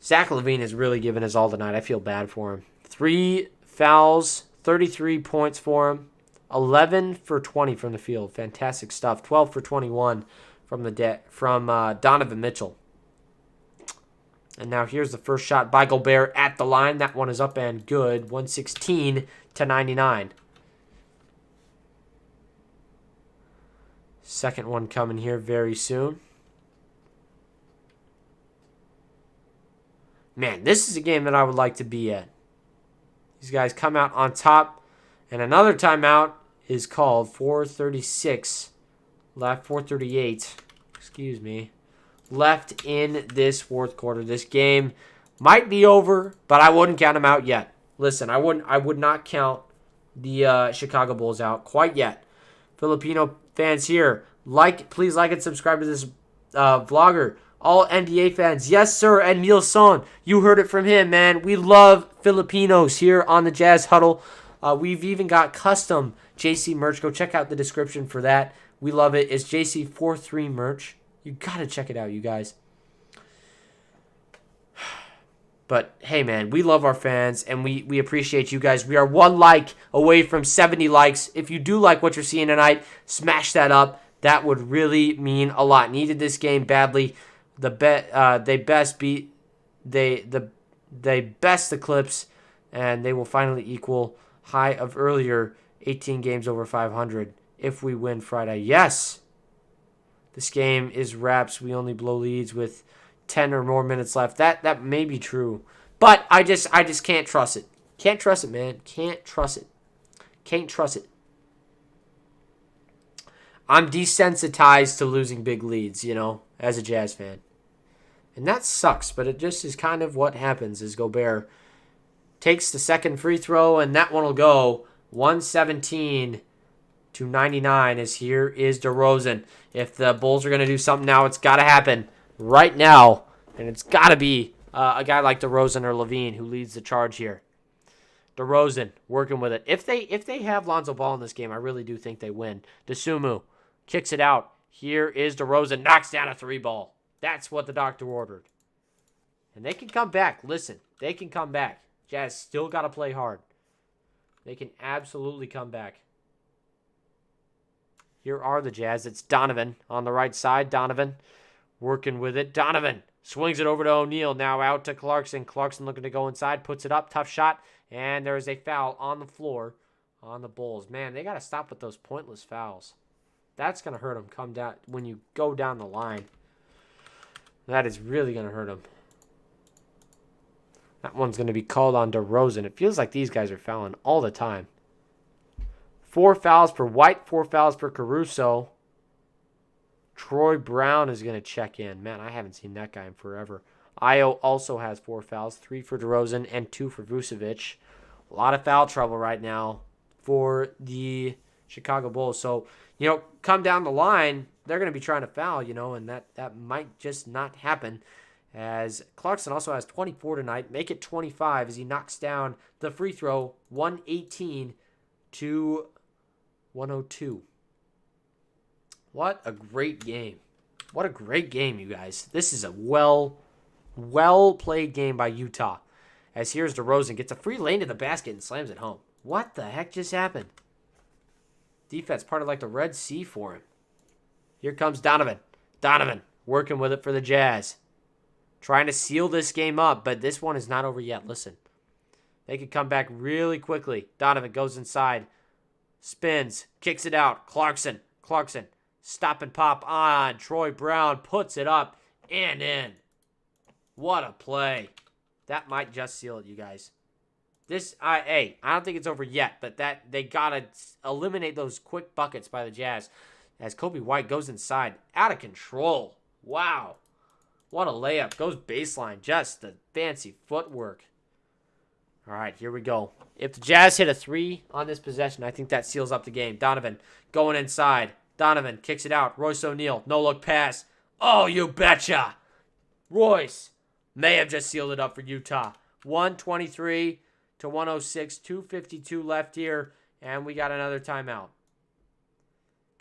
Zach LaVine has really given his all tonight. I feel bad for him. 3 fouls, 33 points for him. 11 for 20 from the field. Fantastic stuff. 12 for 21 from Donovan Mitchell. And now here's the first shot by Gobert at the line. That one is up and good. 116-99. Second one coming here very soon. Man, this is a game that I would like to be at. These guys come out on top. And another timeout is called. 4:36 left. 4:38. Excuse me. Left in this fourth quarter. This game might be over, but I wouldn't count them out yet. Listen, I would not count the Chicago Bulls out quite yet. Filipino fans here, please like and subscribe to this vlogger. All NBA fans, yes sir, and Son, you heard it from him, man. We love Filipinos here on the Jazz Huddle. We've even got custom JC merch. Go check out the description for that. We love it. It's JC43 merch. You got to check it out, you guys. But, hey, man, we love our fans, and we appreciate you guys. We are 1 like away from 70 likes. If you do like what you're seeing tonight, smash that up. That would really mean a lot. Needed this game badly. They best the Clips, and they will finally equal high of earlier 18 games over 500 if we win Friday. Yes! This game is wraps. We only blow leads with 10 or more minutes left. That may be true. But I just can't trust it. Can't trust it, man. Can't trust it. Can't trust it. I'm desensitized to losing big leads, as a Jazz fan. And that sucks, but it just is kind of what happens as Gobert takes the second free throw, and that one will go 117-99 as here is DeRozan. If the Bulls are going to do something now, it's got to happen right now. And it's got to be a guy like DeRozan or Levine who leads the charge here. DeRozan working with it. If they have Lonzo Ball in this game, I really do think they win. DeSumo Kicks it out. Here is DeRozan. Knocks down a 3-ball. That's what the doctor ordered. And they can come back. Listen, they can come back. Jazz still got to play hard. They can absolutely come back. Here are the Jazz. It's Donovan on the right side. Donovan working with it. Donovan swings it over to O'Neal. Now out to Clarkson. Clarkson looking to go inside. Puts it up. Tough shot. And there is a foul on the floor on the Bulls. Man, they got to stop with those pointless fouls. That's going to hurt them come down when you go down the line. That is really going to hurt them. That one's going to be called on DeRozan. It feels like these guys are fouling all the time. 4 fouls per White, 4 fouls per Caruso. Troy Brown is going to check in. Man, I haven't seen that guy in forever. Io also has 4 fouls, 3 for DeRozan and 2 for Vucevic. A lot of foul trouble right now for the Chicago Bulls. So, come down the line, they're going to be trying to foul, and that might just not happen. As Clarkson also has 24 tonight. Make it 25 as he knocks down the free throw, 118 to 102. What a great game. What a great game, you guys. This is a well-played game by Utah. As here's DeRozan. Gets a free lane to the basket and slams it home. What the heck just happened? Defense parted like the Red Sea for him. Here comes Donovan. Donovan working with it for the Jazz. Trying to seal this game up, but this one is not over yet. Listen. They could come back really quickly. Donovan goes inside. Spins. Kicks it out. Clarkson. Stop and pop on. Troy Brown puts it up and in. What a play. That might just seal it, you guys. I don't think it's over yet, but they got to eliminate those quick buckets by the Jazz as Kobe White goes inside. Out of control. Wow. What a layup. Goes baseline. Just the fancy footwork. All right, here we go. If the Jazz hit a 3 on this possession, I think that seals up the game. Donovan going inside. Donovan kicks it out. Royce O'Neal. No-look pass. Oh, you betcha. Royce may have just sealed it up for Utah. 123 to 106. 2:52 left here, and we got another timeout.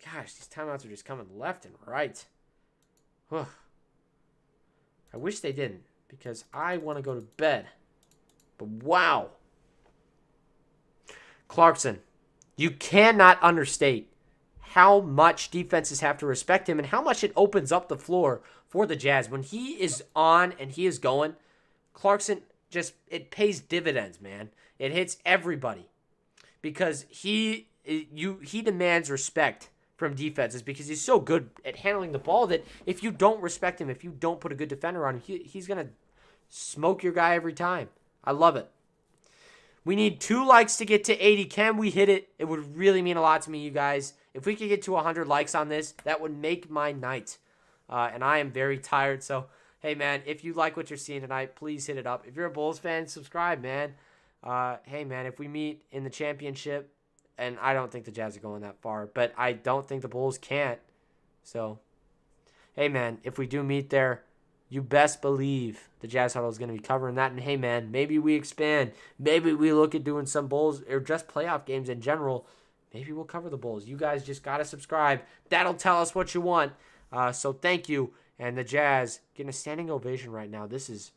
Gosh, these timeouts are just coming left and right. Whew. I wish they didn't, because I want to go to bed. But wow. Clarkson, you cannot understate how much defenses have to respect him and how much it opens up the floor for the Jazz. When he is on and he is going, Clarkson it pays dividends, man. It hits everybody because he demands respect from defenses because he's so good at handling the ball that if you don't respect him, if you don't put a good defender on him, he's going to smoke your guy every time. I love it. We need 2 likes to get to 80. Can we hit it? It would really mean a lot to me, you guys. If we could get to 100 likes on this, that would make my night. And I am very tired. So, hey, man, if you like what you're seeing tonight, please hit it up. If you're a Bulls fan, subscribe, man. Hey, man, if we meet in the championship, and I don't think the Jazz are going that far, but I don't think the Bulls can't. So, hey, man, if we do meet there, you best believe the Jazz Huddle is going to be covering that. And, hey, man, maybe we expand. Maybe we look at doing some Bulls or just playoff games in general. Maybe we'll cover the Bulls. You guys just got to subscribe. That'll tell us what you want. So thank you. And the Jazz getting a standing ovation right now. This is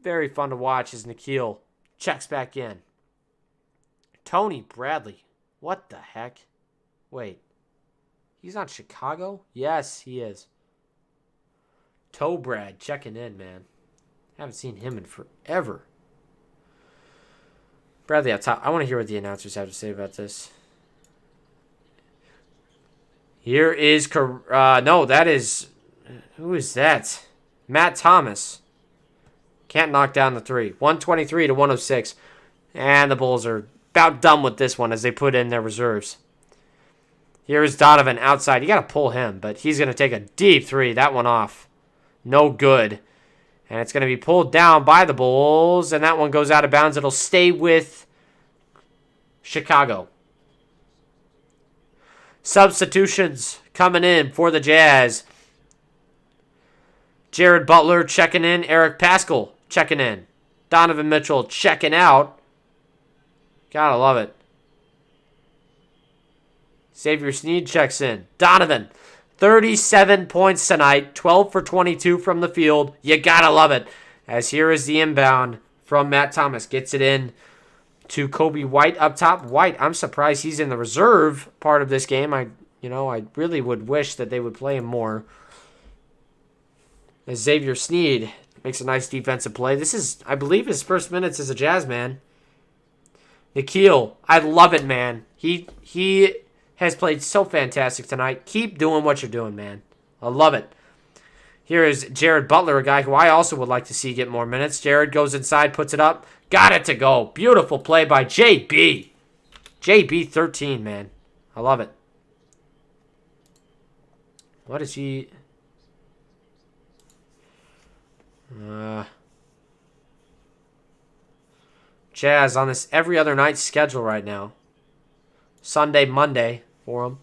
very fun to watch as Nikhil checks back in. Tony Bradley. What the heck? Wait. He's on Chicago? Yes, he is. Toe Brad checking in, man. Haven't seen him in forever. Bradley up top. I want to hear what the announcers have to say about this. Here is... no, that is... Who is that? Matt Thomas. Can't knock down the 3. 123 to 106. And the Bulls are about done with this one as they put in their reserves. Here's Donovan outside. You got to pull him, but he's going to take a deep 3. That one off. No good. And it's going to be pulled down by the Bulls, and that one goes out of bounds. It'll stay with Chicago. Substitutions coming in for the Jazz. Jared Butler checking in. Eric Paschall checking in. Donovan Mitchell checking out. Gotta love it. Xavier Sneed checks in. Donovan, 37 points tonight, 12 for 22 from the field. You gotta love it. As here is the inbound from Matt Thomas. Gets it in to Kobe White up top. White, I'm surprised he's in the reserve part of this game. I really would wish that they would play him more. As Xavier Sneed makes a nice defensive play. This is, I believe, his first minutes as a Jazz man. Nikhil, I love it, man. He has played so fantastic tonight. Keep doing what you're doing, man. I love it. Here is Jared Butler, a guy who I also would like to see get more minutes. Jared goes inside, puts it up. Got it to go. Beautiful play by JB. JB 13, man. I love it. What is he? Jazz on this every other night schedule right now. Sunday, Monday for them.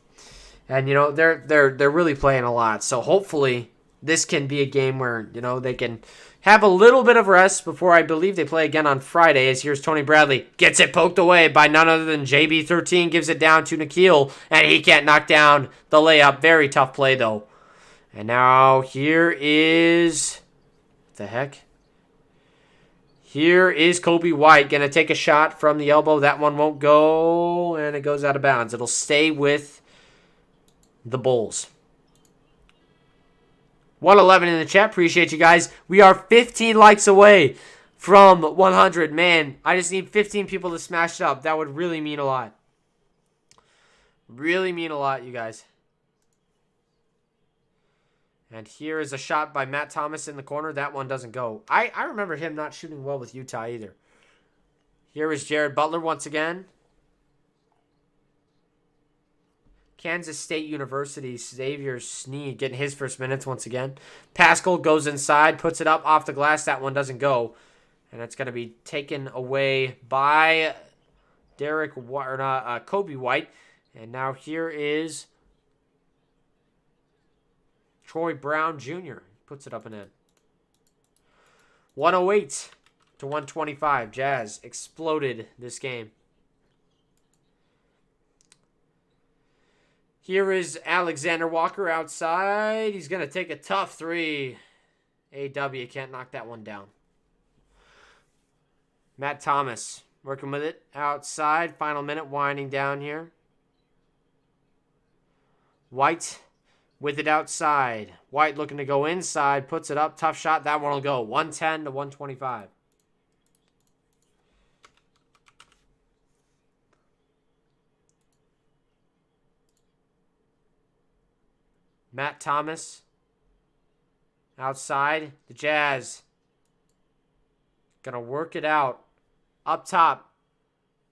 And, you know, they're really playing a lot. So hopefully this can be a game where, you know, they can have a little bit of rest before I believe they play again on Friday. As here's Tony Bradley. Gets it poked away by none other than JB13. Gives it down to Nikhil. And he can't knock down the layup. Very tough play, though. And now here is... What the heck? Here is Kobe White. Going to take a shot from the elbow. That one won't go. And it goes out of bounds. It'll stay with the Bulls. 111 in the chat. Appreciate you guys. We are 15 likes away from 100. Man, I just need 15 people to smash it up. That would really mean a lot. Really mean a lot, you guys. And here is a shot by Matt Thomas in the corner. That one doesn't go. I remember him not shooting well with Utah either. Here is Jared Butler once again. Kansas State University, Xavier Sneed getting his first minutes once again. Pascal goes inside, puts it up off the glass. That one doesn't go. And it's going to be taken away by Kobe White. And now here is Troy Brown Jr. puts it up and in. 108 to 125. Jazz exploded this game. Here is Alexander Walker outside. He's going to take a tough three. AW can't knock that one down. Matt Thomas working with it outside. Final minute winding down here. White with it outside. White looking to go inside. Puts it up. Tough shot. That one will go. 110 to 125. Matt Thomas outside. The Jazz going to work it out. Up top.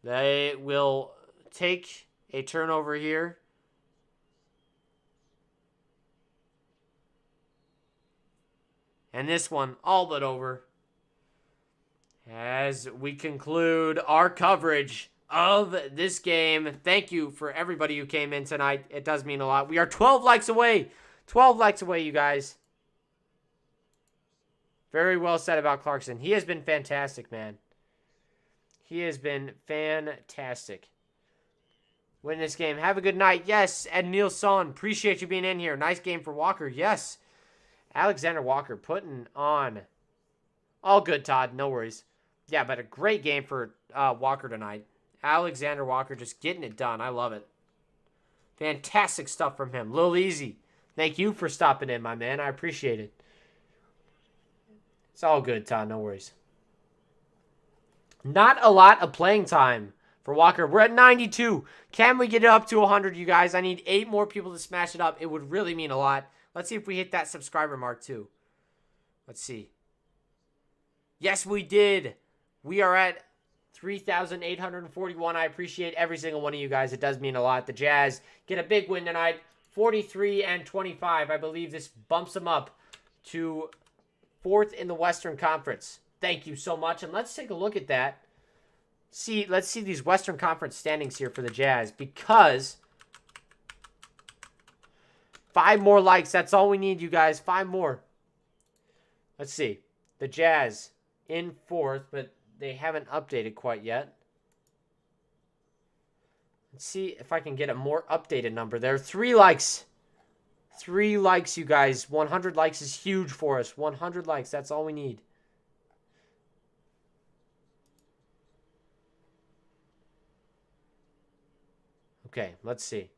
They will take a turnover here. And this one all but over. As we conclude our coverage of this game. Thank you for everybody who came in tonight. It does mean a lot. We are 12 likes away. 12 likes away, you guys. Very well said about Clarkson. He has been fantastic, man. He has been fantastic. Win this game. Have a good night. Yes, Ed Nielsen. Appreciate you being in here. Nice game for Walker. Yes. Alexander Walker putting on. All good, Todd. No worries. Yeah, but a great game for Walker tonight. Alexander Walker just getting it done. I love it. Fantastic stuff from him. Lil Easy. Thank you for stopping in, my man. I appreciate it. It's all good, Todd. No worries. Not a lot of playing time for Walker. We're at 92. Can we get it up to 100, you guys? I need 8 more people to smash it up. It would really mean a lot. Let's see if we hit that subscriber mark, too. Let's see. Yes, we did. We are at 3,841. I appreciate every single one of you guys. It does mean a lot. The Jazz get a big win tonight. 43-25. I believe this bumps them up to 4th in the Western Conference. Thank you so much. And let's take a look at that. Let's see these Western Conference standings here for the Jazz. Because 5 more likes. That's all we need, you guys. 5 more. Let's see. The Jazz in 4th, but they haven't updated quite yet. Let's see if I can get a more updated number there. 3 likes. 3 likes, you guys. 100 likes is huge for us. 100 likes. That's all we need. Okay, let's see.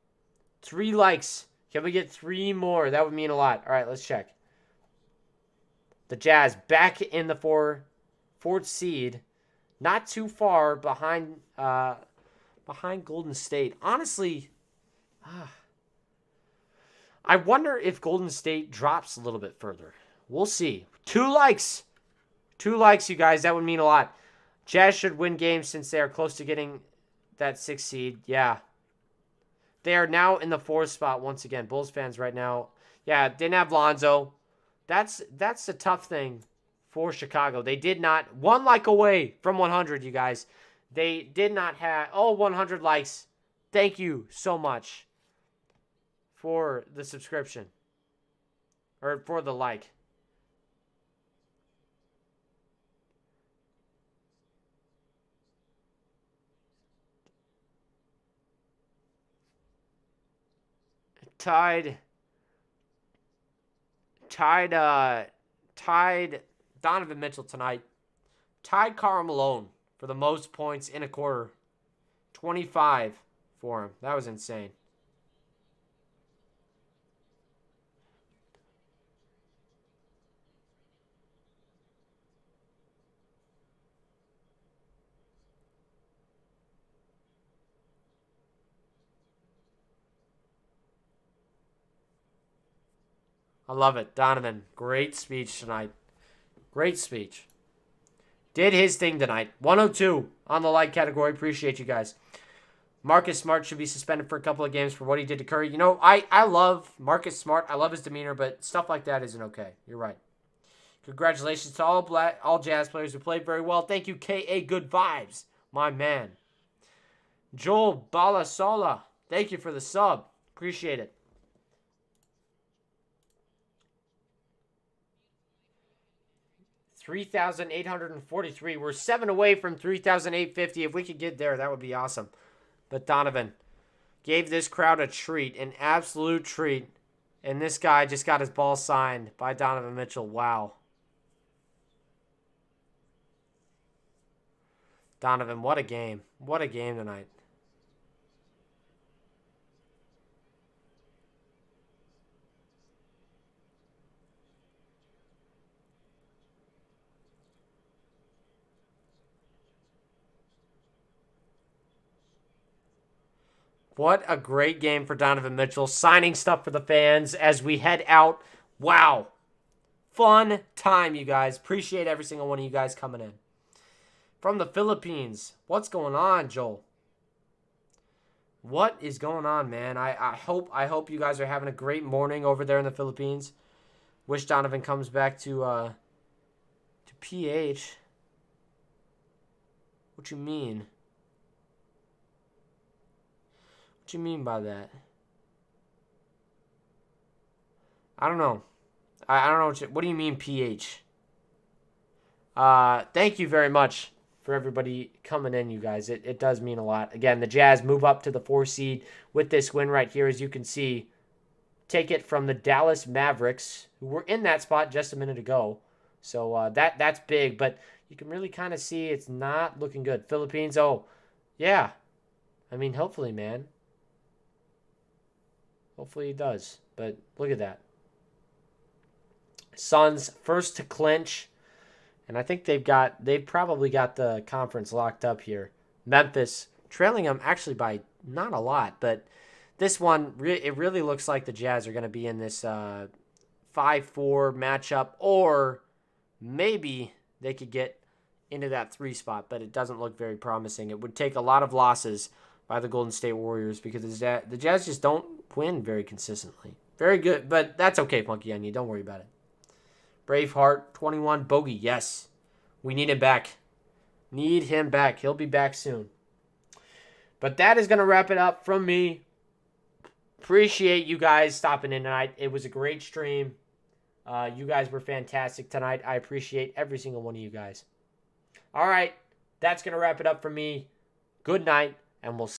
3 likes. Can we get 3 more? That would mean a lot. All right, let's check. The Jazz back in the fourth seed. Not too far behind Golden State. Honestly, I wonder if Golden State drops a little bit further. We'll see. 2 likes. 2 likes, you guys. That would mean a lot. Jazz should win games since they are close to getting that 6th seed. Yeah. They are now in the 4th spot once again. Bulls fans right now. Yeah, didn't have Lonzo. That's the tough thing for Chicago. They did not, 1 like away from 100, you guys. They did not have, 100 likes. Thank you so much for the subscription. Or for the like. Tied Donovan Mitchell tonight. Tied Karl Malone for the most points in a quarter. 25 for him. That was insane. I love it. Donovan, great speech tonight. Great speech. Did his thing tonight. 102 on the like category. Appreciate you guys. Marcus Smart should be suspended for a couple of games for what he did to Curry. You know, I love Marcus Smart. I love his demeanor, but stuff like that isn't okay. You're right. Congratulations to all Jazz players who played very well. Thank you, K.A. Good Vibes, my man. Joel Balasola, thank you for the sub. Appreciate it. $3,843. We're 7 away from 3,850. If we could get there, that would be awesome. But Donovan gave this crowd a treat, an absolute treat. And this guy just got his ball signed by Donovan Mitchell. Wow. Donovan, what a game. What a game tonight. What a great game for Donovan Mitchell. Signing stuff for the fans as we head out. Wow. Fun time, you guys. Appreciate every single one of you guys coming in. From the Philippines. What's going on, Joel? What is going on, man? I hope you guys are having a great morning over there in the Philippines. Wish Donovan comes back to PH. What you mean? What you mean by that? I don't know. I don't know what do you mean PH? Thank you very much for everybody coming in, you guys. It does mean a lot. Again, the Jazz move up to the 4 seed with this win right here, as you can see. Take it from the Dallas Mavericks, who were in that spot just a minute ago. So that's big, but you can really kind of see it's not looking good. Philippines, oh, yeah. I mean, hopefully, man. Hopefully he does. But look at that. Suns first to clinch. And I think they've probably got the conference locked up here. Memphis trailing them actually by not a lot, but this one, it really looks like the Jazz are going to be in this 5-4 matchup, or maybe they could get into that 3 spot, but it doesn't look very promising. It would take a lot of losses by the Golden State Warriors because the Jazz just don't win very consistently. Very good, but that's okay, Funky Onion. Don't worry about it. Braveheart, 21, Bogey, yes. We need him back. Need him back. He'll be back soon. But that is going to wrap it up from me. Appreciate you guys stopping in tonight. It was a great stream. You guys were fantastic tonight. I appreciate every single one of you guys. All right, that's going to wrap it up for me. Good night, and we'll